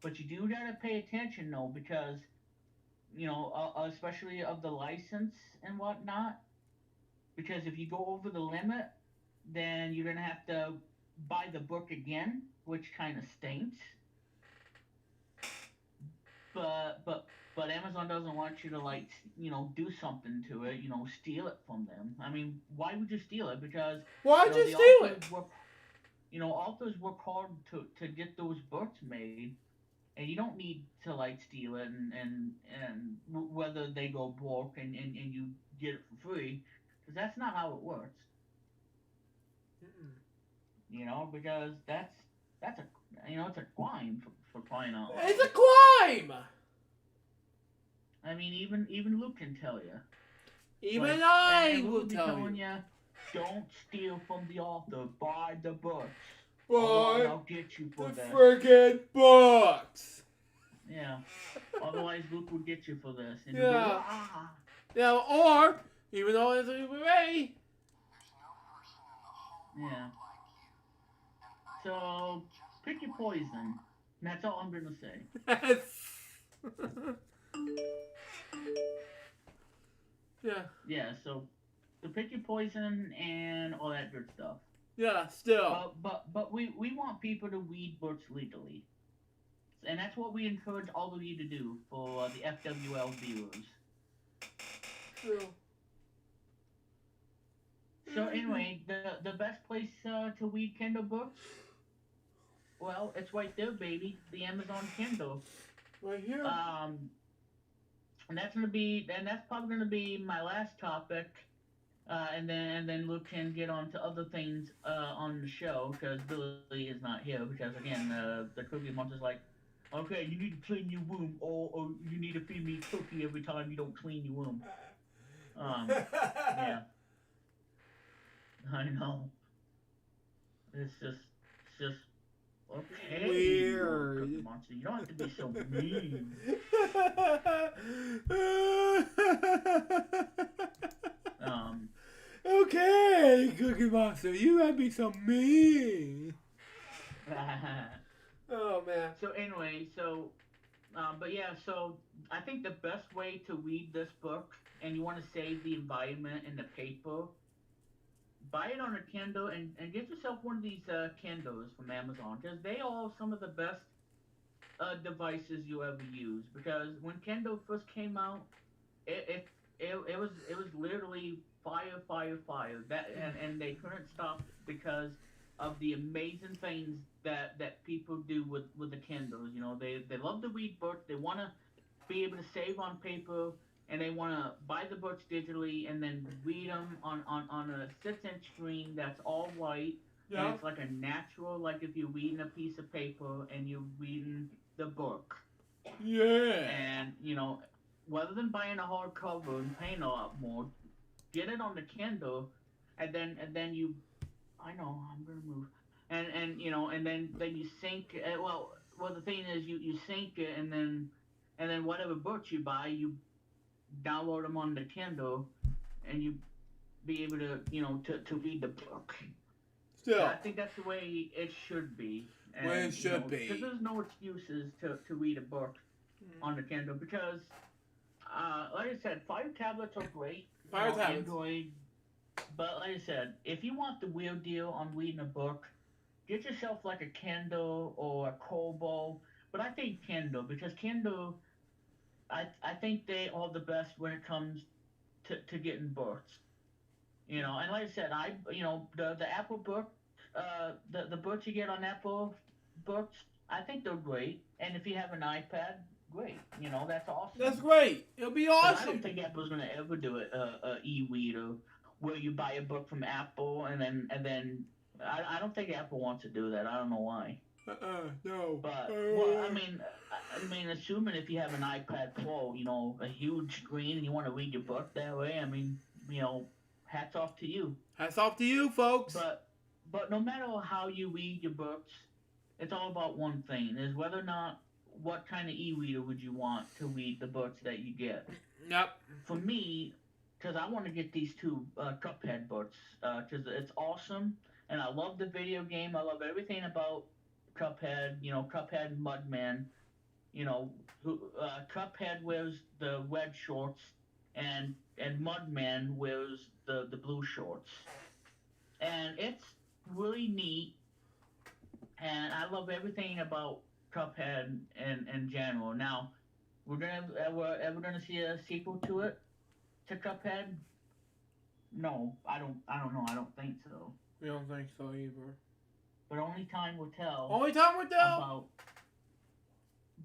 But you do gotta pay attention though, because especially of the license and whatnot. Because if you go over the limit, then you're gonna have to buy the book again, which kind of stinks. But but but Amazon doesn't want you to do something to it, steal it from them. I mean, why would you steal it? Because Why'd you the steal it? authors work hard to get those books made, and you don't need to steal it and whether they go broke and you get it for free, because that's not how it works. Mm-mm. Because that's it's a crime for crying out loud. It's a crime. I mean, even Luke can tell you. Even Like, I and Luke will will be tell telling you. don't steal from the author. Buy the books. Buy I'll get you for the this. friggin' books. Yeah. Otherwise, Luke will get you for this. And Yeah. Go, ah. Now, or even though it's ready. Yeah. So pick your poison. That's all I'm gonna say. Yes. Yeah. Yeah. So pick your poison and all that good stuff. Yeah. Still. But we want people to read books legally, and that's what we encourage all of you to do for the FwL viewers. Still. So anyway, the best place to read Kindle books, well, it's right there, baby, the Amazon Kindle. Right here. And that's probably gonna be my last topic. And then Luke can get on to other things on the show because Billy is not here because again the Cookie Monster's like, okay, you need to clean your room or you need to feed me cookie every time you don't clean your room. Yeah, I know. It's just okay. Weird. Cookie Monster, you don't have to be so mean. Okay, Cookie Monster, you might be so mean. Oh man. So anyway, but yeah, so I think the best way to read this book, and you want to save the environment and the paper, buy it on a Kindle and get yourself one of these Kindles from Amazon because they are some of the best devices you ever use. Because when Kindle first came out, it was literally fire, fire, fire. And they couldn't stop because of the amazing things that people do with the Kindles. They love to read books. They want to be able to save on paper, and they want to buy the books digitally and then read them on a 6-inch screen that's all white. Yeah. And it's like a natural, like if you're reading a piece of paper and you're reading the book. Yeah. And rather than buying a hardcover and paying a lot more, get it on the Kindle, and then you. I know I'm gonna move, and then you sync. Well, the thing is, you sync it, and then whatever books you buy, you download them on the Kindle, and you be able to read the book. And Still, I think that's the way it should be. where And it should because be. there's no excuses to read a book on the Kindle because, like I said, Fire tablets are great. Fire tablets. Android. But like I said, if you want the real deal on reading a book, get yourself like a Kindle or a Kobo. But I think Kindle because Kindle, I think they are the best when it comes to getting books. And like I said, the Apple book, the books you get on Apple books, I think they're great. And if you have an iPad, great. That's awesome. That's great. It'll be Because awesome. I don't think Apple's gonna ever do a e-reader where you buy a book from Apple and then I don't think Apple wants to do that. I don't know why. No. But well, I mean, assuming if you have an iPad Pro, a huge screen, and you want to read your book that way, I mean, hats off to you. Hats off to you, folks. But no matter how you read your books, it's all about one thing: is whether or not what kind of e-reader would you want to read the books that you get. Yep. For me, because I want to get these two Cuphead books, because it's awesome, and I love the video game. I love everything about Cuphead. Cuphead and Mudman. Cuphead wears the red shorts, and Mudman wears the blue shorts, and it's really neat. And I love everything about Cuphead in general. Now, we're ever gonna see a sequel to it, to Cuphead? No, I don't know. I don't think so. We don't think so either. But only time will tell. Only time will tell. About.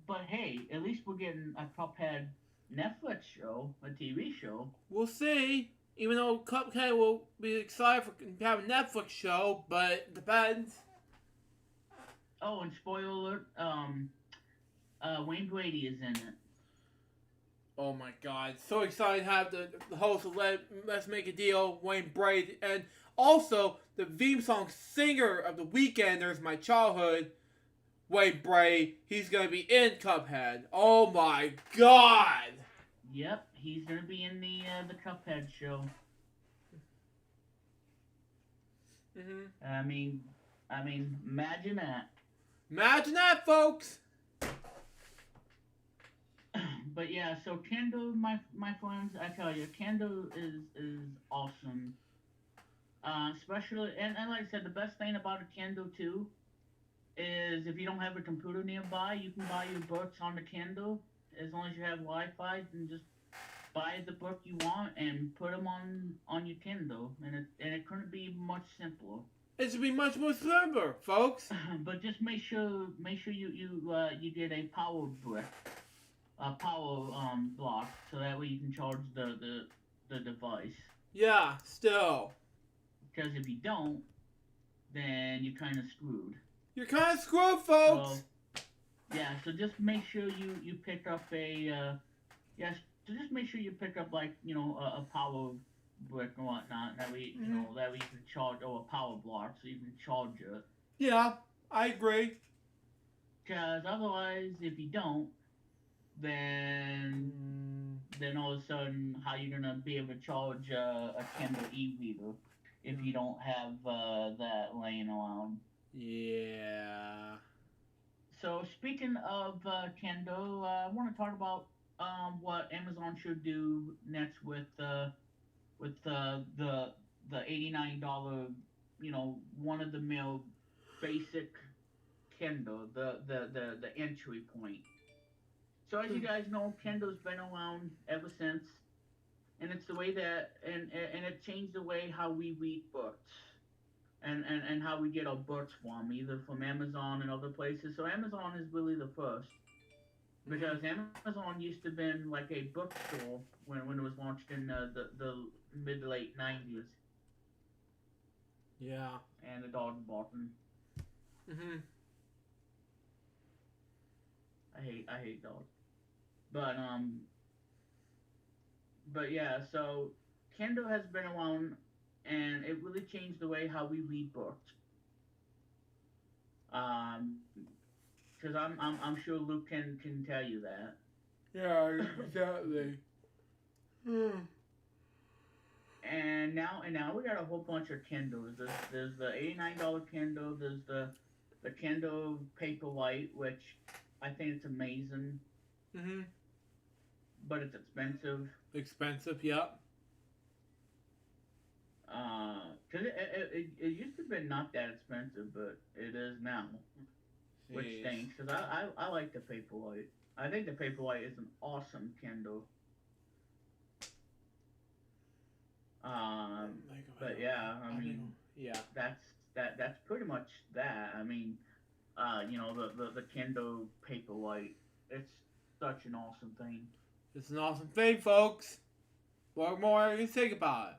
But hey, at least we're getting a Cuphead Netflix show, a TV show. We'll see. Even though Cuphead will be excited for have a Netflix show, but it depends. Oh, and spoiler alert, Wayne Brady is in it. Oh my god. So excited to have the host of Let's Make a Deal, Wayne Brady, and also the theme song singer of the Weekenders, My Childhood, Wayne Brady. He's going to be in Cuphead. Oh my god. Yep, he's going to be in the Cuphead show. Mm-hmm. I mean, imagine that. Imagine that, folks. But yeah, so Kindle, my friends, I tell you, Kindle is awesome. Especially, and like I said, the best thing about a Kindle too is if you don't have a computer nearby, you can buy your books on the Kindle as long as you have Wi-Fi. And just buy the book you want and put them on your Kindle, and it couldn't be much simpler. It should be much more simpler, folks. But just make sure you get a power brick. A power block, so that way you can charge the device. Yeah, still. Because if you don't, then you're kind of screwed. You're kind of screwed, folks. So just make sure you pick up so just make sure you pick up a power brick and whatnot. That way that way you can charge, or a power block, so you can charge it. Yeah, I agree. Because otherwise, if you don't, then all of a sudden, how you gonna be able to charge a Kindle e-reader if you don't have that laying around? Yeah. So speaking of Kindle, I want to talk about what Amazon should do next with the $89, one of the mill basic Kindle, the entry point. So as you guys know, Kindle's been around ever since, and it's the way that and it changed the way how we read books, and how we get our books from, either from Amazon and other places. So Amazon is really the first, because Amazon used to been like a bookstore when it was launched in the mid to late 90s. Yeah. And the dog barking. Mhm. I hate dogs. But but yeah, so Kindle has been around, and it really changed the way how we read books. Um, because I'm sure Luke can tell you that. Yeah, exactly. And now we got a whole bunch of Kindles. There's the $89 Kindle. There's the Kindle Paperwhite, which I think it's amazing, Mm-hmm. but it's expensive. Expensive, yep. Cause it used to be not that expensive, but it is now, which Jeez. stinks. Cause I like the Paperwhite. I think the Paperwhite is an awesome Kindle. But yeah, I mean, yeah. that's pretty much that. I mean, the Kindle Paperwhite. It's such an awesome thing. It's an awesome thing, folks. What more can you think about it?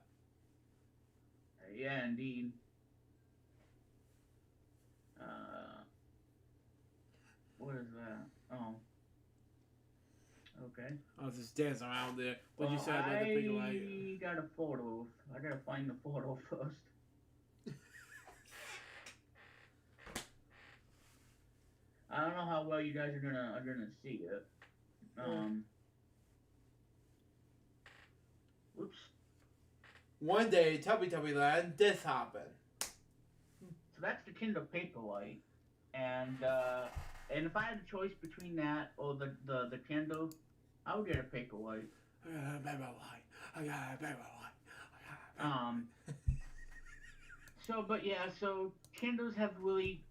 Yeah, indeed. Uh, what is that? Oh, okay. I was just dancing around there. What Well, you said about the big light? I got a photo. I gotta find the photo first. I don't know how well you guys are gonna see it. Oops. One day, Tubby Land, this happened. So that's the Kindle Paperwhite, and if I had a choice between that or the Kindle, I would get a Paperwhite. I got a Paperwhite. I got a Paperwhite. So Kindles have really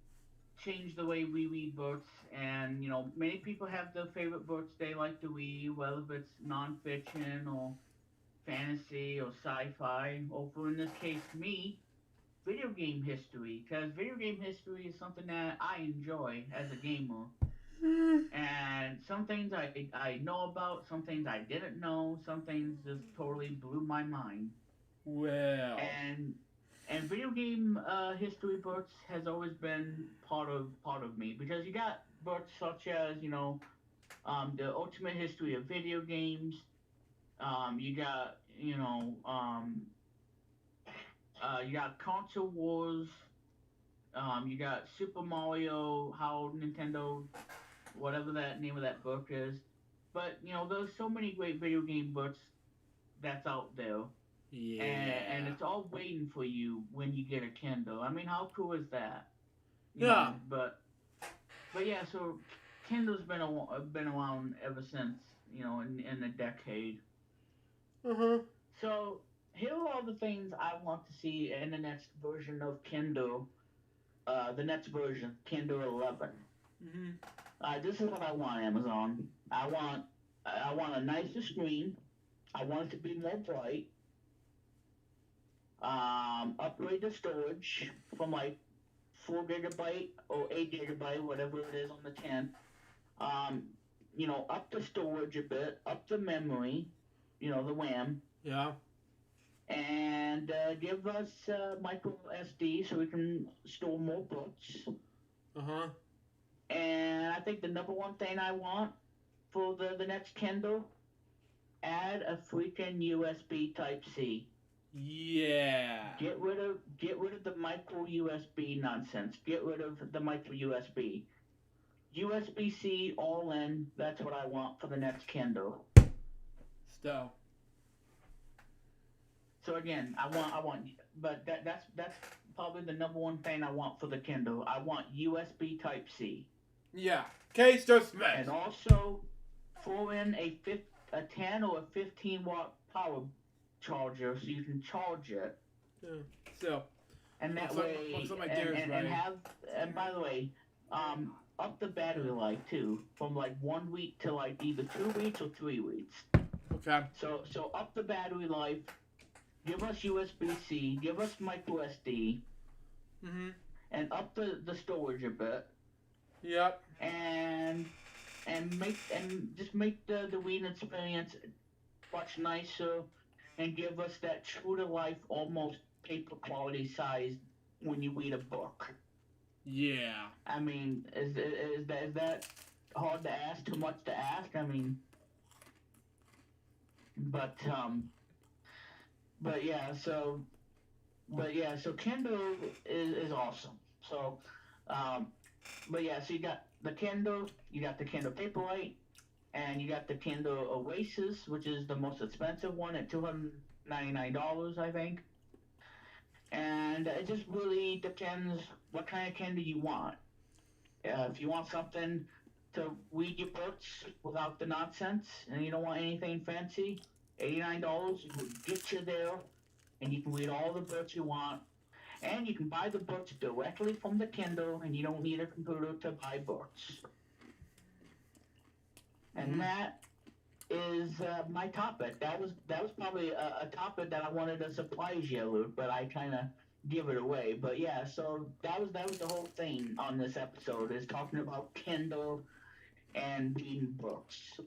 changed the way we read books, and many people have their favorite books they like to read, whether it's nonfiction or fantasy or sci-fi, or for in this case me, video game history, because video game history is something that I enjoy as a gamer. And some things I know about, some things I didn't know, some things just totally blew my mind. Well. And video game history books has always been part of me, because you got books such as the Ultimate History of Video Games. You got you got Console Wars. You got Super Mario, how Nintendo, whatever that name of that book is. But there's so many great video game books that's out there. Yeah. And it's all waiting for you when you get a Kindle. I mean, how cool is that? Yeah. But yeah, so Kindle's been around ever since, in a decade. So here are all the things I want to see in the next version of Kindle. The next version, Kindle 11. This is what I want, Amazon. I want a nicer screen. I want it to be more bright. Upgrade the storage from like 4 GB or 8 GB, whatever it is on the 10. Up the storage a bit, up the memory, the RAM. Yeah. And give us micro SD so we can store more books. And I think the number one thing I want for the next Kindle, add a freaking USB Type C. Yeah. Get rid of the micro USB nonsense. Get rid of the micro USB. USB-C all in. That's what I want for the next Kindle. Still. So again, but that's probably the number one thing I want for the Kindle. I want USB Type C. Yeah. Case dismissed. And also, throw in a 10 or a 15 watt power charger so you can charge it. Yeah. So. And that way, and by the way, up the battery life too, from like 1 week to like either 2 weeks or 3 weeks. Okay. So up the battery life. Give us USB-C. Give us micro SD. And up the storage a bit. Yep. And just make the reading experience much nicer, and give us that true to life, almost paper quality size when you read a book. Yeah. I mean, is that hard to ask? Too much to ask? I mean, But but yeah, so so Kindle is awesome. So um, but yeah, so you got the Kindle, you got the Kindle Paperwhite, and you got the Kindle Oasis, which is the most expensive one at $299, I think. And it just really depends what kind of Kindle you want. If you want something to read your books without the nonsense, and you don't want anything fancy, $89 will get you there, and you can read all the books you want. And you can buy the books directly from the Kindle, and you don't need a computer to buy books. And that is my topic. That was probably a topic that I wanted to surprise you, Luke, but I kind of give it away. But yeah, so that was the whole thing on this episode, is talking about Kindle and reading books,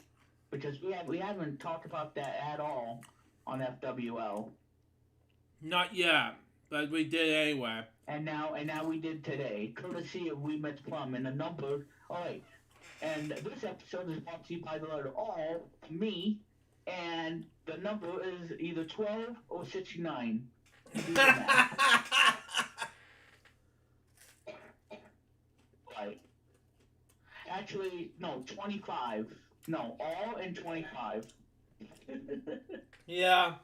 because we haven't talked about that at all on FwL. Not yet, but we did anyway. And now we did today, courtesy of We Met Plum, and the number. All right, and this episode is brought to you by the letter R, me, and the number is either 12 or 69. Do the math. Right. Actually, no, 25. No, R and 25. Yeah.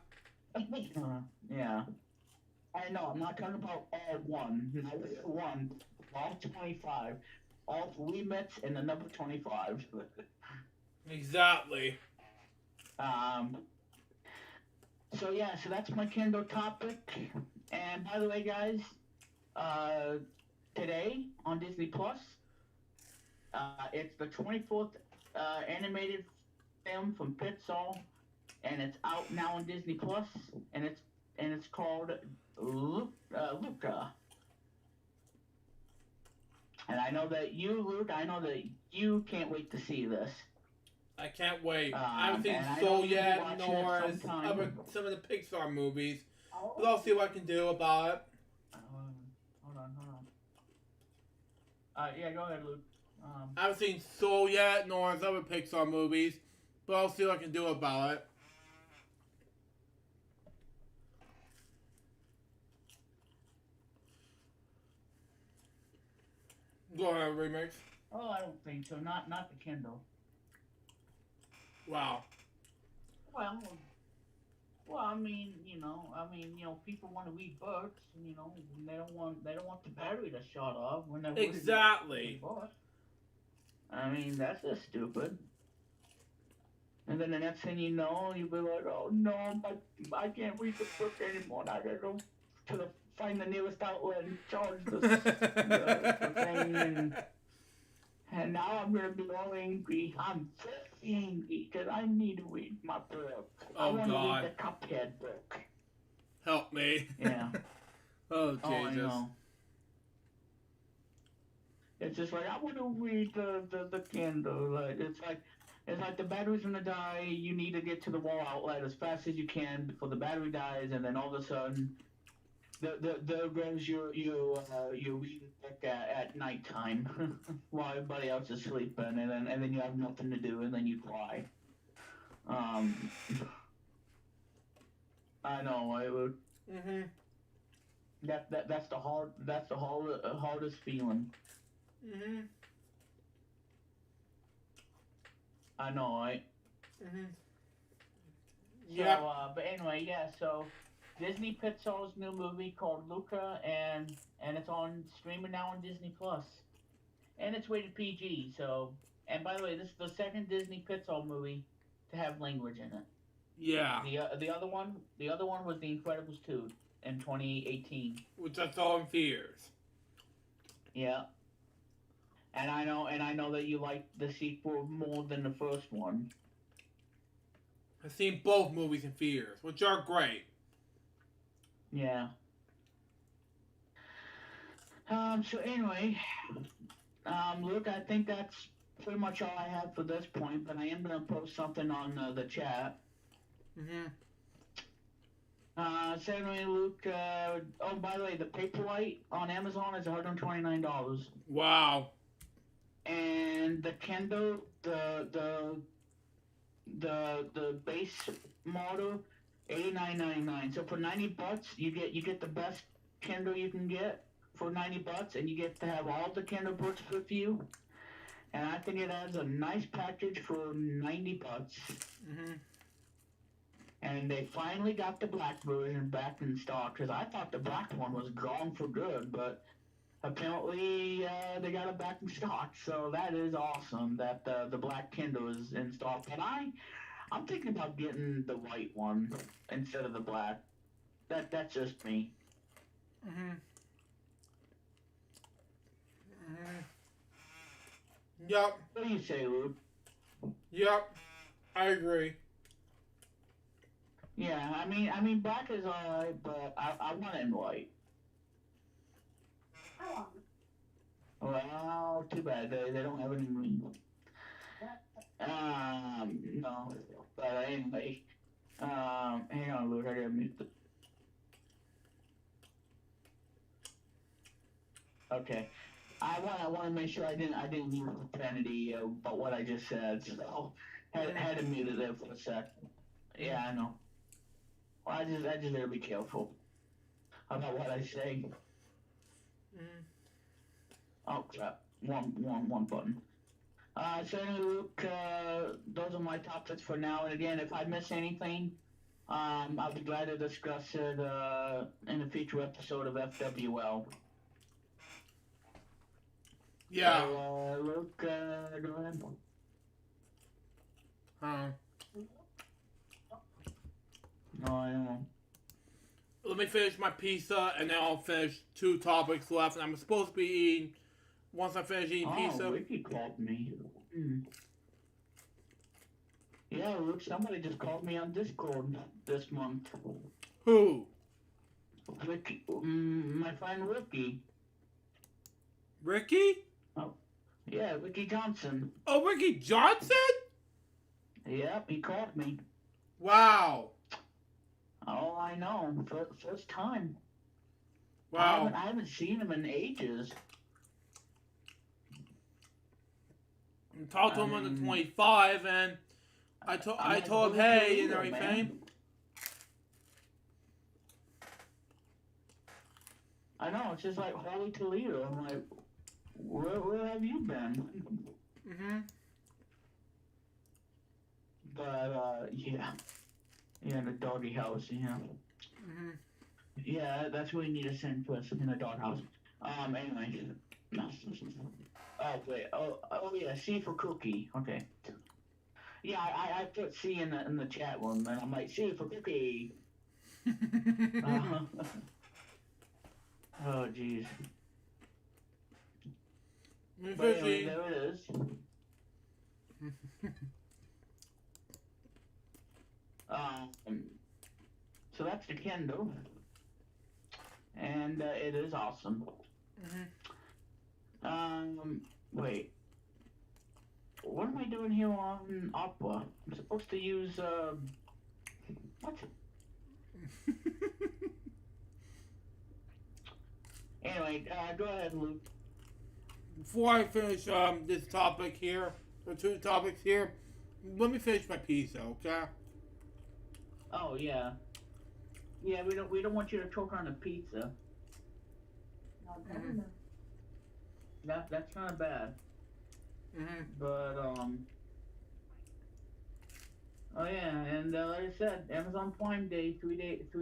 Yeah. I know, I'm not talking about all one. Not one. All 25. All three mitts and the number 25. Exactly. So yeah, so that's my Kindle topic. And by the way, guys, today on Disney Plus, it's the 24th animated film from Pixar, and it's out now on Disney Plus, and it's called Luca. And I know that you, Luke, can't wait to see this. I can't wait. I haven't seen and Soul I know yet, you'll be nor watching it sometime. some of the Pixar movies. But I'll see what I can do about it. Hold on. Yeah, go ahead, Luke. I haven't seen Soul yet, nor his other Pixar movies. But I'll see what I can do about it. Go ahead, remix. Oh, I don't think so. Not the Kindle. Wow. Well, I mean, people want to read books, and they don't want the battery to shut off when they're Exactly. books. I mean, that's just stupid. And then the next thing you know, you'll be like, oh no, I can't read the book anymore. I gotta go to find the nearest outlet and charge the thing. And now I'm gonna be all angry. I'm very angry because I need to read my book. I want to read the Cuphead book. Help me. Yeah. Oh, Jesus. Oh, I know. It's just like, I want to read the Kindle. Like, it's like the battery's gonna die. You need to get to the wall outlet as fast as you can before the battery dies, and then all of a sudden, there goes your reading book at nighttime while everybody else is sleeping, and then you have nothing to do, and then you cry. I know. It would. Mhm. That's the hardest feeling. Mhm. I know, right? Mhm. Yeah. So, but anyway, yeah. So, Disney Pixar's new movie called Luca, and it's on streaming now on Disney Plus, and it's rated PG. So, and by the way, this is the second Disney Pixar movie to have language in it. Yeah. The other one was The Incredibles 2 in 2018. Which I saw in theaters. Yeah. And I know that you like the sequel more than the first one. I've seen both movies in theaters, which are great. Yeah. So anyway, Luke, I think that's pretty much all I have for this point, but I am going to post something on the chat. Mm-hmm. So anyway, Luke, oh, by the way, the Paperwhite on Amazon is $129. Wow. And the Kindle, the the base model, $89.99. So for $90, you get the best Kindle you can get for $90, and you get to have all the Kindle books with you. And I think it adds a nice package for $90. Mm-hmm. And they finally got the black version back in stock, because I thought the black one was gone for good, but apparently they got it back in stock. So that is awesome that the black Kindle is in stock. And I'm thinking about getting the white one instead of the black. That's just me. Mm-hmm. Mm-hmm. Yep. What do you say, Luke? Yep. I agree. Yeah, I mean, black is alright, but I want it in white. Well, too bad they don't have any green. No, but anyway, hang on, Luke, I gotta mute the. Okay, I want to make sure I didn't use profanity about what I just said, so had to mute it there for a sec. Yeah, I know. Well, I just gotta be careful about what I say. Mm-hmm. Oh crap! One button. So anyway, Luke, those are my topics for now. And again, if I miss anything, I'll be glad to discuss it in a future episode of FwL. Yeah. So, Luke, go ahead. No, I know. Let me finish my pizza, and then I'll finish 2 topics left. And I'm supposed to be eating, once I finish eating pizza. Oh, Ricky called me. Yeah, Luke, somebody just called me on Discord this month. Who? Ricky, my friend Ricky. Ricky? Oh, yeah, Ricky Johnson. Oh, Ricky Johnson? Yep, he called me. Wow. Oh, I know. First time. Wow. I haven't seen him in ages. I talked to him on the 25, and I told him hey and everything. Man. I know, it's just like Holy Toledo. I'm like, where have you been? Mm-hmm. But yeah. Yeah, the doggy house, yeah. Mm-hmm. Yeah, that's what we need to send to us in the doghouse. Anyway. Oh, wait. Oh, yeah, C for cookie. Okay. Yeah, I put C in the chat room, and I'm like, C for cookie. Oh, jeez. But anyway, there it is. So that's the Kindle, and it is awesome. Wait. What am I doing here on Opera? I'm supposed to use, what? Anyway, go ahead, Luke. Before I finish this topic here, or 2 topics here, let me finish my pizza, okay? Oh yeah. Yeah, we don't want you to choke on the pizza. Mm-hmm. That's kind of bad. Mm-hmm. But oh yeah, and like I said, Amazon Prime Day, 3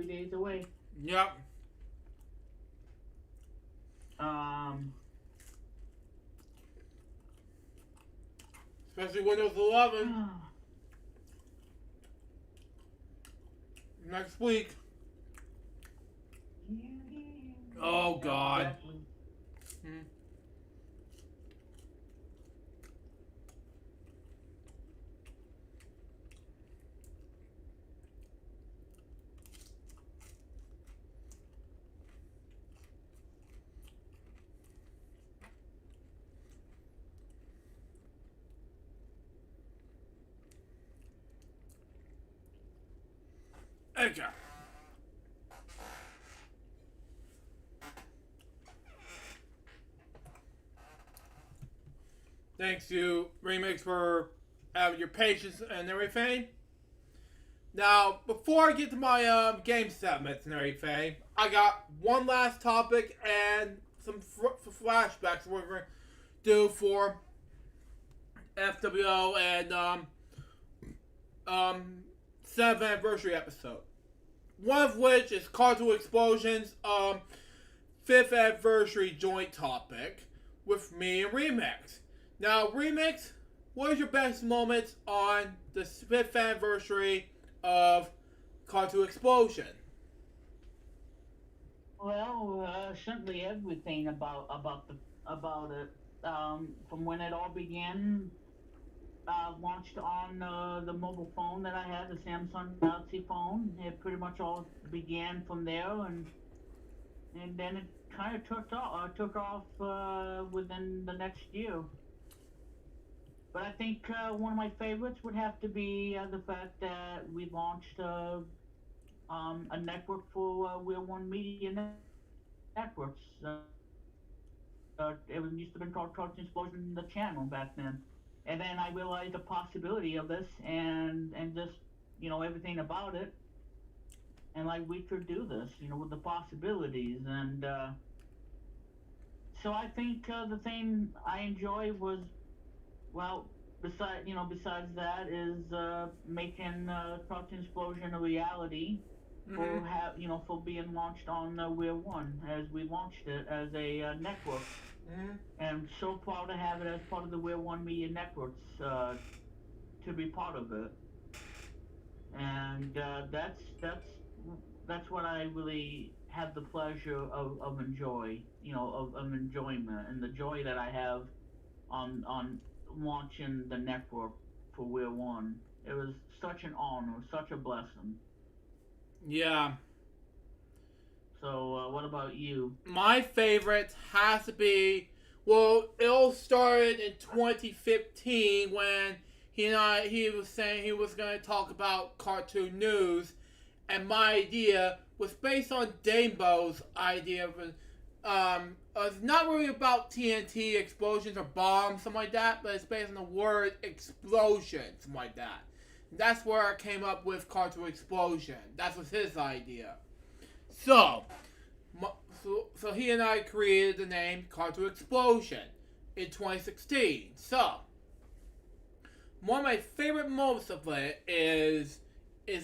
days away. Yep. Especially Windows 11 next week. Oh God. Exactly. Okay. Thanks to Remix for your patience and everything. Now, before I get to my game segments and everything, I got one last topic and some flashbacks we're going to do for FwL and um, 7th anniversary episode. One of which is Cartoon Explosion's 5th anniversary joint topic with me and Remix. Now, Remix, what is your best moments on the 5th anniversary of Cartoon Explosion? Well, certainly everything about it. From when it all began, launched on the mobile phone that I had, the Samsung Galaxy phone. It pretty much all began from there, and then it kind of took off within the next year. But I think one of my favorites would have to be the fact that we launched a network for FwL Media Networks. It used to be called Cartoon Explosion, the channel back then. And then I realized the possibility of this and just, everything about it. And like we could do this, with the possibilities. And so I think the thing I enjoy was, well, besides that is making Cartoon Explosion a reality for being launched on FwL as we launched it as a network. And so proud to have it as part of the FwL Media Networks to be part of it. And that's what I really have the pleasure of of enjoyment, and the joy that I have on launching the network for FwL. It was such an honor, such a blessing. Yeah. So, what about you? My favorite has to be, well, it all started in 2015 when he was saying he was going to talk about cartoon news, and my idea was based on Danebo's idea of it's not really about TNT explosions or bombs, something like that, but it's based on the word explosion, something like that. That's where I came up with Cartoon Explosion. That was his idea. So he and I created the name Cartoon Explosion in 2016. So, one of my favorite moments of it is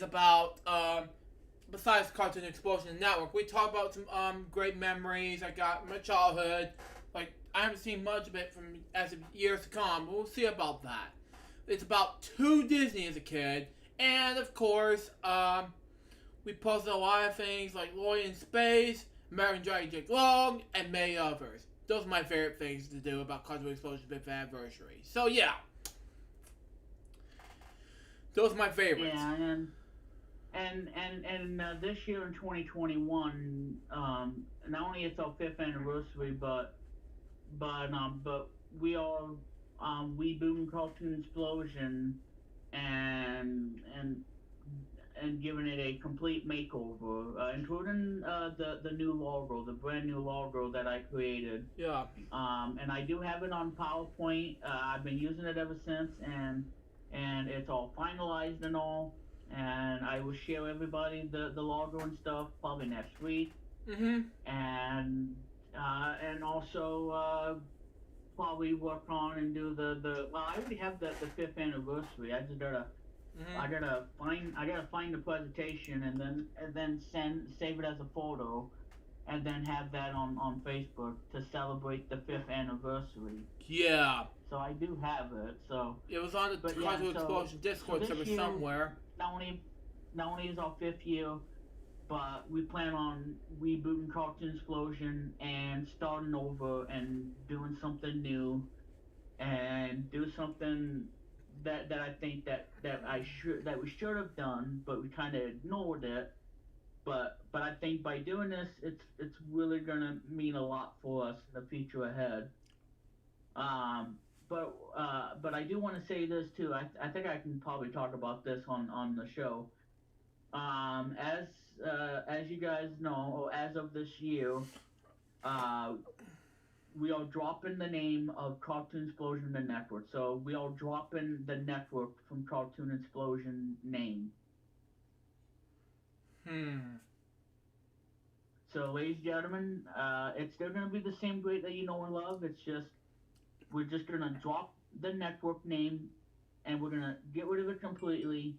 about besides Cartoon Explosion Network, we talk about some great memories I got in my childhood. Like, I haven't seen much of it from as of years to come, but we'll see about that. It's about to Disney as a kid, and of course, we posted a lot of things like Lloyd in Space, American Dragon Jake Long, and many others. Those are my favorite things to do about Cartoon Explosion's 5th anniversary. So yeah, those are my favorites. Yeah, and this year in 2021, not only it's our 5th anniversary, but we are rebooting Cartoon Explosion and giving it a complete makeover, including the new logo, the brand new logo that I created. Yeah. And I do have it on PowerPoint. I've been using it ever since, and it's all finalized and all. And I will share everybody the logo and stuff probably next week. And also probably work on and do the well, I already have the 5th anniversary. I just gotta I gotta find the presentation and then save it as a photo, and then have that on Facebook to celebrate the 5th anniversary. Yeah. So I do have it. So it was on the Cartoon Explosion Discord server somewhere. Not only is our 5th year, but we plan on rebooting Cartoon Explosion and starting over and doing something new, and do something that I think that we should have done, but we kind of ignored it. But I think by doing this, it's really gonna mean a lot for us in the future ahead. But I do want to say this too. I think I can probably talk about this on the show. As you guys know, as of this year, we are dropping the name of Cartoon Explosion the network. So we are dropping the network from Cartoon Explosion name. So, ladies and gentlemen, it's still gonna be the same great that you know and love. It's just we're just gonna drop the network name, and we're gonna get rid of it completely.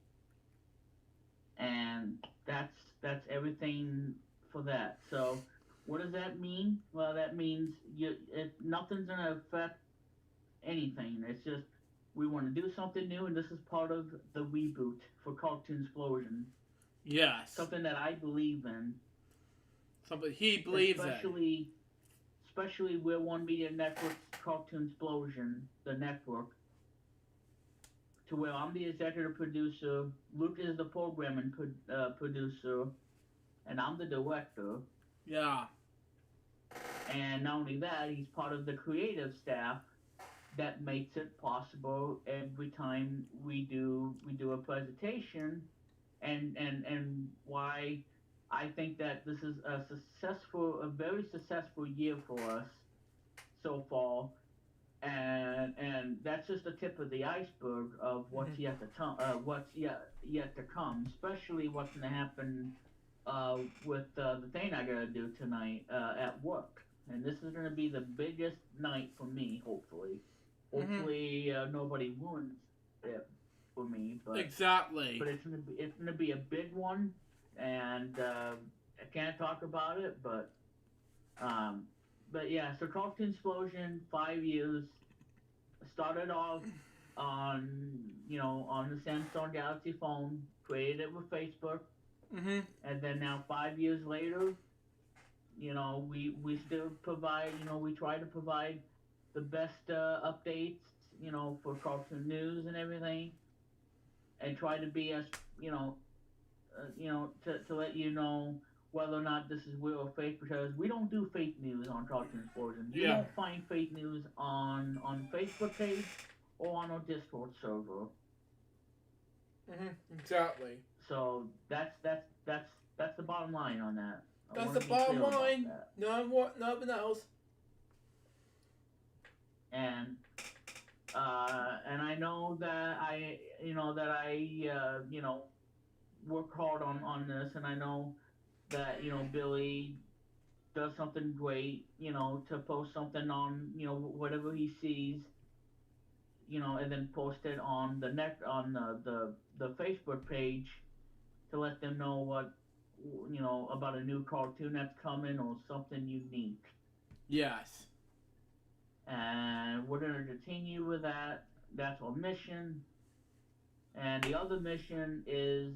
And that's everything for that. So, what does that mean? Well, that means nothing's gonna affect anything. It's just we want to do something new, and this is part of the reboot for Cartoon Explosion. Yes. Something that I believe in. Something he believes in. Especially where One Media Network's Cartoon Explosion, the network, to where I'm the executive producer, Luke is the programming producer, and I'm the director. Yeah. And not only that, he's part of the creative staff that makes it possible every time we do a presentation, and why I think that this is a very successful year for us so far, and that's just the tip of the iceberg of what's yet to come, especially what's going to happen with the thing I gotta do tonight at work, and this is going to be the biggest night for me, hopefully. Hopefully, nobody ruins it for me, but exactly. But it's gonna be a big one, and I can't talk about it, but yeah. So Cartoon Explosion, 5 years, started off on on the Samsung Galaxy phone, created it with Facebook, and then now 5 years later, we still provide, we try to provide the best updates, for cartoon news and everything, and try to be as to let you know whether or not this is real or fake, because we don't do fake news on Cartoon Explosion. You won't find fake news on Facebook page or on our Discord server. Exactly. So that's the bottom line on that. That's the bottom line. Nothing else. And I know that I work hard on this, and I know that Billy does something great, to post something on whatever he sees, and then post it on the Facebook page to let them know what about a new cartoon that's coming or something unique. Yes. And we're gonna continue with that. That's our mission. And the other mission is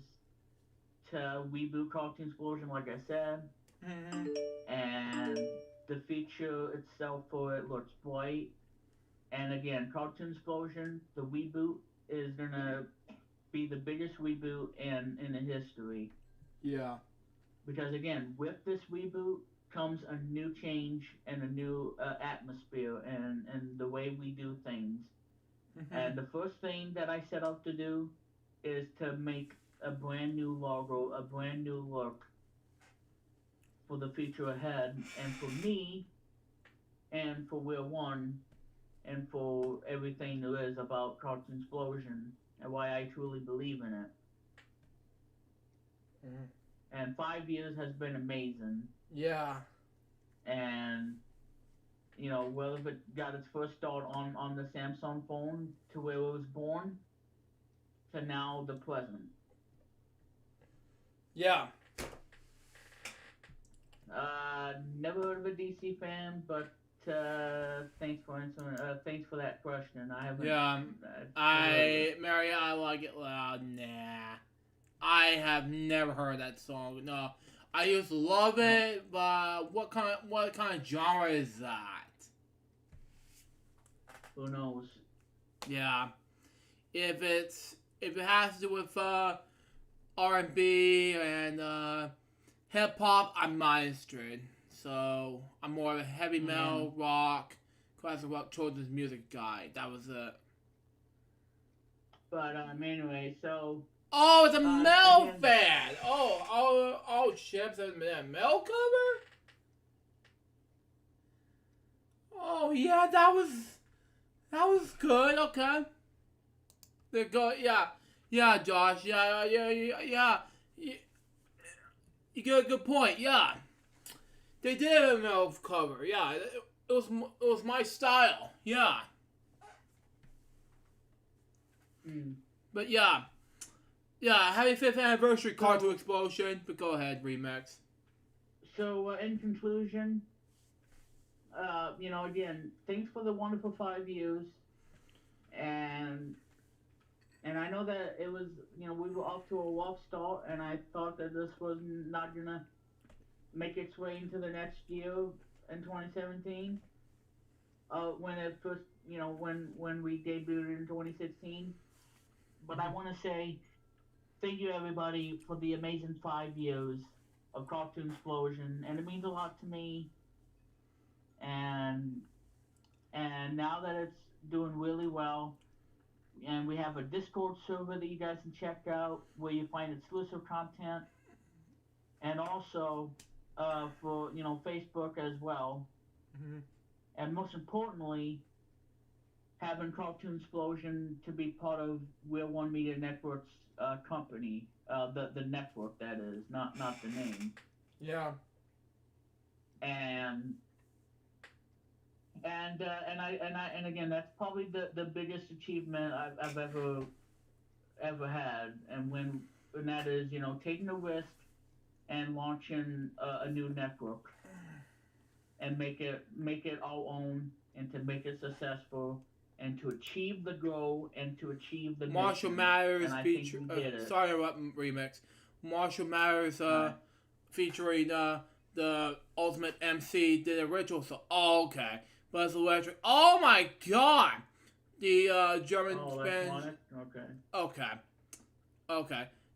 to reboot Cartoon Explosion, like I said. And the future itself for it looks bright. And again, Cartoon Explosion, the reboot, is gonna be the biggest reboot in the history. Yeah. Because again, with this reboot comes a new change and a new atmosphere and the way we do things. And the first thing that I set out to do is to make a brand new logo, a brand new look for the future ahead, and for me, and for We're One, and for everything there is about Cartoon Explosion, and why I truly believe in it. And 5 years has been amazing. Yeah. And whether it got its first start on the Samsung phone to where it was born, to now the present. Yeah. Never heard of a DC fan, but thanks for answering. Thanks for that question. I haven't. Yeah. Mary, I like it loud. Nah. I have never heard that song. No. I used to love it, but what kind of genre is that? Who knows? Yeah. If it has to do with R&B and hip hop, I'm not interested. So I'm more of a heavy metal, rock, classic rock, children's music guy. That was it. But anyway, so. Oh, it's a Mel fan. Oh, Chips has a Mel cover. Oh yeah, that was good. Okay. They're good. Yeah, yeah, Josh. Yeah. You get a good point. Yeah, they did a mouth cover. Yeah, it was my style. Yeah, Mm. but yeah, happy 5th anniversary Cartoon Explosion. But go ahead, Remix. So, in conclusion, again, thanks for the wonderful 5 years, and I know that it was, we were off to a rough start, and I thought that this was not gonna make its way into the next year in 2017. When it first, when we debuted in 2016, but I want to say thank you everybody for the amazing 5 years of Cartoon Explosion, and it means a lot to me. And now that it's doing really well, and we have a Discord server that you guys can check out where you find exclusive content, and also for Facebook as well. Mm-hmm. And most importantly, having Cartoon Explosion to be part of Real One Media Network's company, the network that is, not the name. Yeah. And again, that's probably the biggest achievement I've ever had, and that is taking a risk and launching a new network and make it our own, and to make it successful, and to achieve the goal, and to achieve the Marshall mission. Mathers And I feature. think we did it. Sorry about Remix. Marshall Mathers featuring the Ultimate MC did a ritual. So okay, Buzz Electric. Oh my God, the German band. Okay.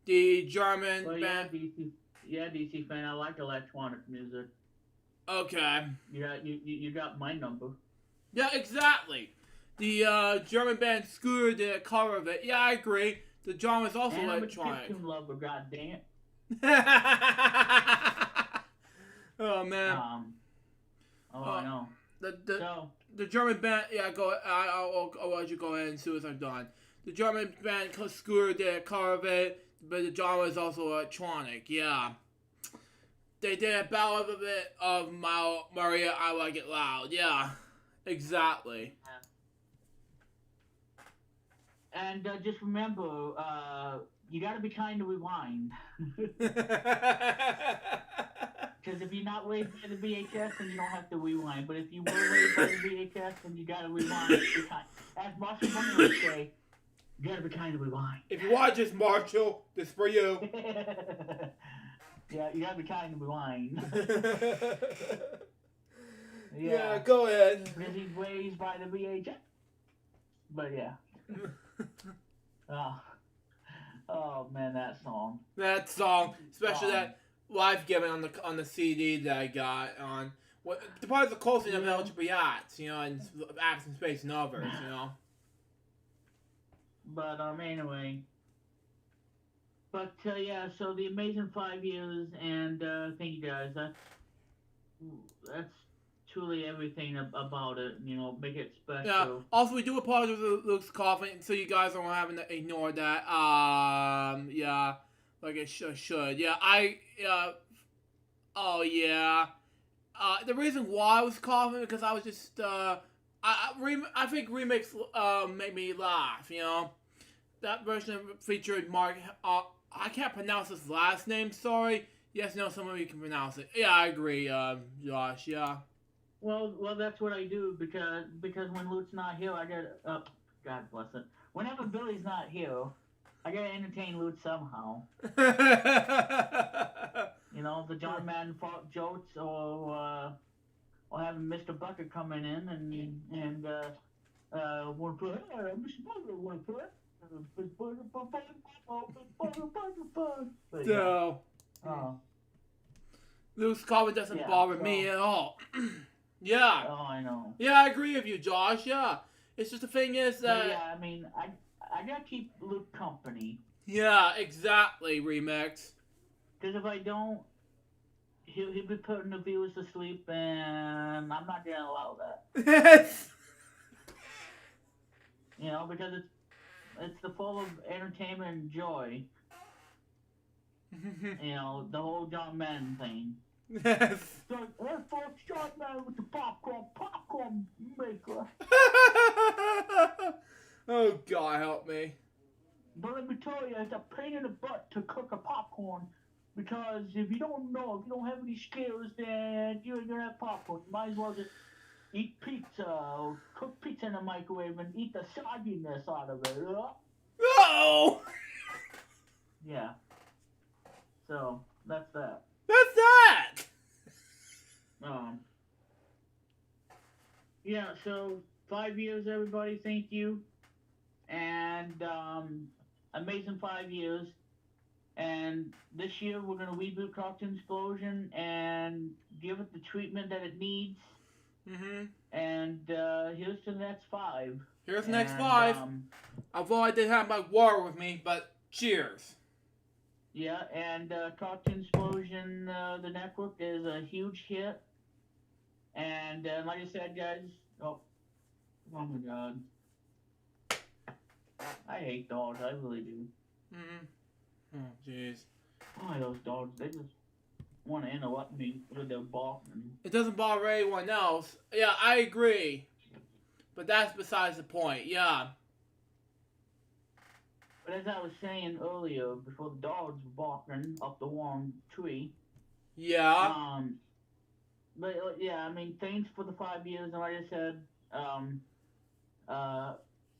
The German band. DC fan. I like electronic music. Okay. You got my number. Yeah, exactly. The German band Scooter did a cover of it. Yeah, I agree. The genre is also and electronic. I'm a chiptune lover, goddamn. Oh man. I know. The German band. Yeah, go. I'll let you go ahead as soon as I'm done. The German band Scooter did a cover of it, but the genre is also electronic. Yeah. They did a ballad of it of Maria, I Like It Loud. Yeah, exactly. And just remember, you gotta be kind to rewind. Because if you're not raised by the VHS, then you don't have to rewind. But if you were raised by the VHS, then you gotta rewind. As Marshall Bunny would say, you gotta be kind to rewind. If you watch this, Marshall, this for you. Yeah, you gotta be kind to rewind. Yeah, go ahead. Because he's raised by the VHS. But yeah. Oh man, that song. That song, especially that live giving on the CD that I got on. The part of the closing of Eligible Yachts, and Absent Space and others, But anyway. But yeah, so the amazing 5 years, and thank you guys. That's truly everything about it. Make it special. Yeah. Also, we do apologize for Luke's coughing, so you guys aren't having to ignore that. Yeah, like it should. Yeah, Oh yeah. The reason why I was coughing because I was just I think Remix made me laugh. That version featured Mark. I can't pronounce his last name, sorry. Yes, no, some of you can pronounce it. Yeah, I agree, Josh, yeah. Well, that's what I do, because when Luke's not here, I gotta, God bless it. Whenever Billy's not here, I gotta entertain Luke somehow. The John Madden jokes, or having Mr. Bucket coming in and wanna play, hey, Mr. Bucket wanna play. So, Luke's comment doesn't bother me at all. Yeah. Oh, I know. Yeah, I agree with you, Josh. Yeah. It's just the thing is that. But yeah, I mean, I gotta keep Luke company. Yeah, exactly, Remix. Because if I don't, he'll be putting the viewers to sleep, and I'm not gonna allow that. Yes. You know, because it's the full of entertainment and joy. You know, the whole John Madden thing. Yes. It's like, hey folks, John Madden with the popcorn maker. Oh God, help me. But let me tell you, it's a pain in the butt to cook a popcorn. Because if you don't know, if you don't have any skills, then you ain't gonna have popcorn. You might as well just eat pizza or cook pizza in the microwave and eat the sogginess out of it. No. Yeah. So, that's that. That's that. Yeah, so 5 years, everybody, thank you. And, amazing 5 years. And this year, we're going to reboot Cartoon Explosion and give it the treatment that it needs. And, here's to the next 5. Here's the next 5. Although I did have my water with me, but cheers. Yeah, and Cartoon Explosion, the network, is a huge hit. And like I said, guys, oh my God, I hate dogs. I really do. Oh jeez. Why those dogs? They just want to interrupt me with their barking. It doesn't bother anyone else. Yeah, I agree. But that's besides the point. Yeah. But as I was saying earlier, before the dogs were barking up the wrong tree. Yeah. But yeah, I mean, thanks for the 5 years, and like I said,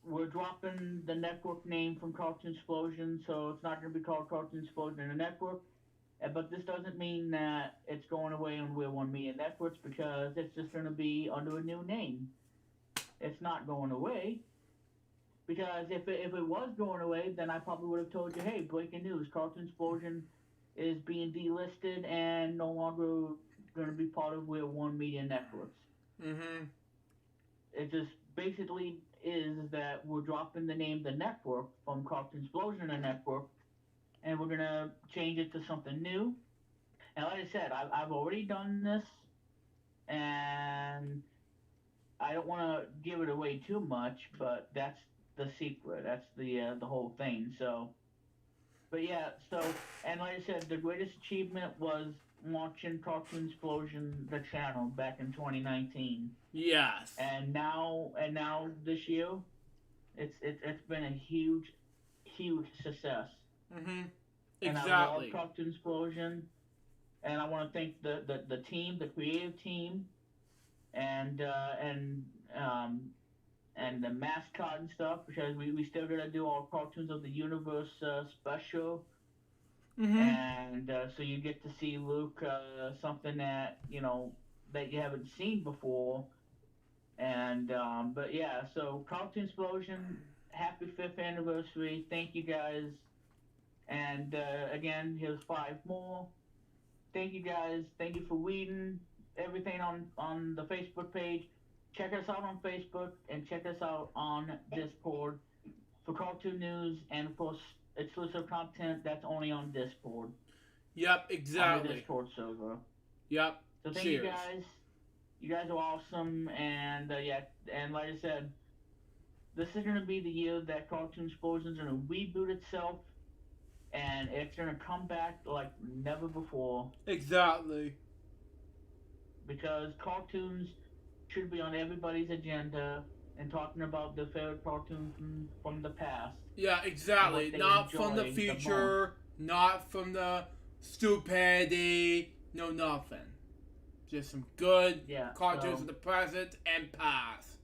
we're dropping the network name from Cartoon Explosion, so it's not going to be called Cartoon Explosion in the network. But this doesn't mean that it's going away on We're One Media Networks, because it's just going to be under a new name. It's not going away. Because if it was going away, then I probably would have told you, hey, breaking news, Cartoon Explosion is being delisted and no longer going to be part of We're One Media Networks. It just basically is that we're dropping the name The Network from Cartoon Explosion The Network, and we're going to change it to something new. And like I said, I've already done this, and I don't want to give it away too much, but that's the secret. That's the whole thing. So, but yeah. So, and like I said, the greatest achievement was launching Cartoon Explosion, the channel, back in 2019. Yes. And now this year, it's been a huge success. Exactly. And I love Cartoon Explosion, and I want to thank the team, the creative team, and the mascot and stuff, because we still gotta do our Cartoons of the Universe special. And so you get to see Luke, something that that you haven't seen before. And but yeah, so Cartoon Explosion, happy 5th anniversary. Thank you guys. And again, here's 5 more. Thank you guys. Thank you for reading everything on the Facebook page. Check us out on Facebook and check us out on Discord for cartoon news and, of course, exclusive content that's only on Discord. Yep, exactly. On the Discord server. Yep. So thank you guys. You guys are awesome, and yeah, and like I said, this is gonna be the year that Cartoon Explosion is gonna reboot itself, and it's gonna come back like never before. Exactly. Because cartoons should be on everybody's agenda and talking about their favorite cartoons from the past. Yeah, exactly. Not from the future, not from the stupidity, no nothing. Just some good cartoons of the present and past.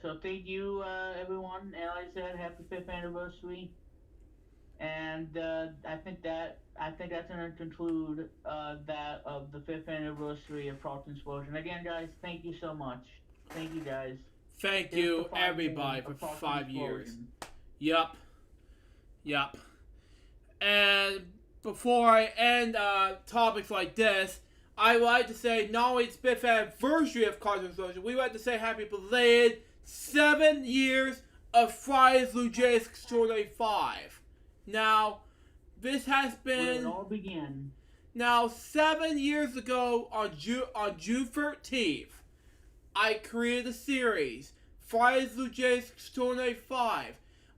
So thank you, everyone. And like I said, happy 5th anniversary. And I think that's going to conclude that of the 5th anniversary of Cartoon Explosion. Again, guys, thank you so much. Thank you, guys. Thank you, everybody, for 5 years. Yup. And before I end topics like this, I would like to say not only it's 5th anniversary of Cartoon Explosion, we would like to say happy belated 7 years of Friday's LukeJ62895. Now, this has been... Where it all began. Now, 7 years ago on June 13th, I created a series, Fridays LukeJ62895,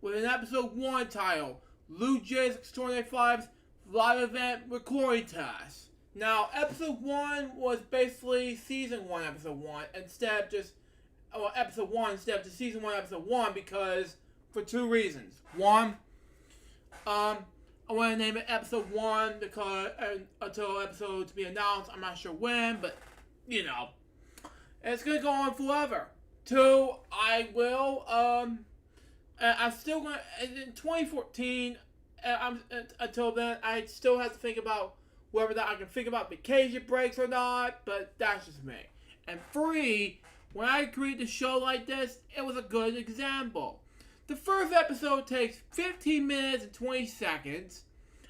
with an episode 1 title, LukeJ62895's Live Event Recording Test. Now, episode 1 was basically season 1, episode 1, instead of just season 1, episode 1, because for 2 reasons. One, I want to name it episode 1 because until episode to be announced, I'm not sure when, but you know, it's gonna go on forever. 2, I will I'm still gonna in 2014. Until then, I still have to think about whether that I can think about vacation breaks or not, but that's just me. And 3, when I create a show like this, it was a good example. The first episode takes 15 minutes and 20 seconds.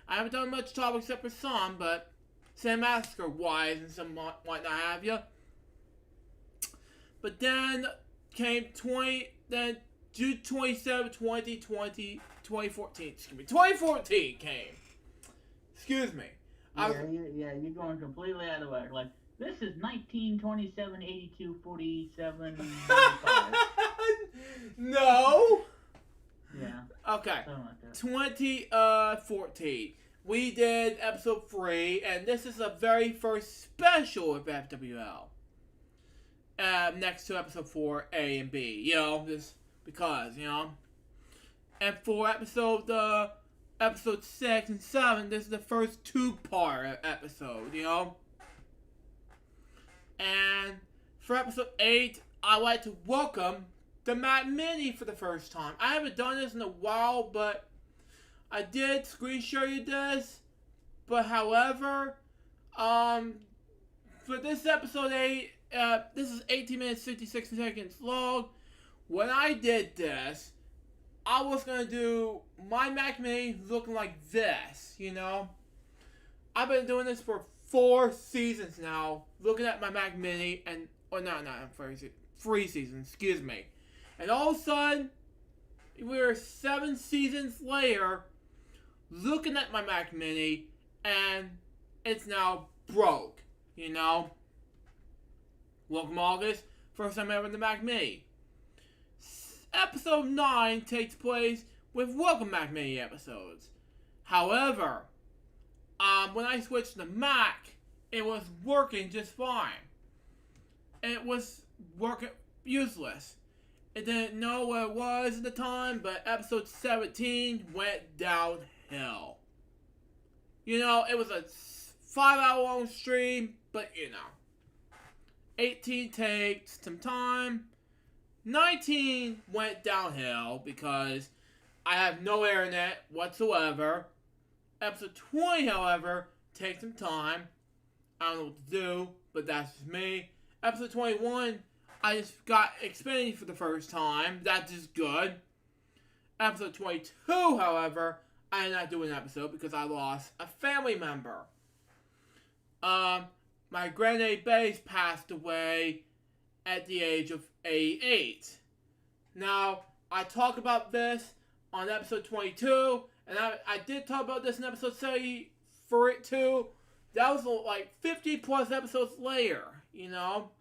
I haven't done much talk except for some, but cinematic-wise and some whatnot have you. But then came June 27, 2014 came. Excuse me. You're going completely out of whack. Like, this is 19, 27, 82, 47, 95. No. Yeah. Okay. Something like that. 2014. We did episode 3, and this is the very first special of FwL. Next to episode 4, A and B. You know, just because, you know. And for episode 6 and 7, this is the first 2-part episode, you know. And for episode 8, I'd like to welcome the Mac Mini for the first time. I haven't done this in a while, but I did screen share you this. But however, for this episode 8, this is 18 minutes 56 seconds long. When I did this, I was gonna do my Mac Mini looking like this, you know. I've been doing this for 4 seasons now, looking at my Mac Mini, and not 3 seasons, excuse me. And all of a sudden, we're 7 seasons later, looking at my Mac Mini, and it's now broke, you know. Welcome August, first time ever in the Mac Mini. Episode 9 takes place with Welcome Mac Mini episodes. However, when I switched to Mac, it was working just fine. It was working useless. It didn't know what it was at the time, but episode 17 went downhill. You know, it was a 5-hour long stream, but you know. 18 takes some time. 19 went downhill because I have no internet whatsoever. Episode 20, however, takes some time. I don't know what to do, but that's just me. Episode 21, I just got Xfinity for the first time. That's just good. Episode 22, however, I did not do an episode because I lost a family member. My granddaddy Bass passed away at the age of 88. Now, I talk about this on episode 22, and I did talk about this in episode 30 for it too. That was like 50 plus episodes later, you know.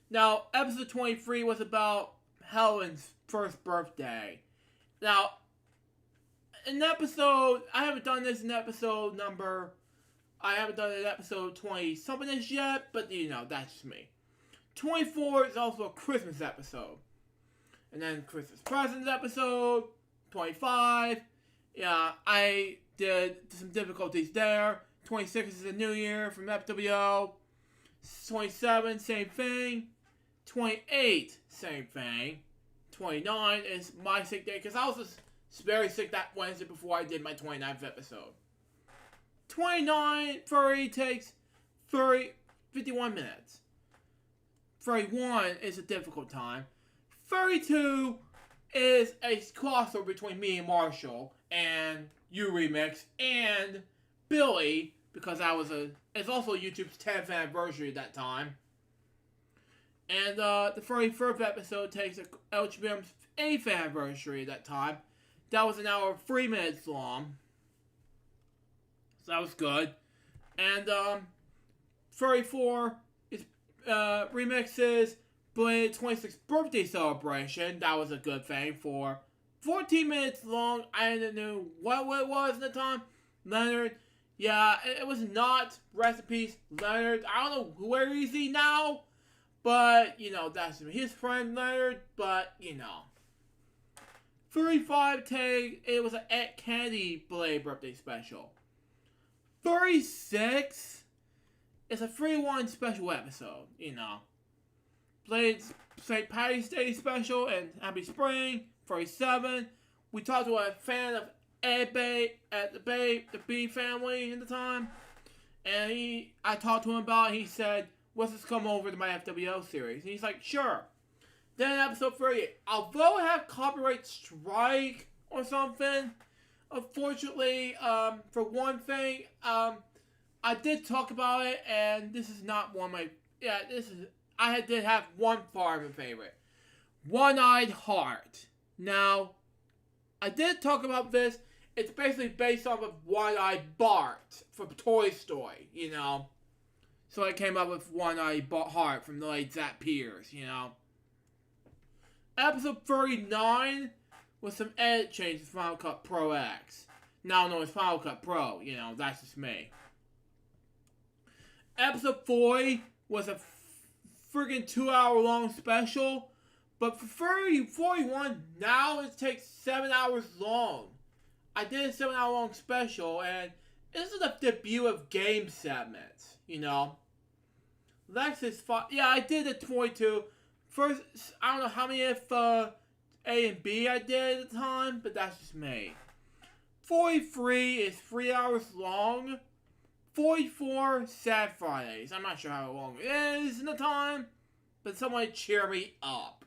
Now, episode 23 was about Helen's first birthday. Now, in episode, I haven't done this in episode 20 something as yet, but you know, that's just me. 24 is also a Christmas episode. And then Christmas presents episode. 25. Yeah, I did some difficulties there. 26 is the new year from FwL. 27, same thing. 28, same thing. 29 is my sick day, because I was just very sick that Wednesday before I did my 29th episode. 29, 30 takes 51 minutes. 31 is a difficult time. 32 is a crossover between me and Marshall, and you remix, and Billy, because it's also YouTube's 10th anniversary at that time. And the 31st episode takes LGBM's 8th anniversary at that time. That was an hour 3 minutes long. So that was good. And 34 is remixes Blade 26th birthday celebration. That was a good thing for 14 minutes long. I didn't know what it was at the time. Leonard, yeah, it was not recipes. Leonard, I don't know where is he now, but that's his friend Leonard. But 35 take. It was an Ed Kennedy Blade birthday special. 36 is a 3-1 special episode. Blade's St. Patty's Day special and Happy Spring. 37. We talked to a fan of Ed Bay at the B family at the time, and I talked to him about it. He said, "Let's just come over to my FwL series." And he's like, "Sure." Then episode 38. Although it had copyright strike or something, unfortunately, for one thing, I did talk about it, and this is not one of my. Yeah, I did have one part of my favorite. One-Eyed Heart. Now, I did talk about this. It's basically based off of One-Eyed Bart from Toy Story, So I came up with One-Eyed Heart from the late Zach Pierce, Episode 39 was some edit changes to Final Cut Pro X. Now known as Final Cut Pro, that's just me. Episode 40 was a friggin' 2-hour long special. But for 41, now it takes 7 hours long. I did a 7-hour long special, and this is the debut of game segments, Lex is fun. Yeah, I did the 22. First, I don't know how many A and B I did at the time, but that's just me. 43 is 3 hours long. 44, Sad Fridays. I'm not sure how long it is in the time, but somebody cheer me up.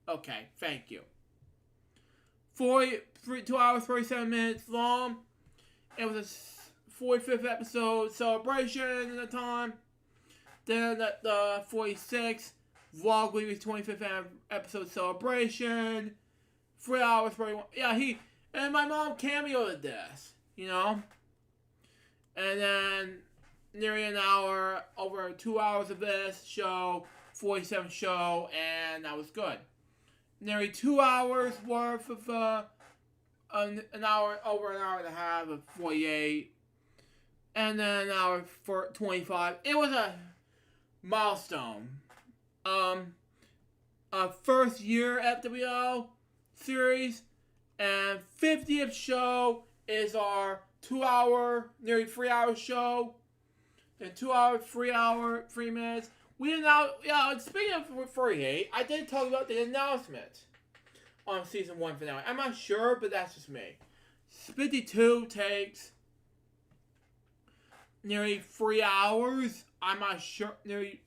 Okay, thank you. 2 hours, 37 minutes long. It was a 45th episode celebration at the time. Then the 46th Vlog Week's 25th episode celebration. 3 hours, 31. Yeah, and my mom cameoed this, And then nearly an hour, over 2 hours of this show, 47th show, and that was good. Nearly 2 hours worth of over an hour and a half of 48, and then an hour for 25. It was a milestone. First year FwL series, and 50th show is our 2 hour, nearly 3 hour show. Then 2 hour, 3 minutes. Speaking of 48, I did talk about the announcement on season 1 finale. I'm not sure, but that's just me. 52 takes nearly 3 hours. I'm not sure. Nearly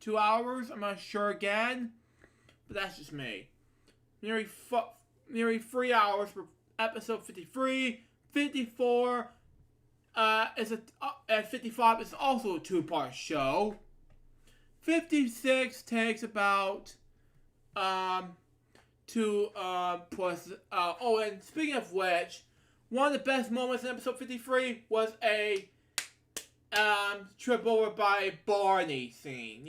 2 hours. I'm not sure again, but that's just me. Nearly 3 hours for episode 53. 54 and 55 is also a 2-part show. 56 takes about and speaking of which, one of the best moments in episode 53 was a trip over by Barney scene.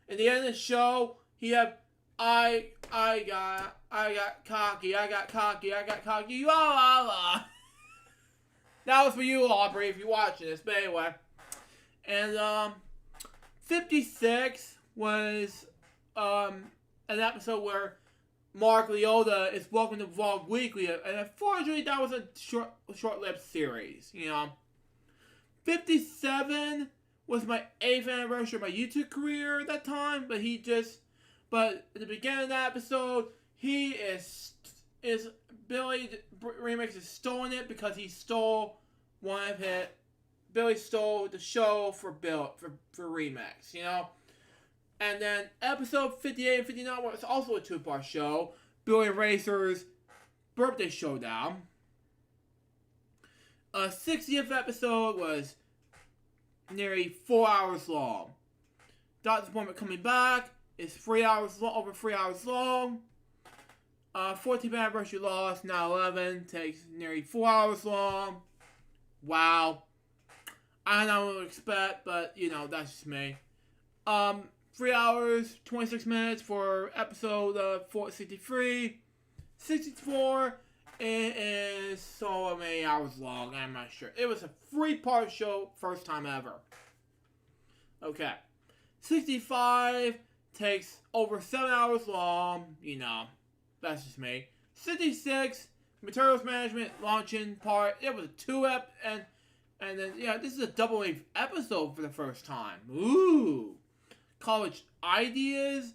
In the end of the show, he had I got cocky, la la la. That was for you, Aubrey, if you're watching this. But anyway, and 56 was an episode where Mark Leota is welcome to Vlog Weekly, and unfortunately that was a short-lived series, 57 was my 8th anniversary of my YouTube career at that time, but at the beginning of that episode, Billy Remix has stolen it because he stole Billy stole the show for Remix, And then episode 58 and 59 was also a 2-part show, Billy Racer's Birthday Showdown. 60th episode was nearly 4 hours long. Doctor's Appointment Coming Back is 3 hours long, over 3 hours long. 14th Anniversary Lost, now 11, takes nearly 4 hours long. Wow. I don't know what to expect, but, that's just me. 3 hours, 26 minutes for episode 463. 64, it is so many hours long, I'm not sure. It was a 3-part show, first time ever. Okay. 65 takes over 7 hours long, that's just me. 66, materials management, launching part, it was a 2-ep, and then, this is a double wave episode for the first time. Ooh. College ideas,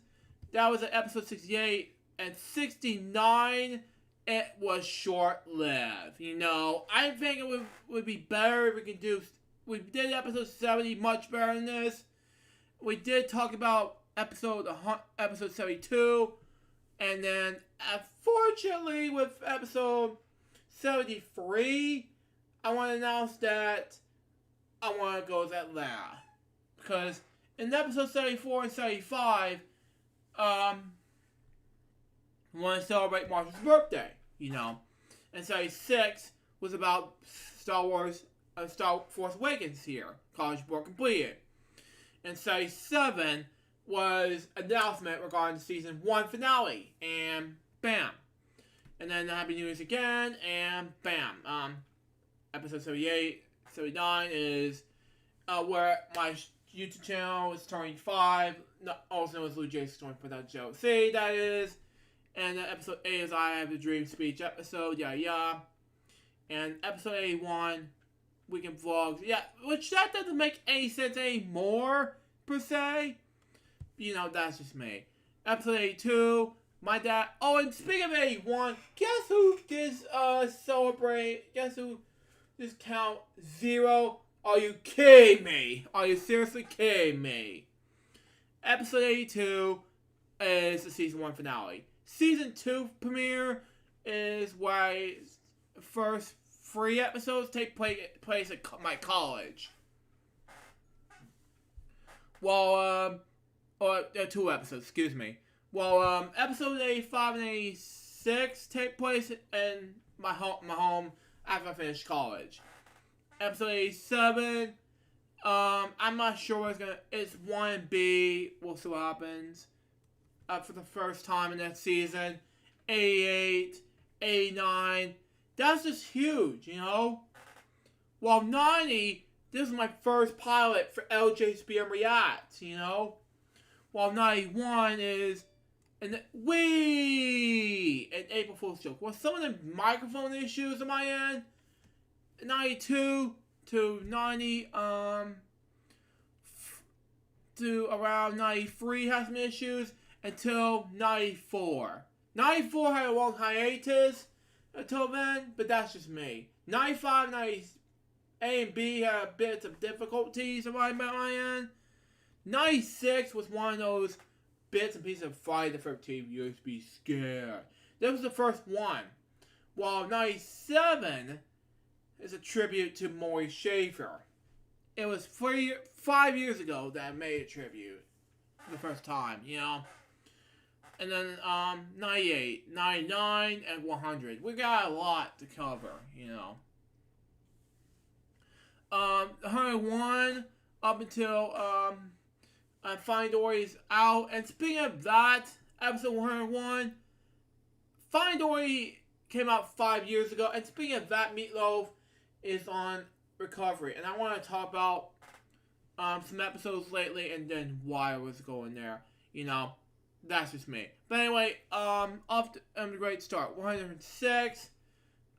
that was at episode 68, and 69, it was short-lived. I think it would be better if we did episode 70 much better than this. We did talk about episode 72, and then, unfortunately, with episode 73, I want to announce that I want to go with that last. Because in episode 74 and 75, we want to celebrate Marshall's birthday, And 76 was about Star Wars, Star Force Awakens here, College Board completed. And 77 was announcement regarding the season 1 finale, and bam. And then Happy New Year's again, and bam. Episode 78, 79 is where my YouTube channel is turning 5, also known as LukeJ62895, that is. And episode 8 is I Have a Dream speech episode, And episode 81, weekend vlogs, which that doesn't make any sense anymore, per se. That's just me. Episode 82, my dad, and speaking of 81, guess who just celebrate, guess who just count 0? Are you kidding me? Are you seriously kidding me? Episode 82 is the season 1 finale. Season 2 premiere is where the first 3 episodes take place at my college. Or 2 episodes, excuse me. Episode 85 and 86 take place in my home after I finish college. Episode 87, I'm not sure what it's 1B, we'll see what happens. For the first time in that season. 88, 89, that's just huge, 90, this is my first pilot for LJSBM Reacts, While 91 is an April Fool's joke. Well, some of the microphone issues on my end, 92 to 90, to around 93 has some issues until 94. 94 had a long hiatus until then, but that's just me. 95, 90, A and B had bits of difficulties on my end. 96 was one of those bits and pieces of Friday the 13th USB scare. That was the first one. While 97 is a tribute to Maurice Schaefer. It was 5 years ago that I made a tribute for the first time, And then 98, 99, and 100. We got a lot to cover, 101 up until Finding Dory's out. And speaking of that, episode 101, Finding Dory came out 5 years ago. And speaking of that, Meatloaf is on recovery. And I want to talk about some episodes lately and then why I was going there. That's just me. But anyway, off to the great start. 106.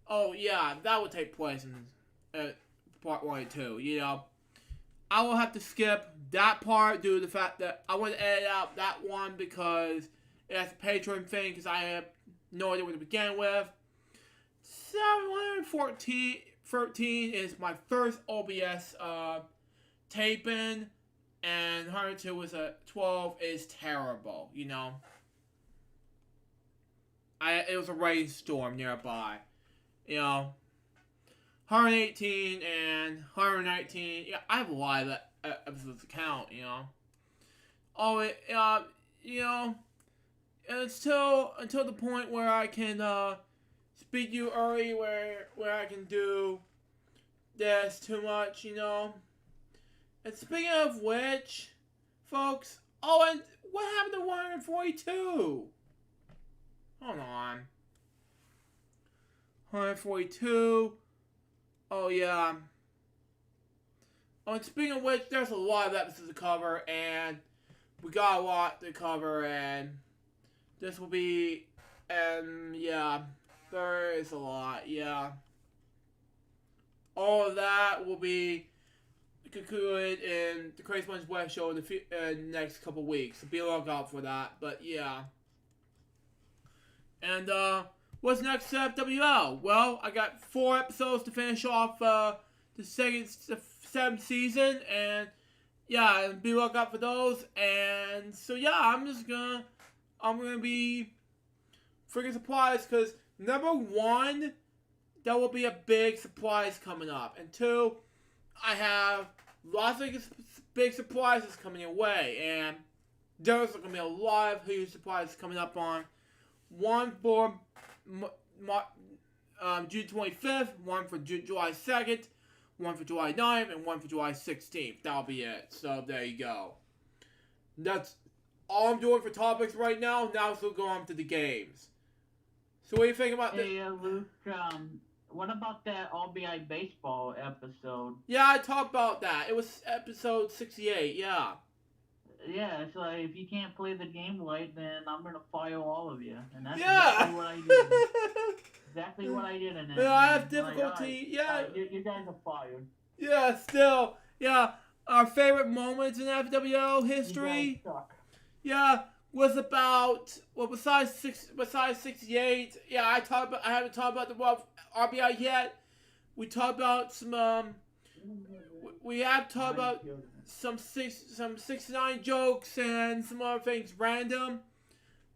Oh, yeah, that would take place in part 1 and 2, I will have to skip that part due to the fact that I want to edit out that one because it's a Patreon thing because I have no idea what to begin with. 713 is my first OBS taping. And 102 was a 12 is terrible, It was a rainstorm nearby, 118 and 119. I have a lot of episodes to count, until the point where I can speak to you early, where I can do this too much, you know. And speaking of which, folks, oh, and what happened to 142? Hold on. 142. Oh, yeah. Oh, and speaking of which, there's a lot of episodes to cover, and we got a lot to cover, and this will be, yeah, there is a lot, yeah. All of that will be concluded in the Crazy Punch Web show in the next couple weeks, so be on the lookout for that, but yeah. And, what's next for FwL? Well, I got 4 episodes to finish off, the 7th season, and yeah, and be lookout for those. And so yeah, I'm gonna be freaking surprised because number 1, there will be a big surprise coming up, and 2, I have lots of big surprises coming away, and there's gonna be a lot of huge surprises coming up on. One for June 25th, one for July 2nd, one for July 9th, and one for July 16th. That'll be it. So there you go. That's all I'm doing for topics right now. Now let's go on to the games. So what do you think about this? Hey, Luke, what about that RBI baseball episode? Yeah, I talked about that. It was episode 68, yeah. Yeah, it's like, if you can't play the game right, then I'm gonna fire all of you. And that's Yeah. exactly what I did. Exactly what I did in it. Yeah, I have Like, difficulty, yeah. You guys are fired. Yeah, still, yeah. Our favorite moments in FwL history, You guys suck. yeah, was about, well, besides 68, yeah, I haven't talked about the RBI yet. We talked about some, we have talked about some 69 jokes and some other things random.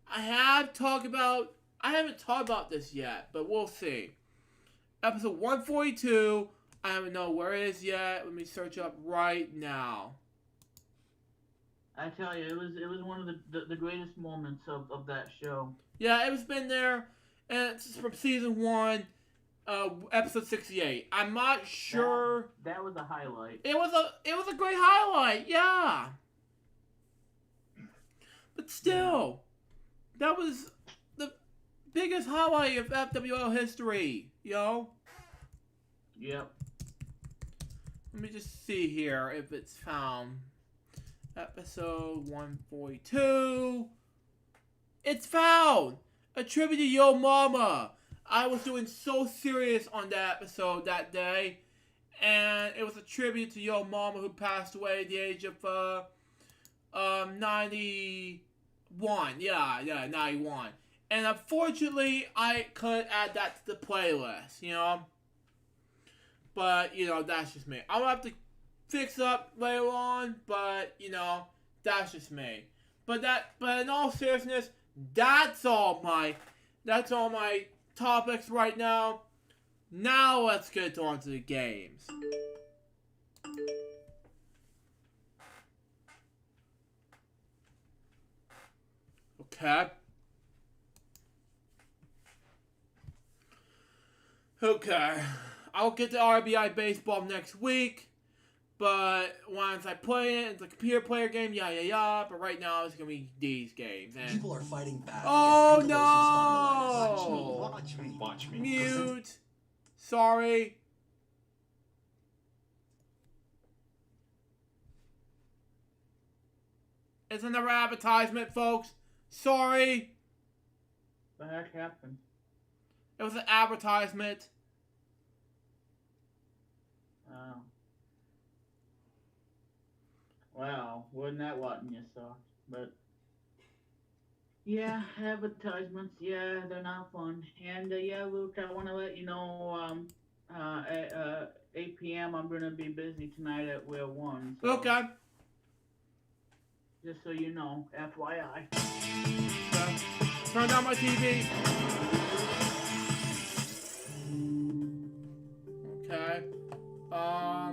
I haven't talked about this yet, but we'll see. Episode 142, I don't know where it is yet. Let me search up right now. I tell you, it was one of the greatest moments of that show. Yeah, it's been there, and it's from season 1, episode 68. I'm not sure. That was a highlight. It was a great highlight, yeah. But still, that was the biggest highlight of FwL history, yo. Yep. Let me just see here if it's found. Episode 142. It's found! A tribute to Yo Mama. I was doing so serious on that episode that day. And it was a tribute to Yo Mama, who passed away at the age of 91. Yeah, 91. And unfortunately, I couldn't add that to the playlist, you know. But, you know, that's just me. I'm gonna have to fix up later on, but, you know, that's just me. But in all seriousness, that's all my topics right now. Now let's get on to the games. Okay. I'll get to RBI baseball next week. But once I play it, it's a computer player game, yeah. But right now, it's gonna be these games. And people are fighting back. oh no! Watch me. Mute. Sorry. It's another advertisement, folks. Sorry. What the heck happened? It was an advertisement. Oh. Wow, wasn't that wanting you saw? But yeah, advertisements, yeah, they're not fun. And yeah, Luke, I want to let you know, at 8 p.m. I'm gonna be busy tonight at FwL 1. So Okay. just so you know, FYI. Turn down my TV. Okay.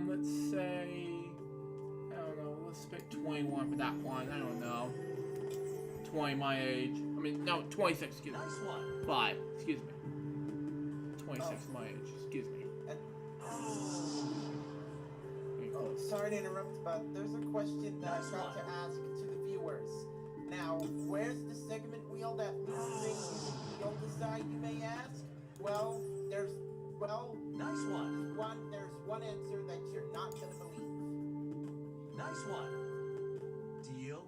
Let's say, I don't know, let's pick 21 for that one. I don't know. 20 my age. I mean, no, 26, excuse me. Nice one. 5, excuse me. 26 my age, excuse me. sorry to interrupt, but there's a question that I've got to ask to the viewers. Now, where's the segment wheel that Luke may use wheel decide, you may ask? Well, nice one. There's one answer that you're not gonna believe. Nice one. Deal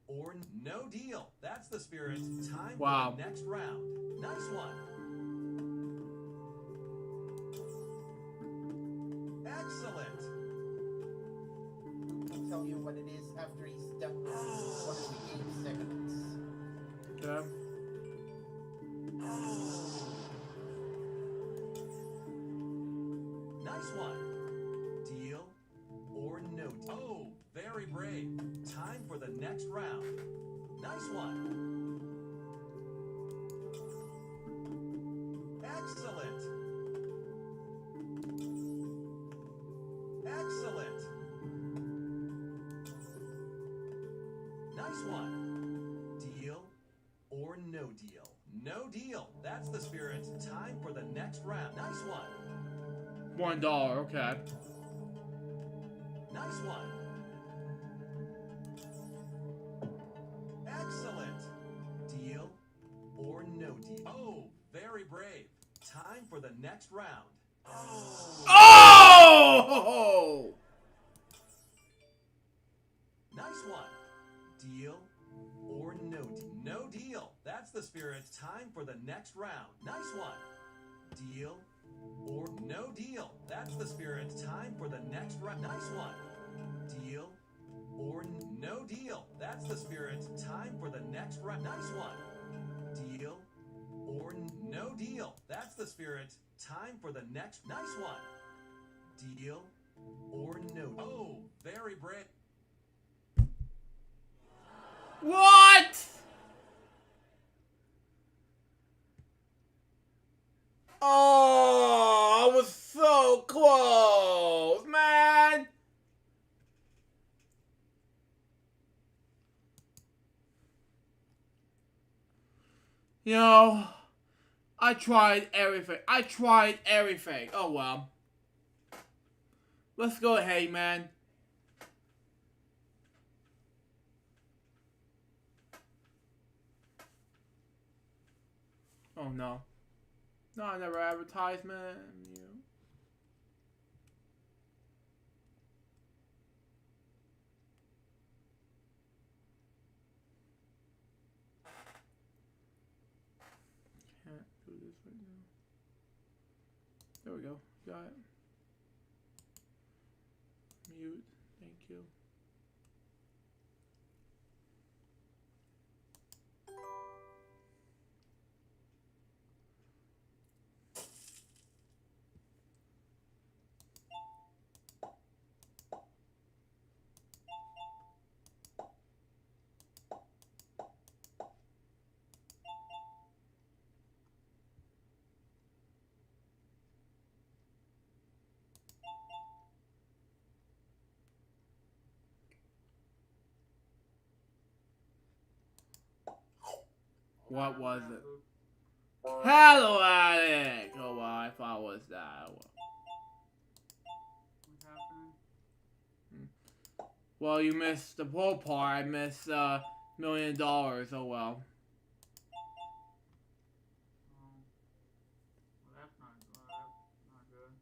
or no deal. That's the spirit. Time for the next round. Nice one. Excellent. Luke will tell you what it is after he's done with one of the game segments. Yeah. Nice one. Deal or no deal. Oh, very brave. Time for the next round. Nice one. Excellent. Excellent. Nice one. Deal or no deal. No deal. That's the spirit. Time for the next round. Nice one. $1, okay. Nice one. Excellent. Deal or no deal. Oh, very brave. Time for the next round. Oh! Nice one. Deal or no deal. No deal. That's the spirit. Time for the next round. Nice one. Deal or no deal. That's the spirit. Time for the next round. Nice one. Deal or no deal. That's the spirit. Time for the next round. Nice one. Deal or no deal. That's the spirit. Time for the next. Nice one. Deal or no. Oh, very brave. What? Oh, I was so close, man. You know, I tried everything. Oh well. Let's go ahead, man. Oh no. No, another advertisement. You know. Can't do this right now. There we go. Got it. Mute. Thank you. What was it? Hello, Alec! Oh, well, I thought it was that. What happened? Well, you missed the pool part. I missed $1 million. Oh, well. Oh. Well, that's not good.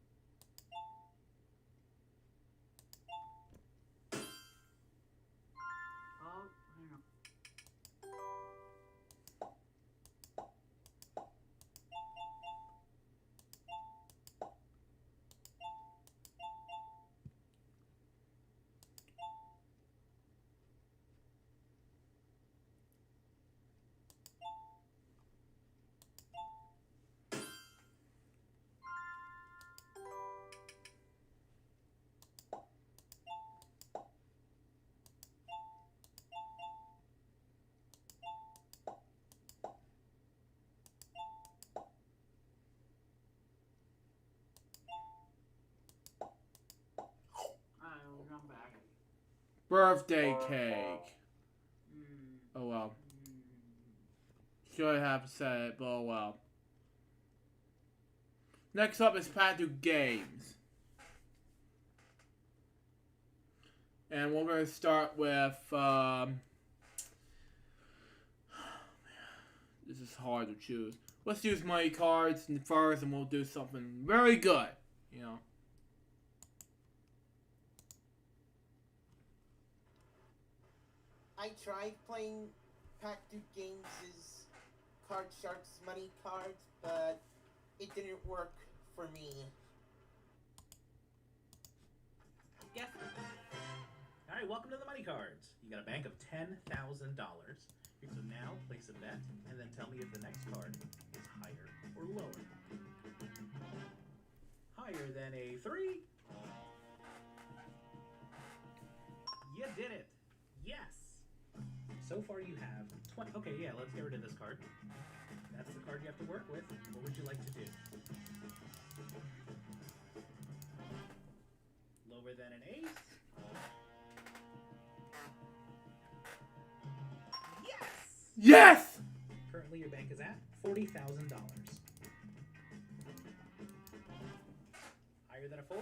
Oh, hang on. I'm back. Birthday cake. Oh, well. Should have said it, but oh, well. Next up is Pat do Games. And we're going to start with, this is hard to choose. Let's use money cards first, and we'll do something very good, you know. I tried playing Pack Dude Games' Card Sharks money cards, but it didn't work for me. Yes. Alright, welcome to the money cards. You got a bank of $10,000. So now place a bet and then tell me if the next card is higher or lower. Higher than a 3? You did it. Yes. So far you have 20. Okay, yeah, let's get rid of this card. That's the card you have to work with. What would you like to do? Lower than an ace? Yes! Currently your bank is at $40,000. Higher than a 4?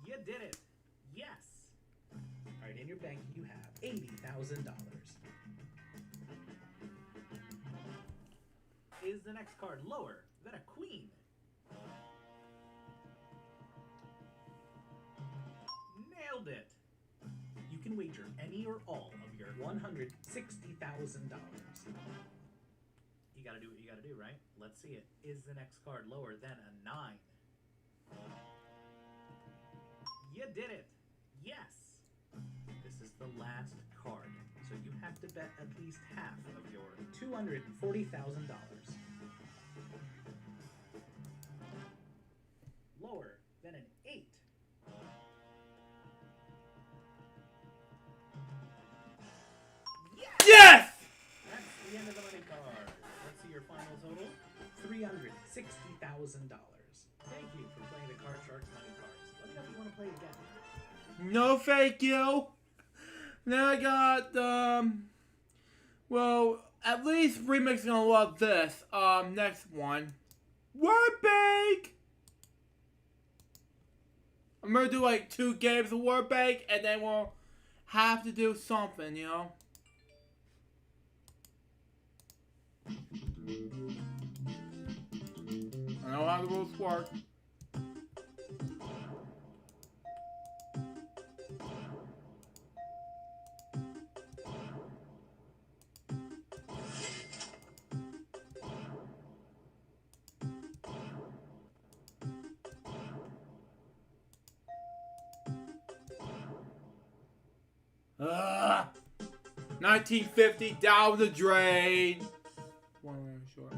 You did it. Yes. Alright, in your bank you have $80,000. Is the next card lower than a queen? Nailed it. You can wager any or all of your $160,000. You gotta do what you gotta do, right? Let's see it. Is the next card lower than a 9? You did it! Yes! This is the last card, so you have to bet at least half of your $240,000. Lower than an 8. Yes! That's the end of the money card. Let's see your final total. $360,000. Thank you for playing the Card Sharks money cards. Let me know if you want to play again. No, thank you. Then I got, well, at least Remix gonna love this. Next one. Word Bank! I'm gonna do like 2 games of Word Bank, and then we'll have to do something, you know? I know how the rules work. Ugh. 1950 down the drain. One round short.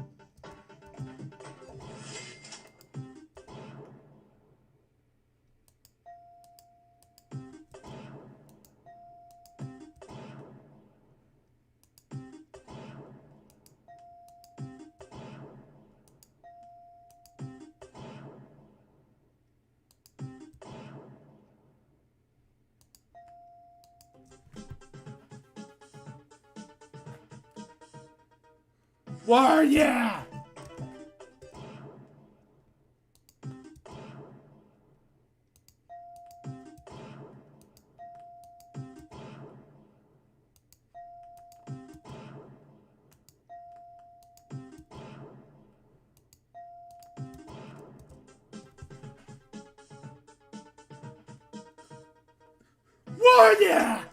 War, yeah! War, yeah!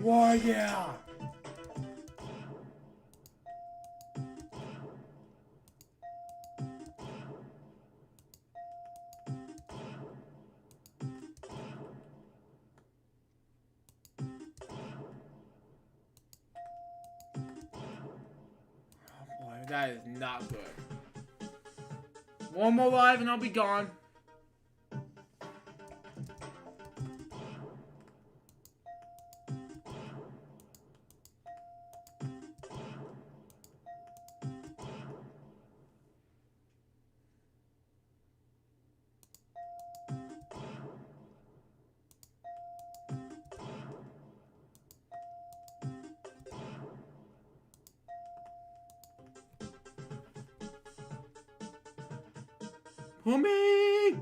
War, yeah! Oh boy, that is not good. One more live and I'll be gone. Pumi!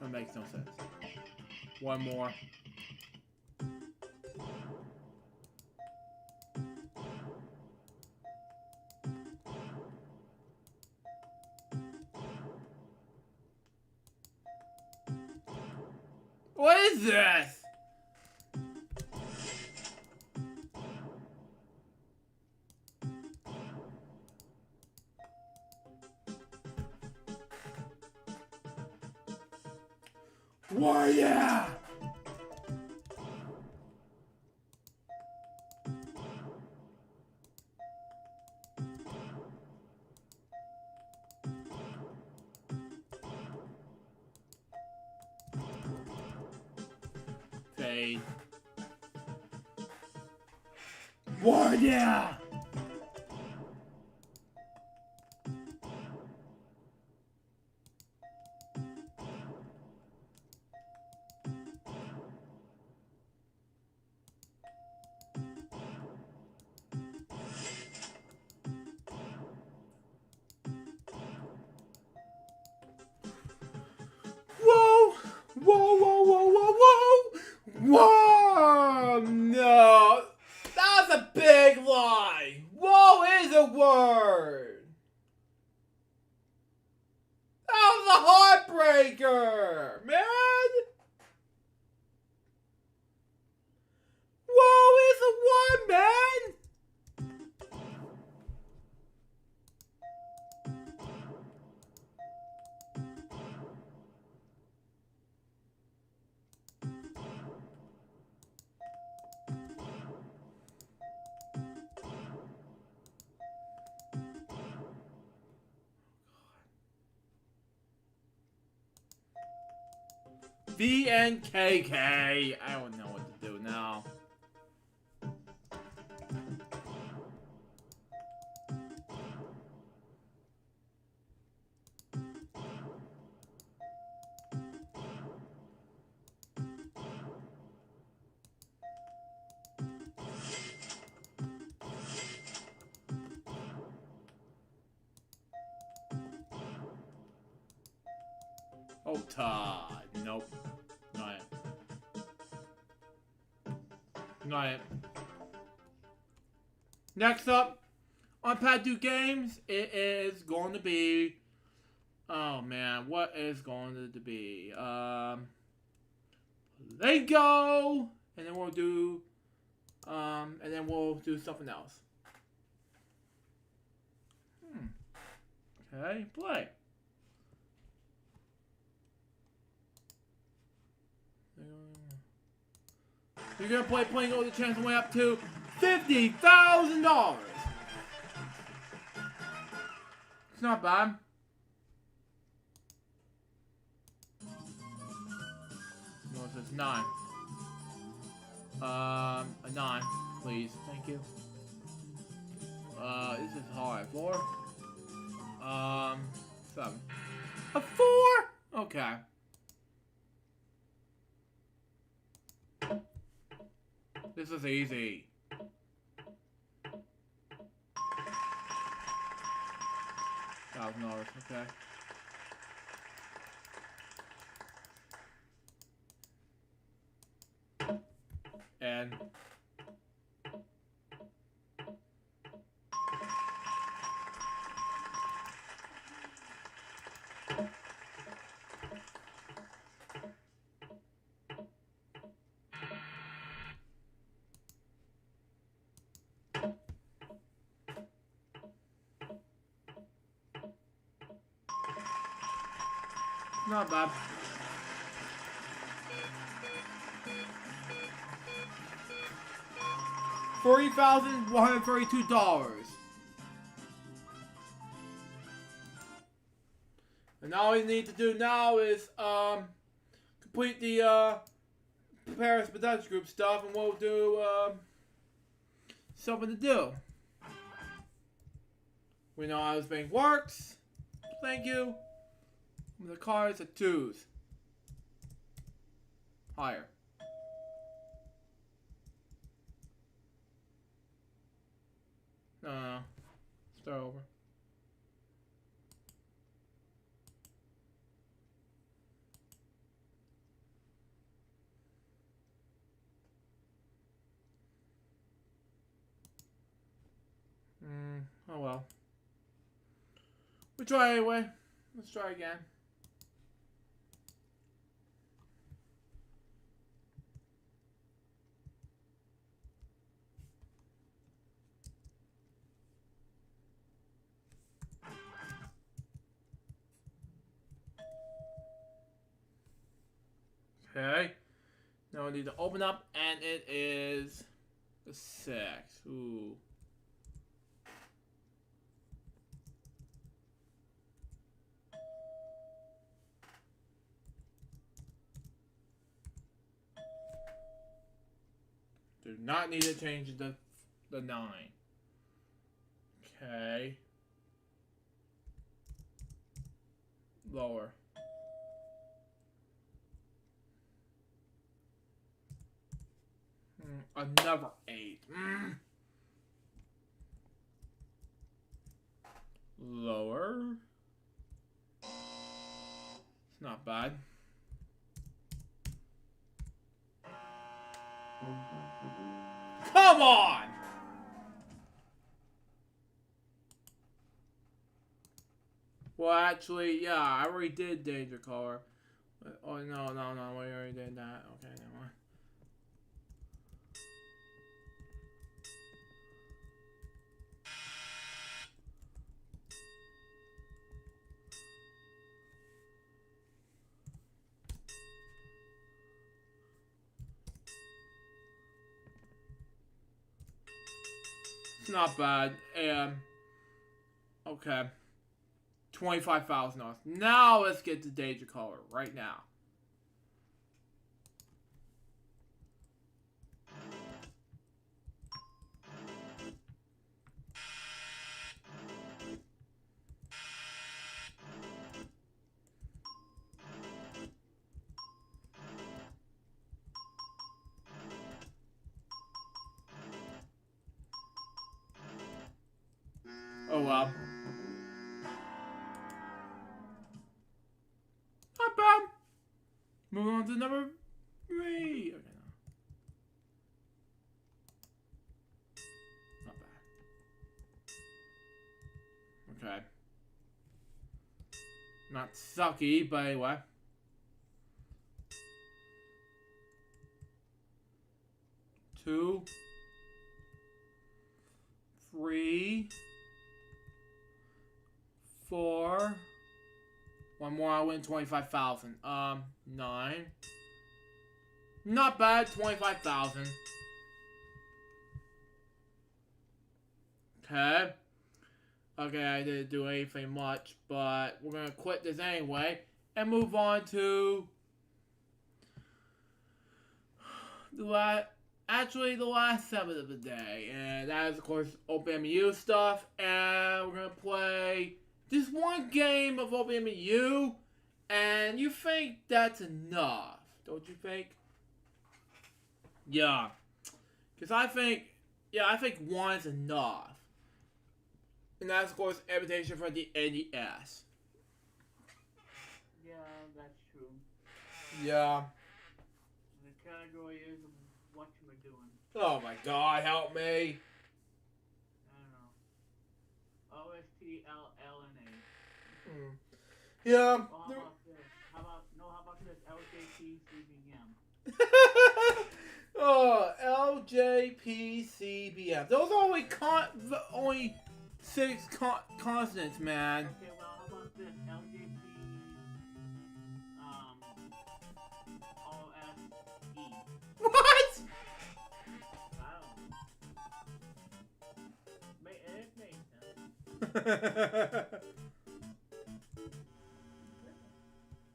That makes no sense. One more. What is this? What? Yeah! Fade. What? Yeah! Whoa! Whoa, whoa, whoa, whoa, whoa! Whoa! No! That's a big lie! Whoa is a word! That was a heartbreaker! Man! Whoa is a word, man! VNKK. I don't know what to do now. Oh, Todd. Nope. Not it. Not it. Next up on Pad 2 Games, it is going to be... Oh, man. What is going to be? Lego! And then we'll do... something else. Okay, play. You're gonna play playing over the chance way up to $50,000. It's not bad. No, it says 9. A 9, please. Thank you. This is hard. 4. 7. A 4? Okay. This is easy. $1,000, okay. And not bad. $40,132. And all we need to do now is complete the Paris Production Group stuff, and we'll do something to do. We know how this bank works. Thank you. The cards are 2s. Higher. No. Start over. We'll try anyway. Let's try again. Okay. Now we need to open up, and it is the 6. Ooh. Do not need to change the 9. Okay. Lower. Another 8. Lower. It's not bad. Come on! Well, actually, yeah, I already did Danger Caller. Oh, no, we already did that. Okay, never mind. It's not bad. Okay. $25,000. Now let's get the Danger Caller right now. Oh well. Not bad. Moving on to number 3. Okay, no. Not bad. Okay. Not sucky, but anyway. 2, 3, 4. One more, I win 25,000. 9. Not bad, 25,000. Okay. Okay, I didn't do anything much, but we're gonna quit this anyway and move on to the last segment of the day, and that is of course OpenMU stuff. And we're gonna play just one game of OpenMU, and you think that's enough, don't you think? Yeah, because I think one's enough. And that's, of course, invitation for the NES. Yeah, that's true. Yeah. The category is what you were doing. Oh my God, help me. I don't know. OSTLLNA. Yeah. Well, how about this? How about this? LJPCBM. Oh, LJPCBM. Those are only 6 consonants, man. Okay, well, how about this? LJP OSE. What? I don't know. It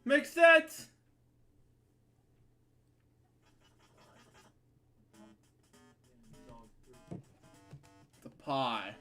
makes sense. Makes sense. The pie.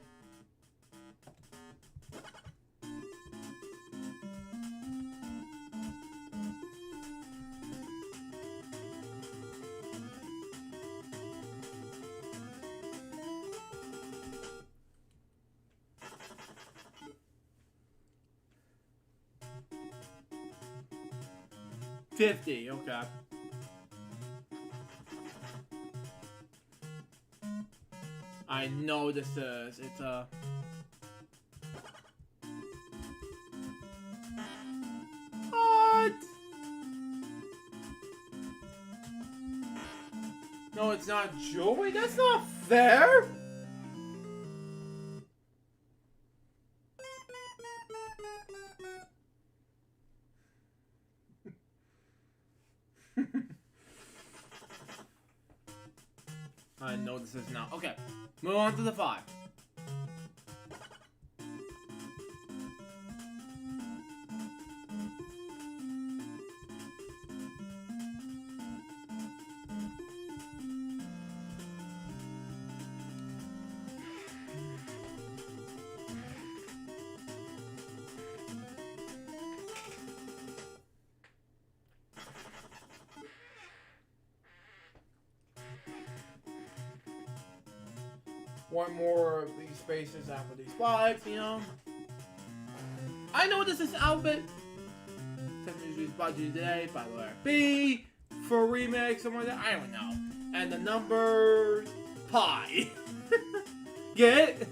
$50, okay. I know this is. It's a No, it's not Joey. That's not fair. I know this is now. Okay, move on to the 5. Want more of these spaces after these 5, you know? I know this is outfit. Technically budgeted today by letter B for a remake, something like that. I don't know. And the number pi. Get it?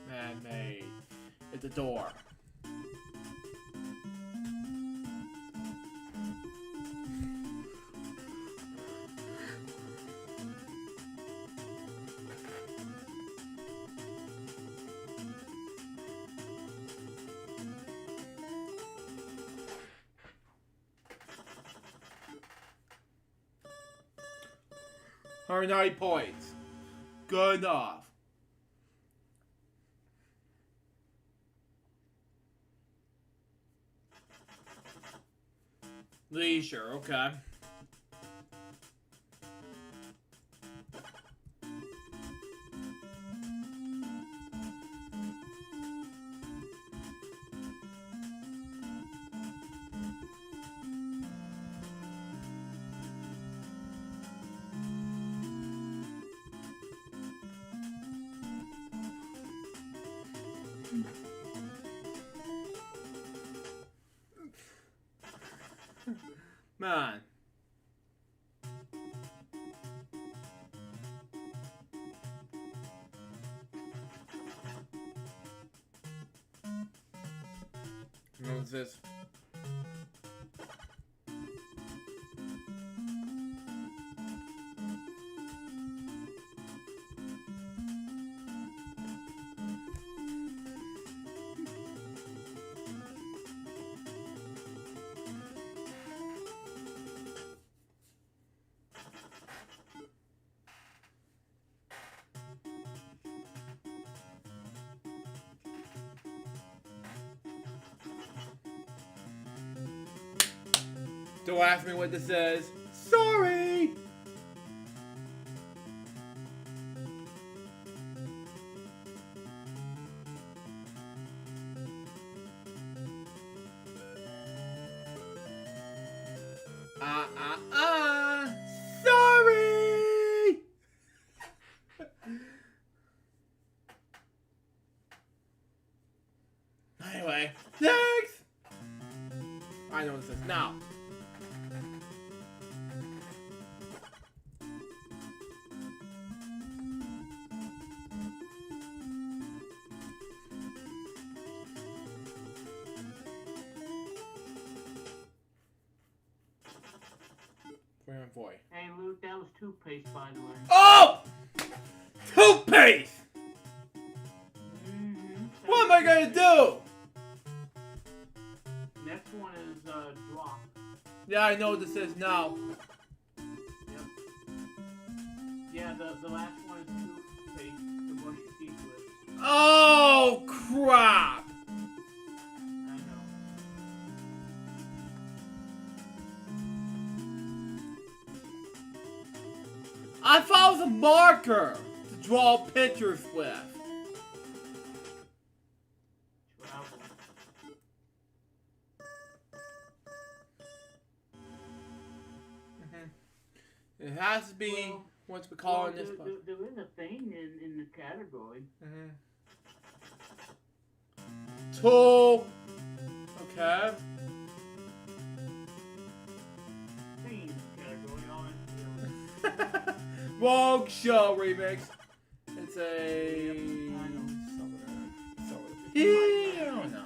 Man-made. It's a door. Or 9 points. Good enough. Leisure, okay. Man. What's this? Don't ask me what this is. Sorry! Sorry! Anyway, next! I know what this is now. Boy. Hey Luke, that was toothpaste, by the way. Oh! Toothpaste! Mm-hmm. What am I gonna do? Next one is drop. Yeah, I know what this is now. Yep. Yeah, the last one is toothpaste to brush your teeth with. Oh, crap! I know. I thought it was a marker to draw pictures with. Travel. It has to be Well, what's we call in this there, book. there is a thing in the category. Tool. Okay. Things. Rogue Show remix. It's a. I don't know.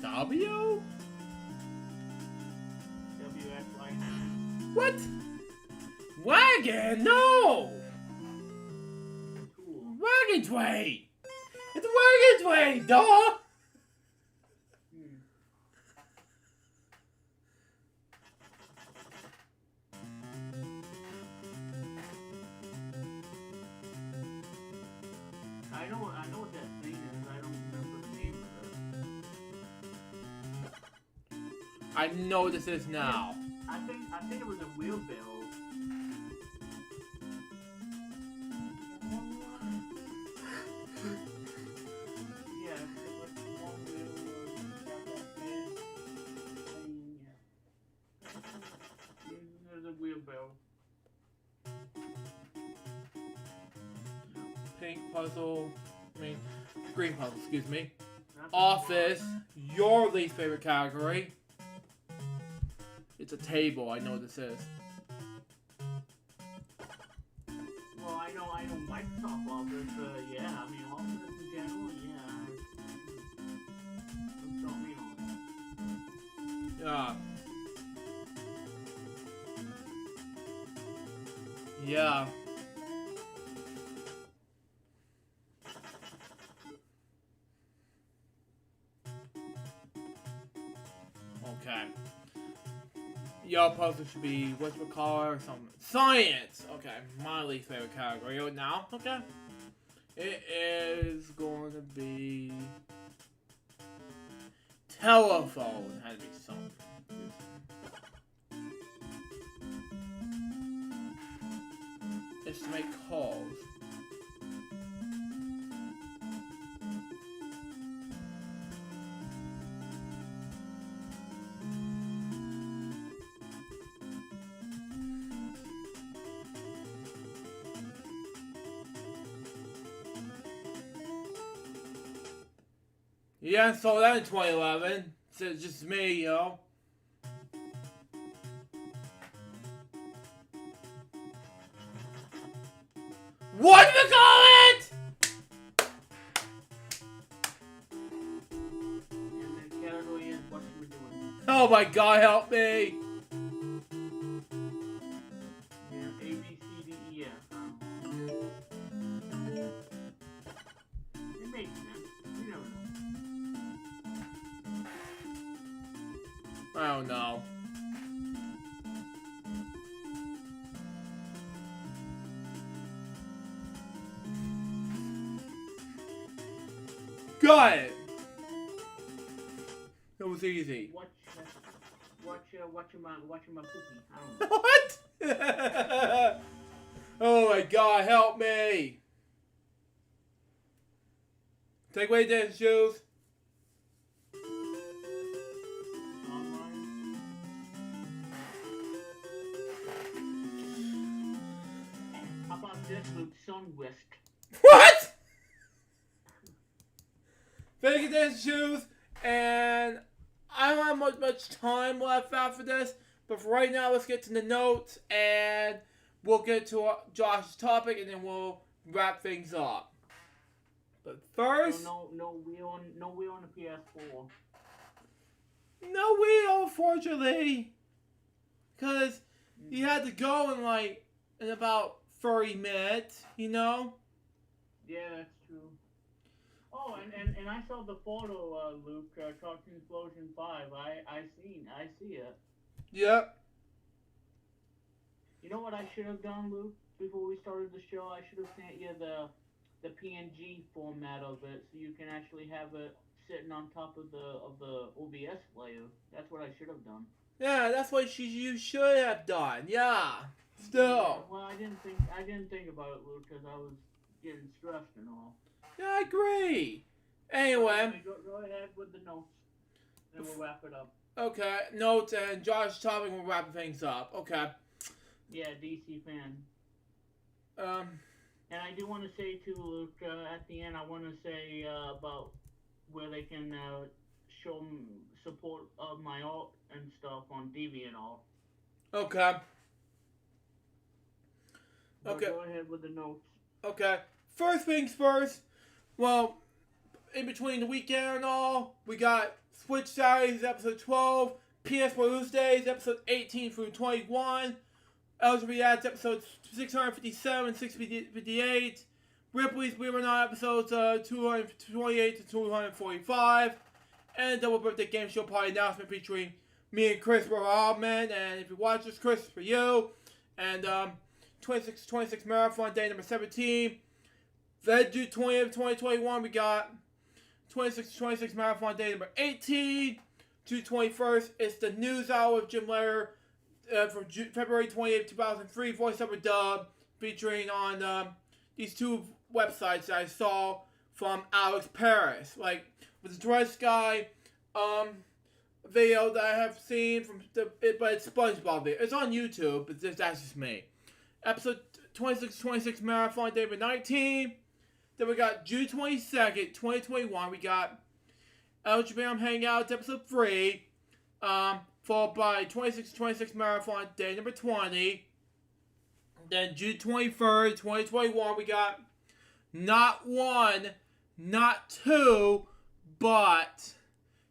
W? WXY9. What? Wagon? No! Cool. Wagon Train! It's a Wagon Train, duh! I know what that thing is. I don't remember the name of it. I know what this is now. I think it was a wheelbarrow. Yeah, it was one wheelbarrow. There's a wheelbarrow. Pink puzzle. I mean, green puzzle, excuse me. That's Office. Your least favorite category. It's a table. I know what this is. Well, I know Microsoft Office, yeah, I mean, Office in general, yeah. Don't mean all. Yeah. Yeah. Okay. Your puzzle should be whatchamacallit or something. Science! Okay, my least favorite category right now. Okay. It is going to be telephone. It had to be something. It's to make calls. Yeah, I saw that in 2011. It's just me, yo. What do you call it? And the category is what you were doing. Oh my God, help me! Yeah, A, B, C, D, E, F. It makes sense. You never know. I don't know. Got it! It was easy. Watching my poopy. I don't know. What? Oh my God, help me! Take away dance shoes. How about this, Luke? Sun whisk. What? Fake dance shoes, and I don't have much time left after this, but for right now, let's get to the notes, and we'll get to Josh's topic, and then we'll wrap things up. But first, No wheel on the PS4. no wheel, unfortunately, because you had to go in about 30 minutes, you know? Yeah, that's true. Oh, and I saw the photo, Luke, Cartoon Explosion 5. I see it. Yep. You know what I should have done, Luke? Before we started the show, I should have sent you the PNG format of it, so you can actually have it sitting on top of the OBS player. That's what I should have done. Yeah, that's what you should have done. Yeah. Still. Yeah, well, I didn't think about it, Luke, because I was getting stressed and all. Yeah, I agree. Anyway. Go ahead with the notes, and we'll wrap it up. Okay, notes and Josh's topic, we'll wrap things up. Okay. Yeah, DC fan. And I do want to say too, Luke. At the end, I want to say about where they can show support of my art and stuff on DeviantArt. Okay. But Okay. go ahead with the notes. Okay. First things first. Well, in between the weekend and all, we got Switch Saturdays episode 12, PS4 Tuesdays episode 18 through 21, LGBT Ads episodes 657, 658, Ripley's We Were Not episodes 228 to 245, and a double birthday game show party announcement featuring me and Chris Rodman. And if you watch this, Chris, for you. And 26 marathon day number 17. Then June 20th, 2021, we got 26 marathon day number 18. June 21st, it's the news hour with Jim Lehrer from February 28th, 2003, voiceover dub, featuring on these two websites that I saw from Alex Paris. Like, with the dress guy video that I have seen but it's SpongeBob video. It's on YouTube, but that's just me. Episode 26 marathon day number 19. Then we got June 22nd, 2021. We got LGBT Hangouts episode 3. Followed by 26 marathon day number 20. Then June 23rd, 2021, we got not one, not two, but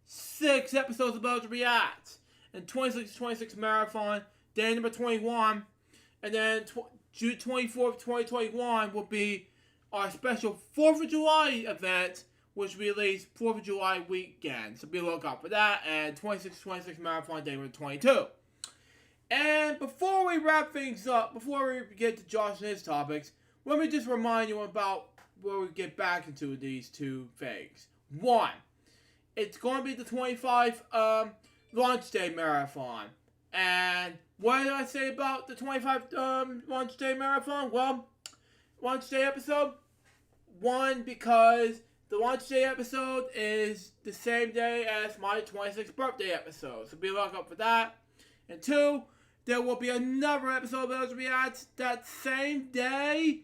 6 episodes about to react. And 26 marathon day number 21. And then June 24th, 2021 will be our special 4th of July event, which we release 4th of July weekend. So be on the lookout for that. And 26 marathon day number 22. And before we wrap things up, before we get to Josh and his topics, let me just remind you about where we get back into these two things. One, it's going to be the 25 launch day marathon. And what did I say about the 25 launch day marathon? Well, launch day episode, one, because the launch day episode is the same day as my 26th birthday episode. So be on the lookout for that. And two, there will be another episode of LGBT that same day.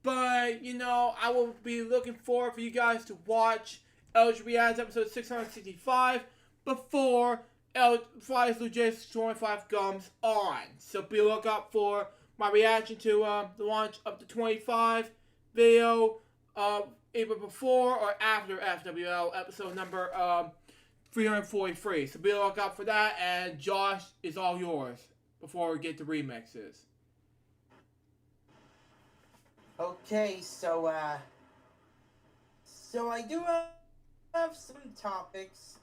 But, I will be looking forward for you guys to watch LGBT episode 665 before Friday's LukeJ62895 comes on. So be on the lookout for my reaction to the launch of the 25 video either before or after FwL episode number 343. So be on the lookout for that, and Josh, is all yours before we get to remixes. Okay, so I do have some topics.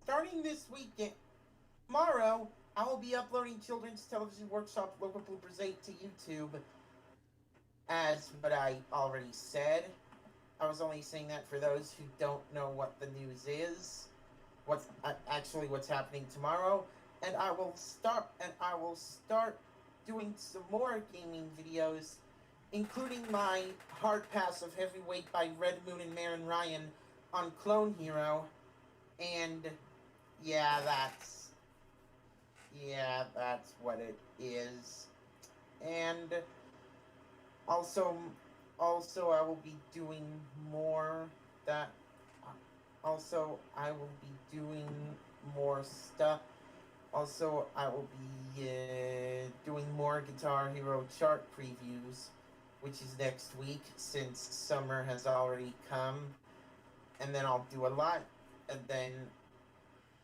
Starting this weekend, tomorrow, I will be uploading Children's Television Workshop Local Bloopers 8 to YouTube. As what I already said, I was only saying that for those who don't know what the news is, what's happening tomorrow, and I will start doing some more gaming videos, including my hard pass of Heavyweight by Red Moon and Marin Ryan on Clone Hero, and that's what it is. And also I will be doing more that. Also, I will be doing more stuff. Also, I will be doing more Guitar Hero chart previews, which is next week since summer has already come. And then I'll do a lot, and then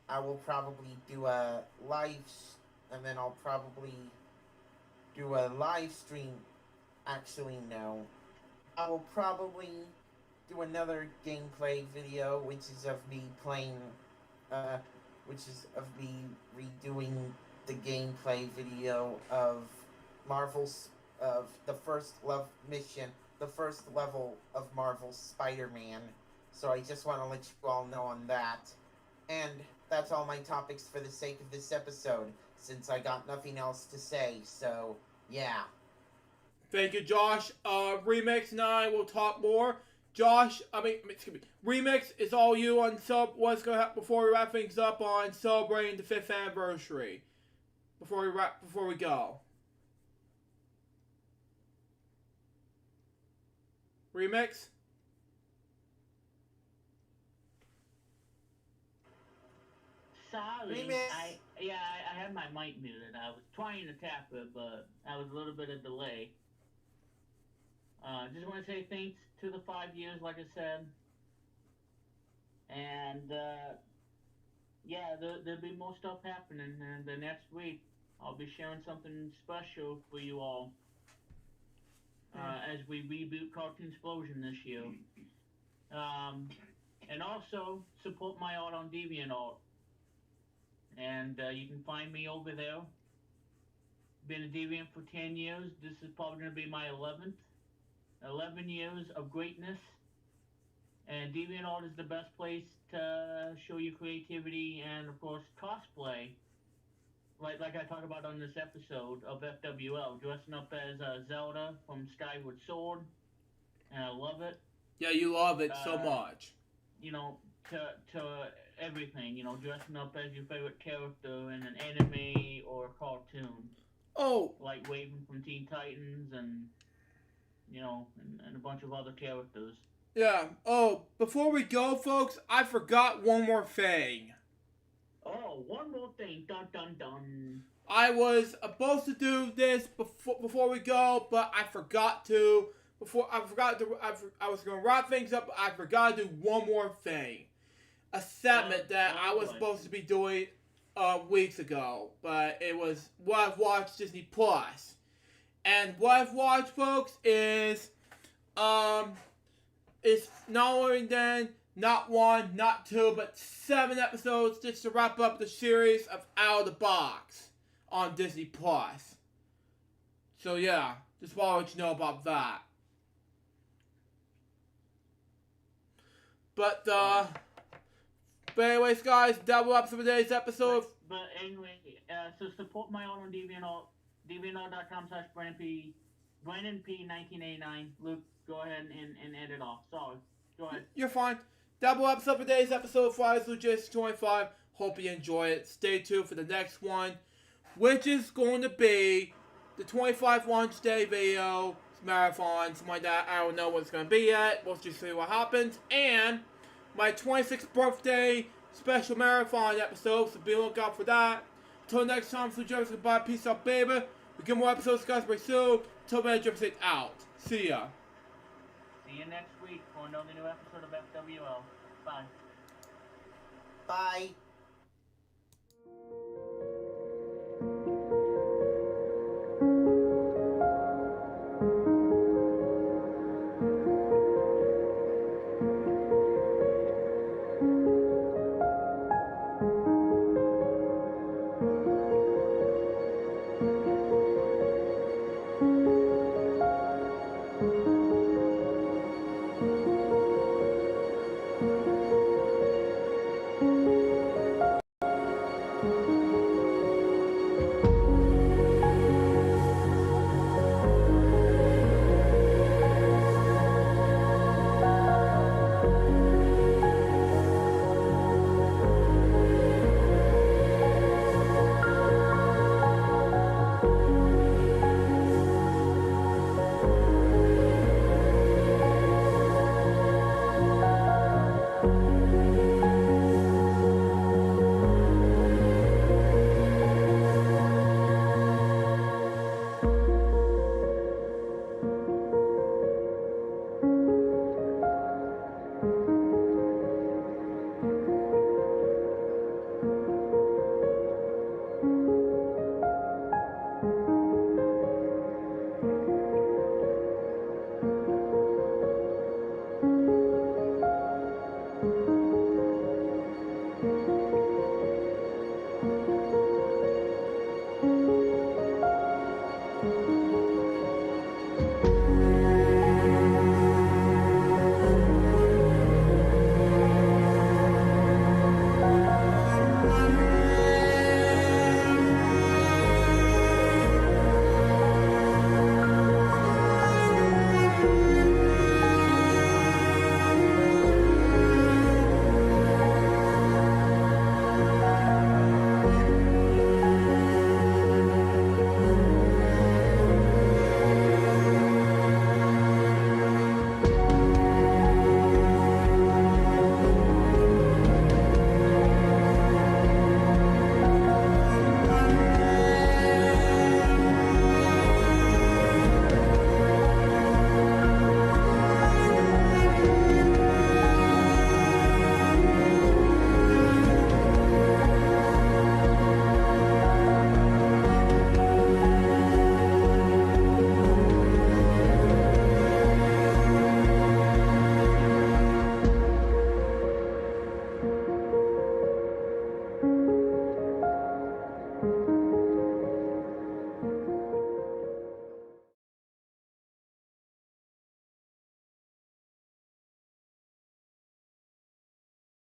I will probably do a live, and then I'll probably do a live stream. Actually, no. I will probably do another gameplay video, which is of me playing, redoing the gameplay video of Marvel's, of the first level of Marvel's Spider-Man. So I just want to let you all know on that. And that's all my topics for the sake of this episode, since I got nothing else to say, so, yeah. Thank you, Josh. Remix and I will talk more. Josh, Remix, it's all you on what's going to happen before we wrap things up on celebrating the 5th anniversary. Before we go. Remix? Sorry, Remix. Yeah, I had my mic muted. I was trying to tap it, but I was a little bit of delay. Just want to say thanks to the 5 years, like I said. And, yeah, there'll be more stuff happening. And the next week, I'll be sharing something special for you all. As we reboot Cartoon Explosion this year. And also, support my art on DeviantArt. And you can find me over there. Been a Deviant for 10 years. This is probably going to be my 11th. 11 years of greatness. And DeviantArt is the best place to show your creativity and, of course, cosplay. Like I talk about on this episode of FwL, dressing up as Zelda from Skyward Sword. And I love it. Yeah, you love it so much. You know, to everything, you know, dressing up as your favorite character in an anime or a cartoon. Oh. Like Raven from Teen Titans and, you know, and a bunch of other characters. Yeah. Oh, before we go, folks, I forgot one more thing. Oh, one more thing. Dun dun dun. I was supposed to do this before we go, but I forgot to. I was going to wrap things up, but I forgot to do one more thing. A segment that I was supposed to be doing weeks ago, but it was what I've watched Disney Plus. And what I've watched, folks, is it's not only then, not one, not two, but 7 episodes just to wrap up the series of Out of the Box on Disney Plus. So yeah, just want to let you know about that. But anyways, guys, that will up for today's episode. But anyway, so support my art on DeviantArt, DeviantArt.com/BrandonP1989. Luke, go ahead and edit off. Sorry. Go ahead. You're fine. That will up for today's episode of LukeJ62895. Hope you enjoy it. Stay tuned for the next one, which is going to be the 25 launch day video, marathon, something like that. I don't know what it's going to be yet. We'll just see what happens. And my 26th birthday special marathon episode, so be on the lookout for that. Until next time, LukeJ, goodbye. Peace out, baby. We get more episodes, guys, very soon. Until then, Jefferson out. See ya. See you next week for another new episode of FwL. Bye. Bye.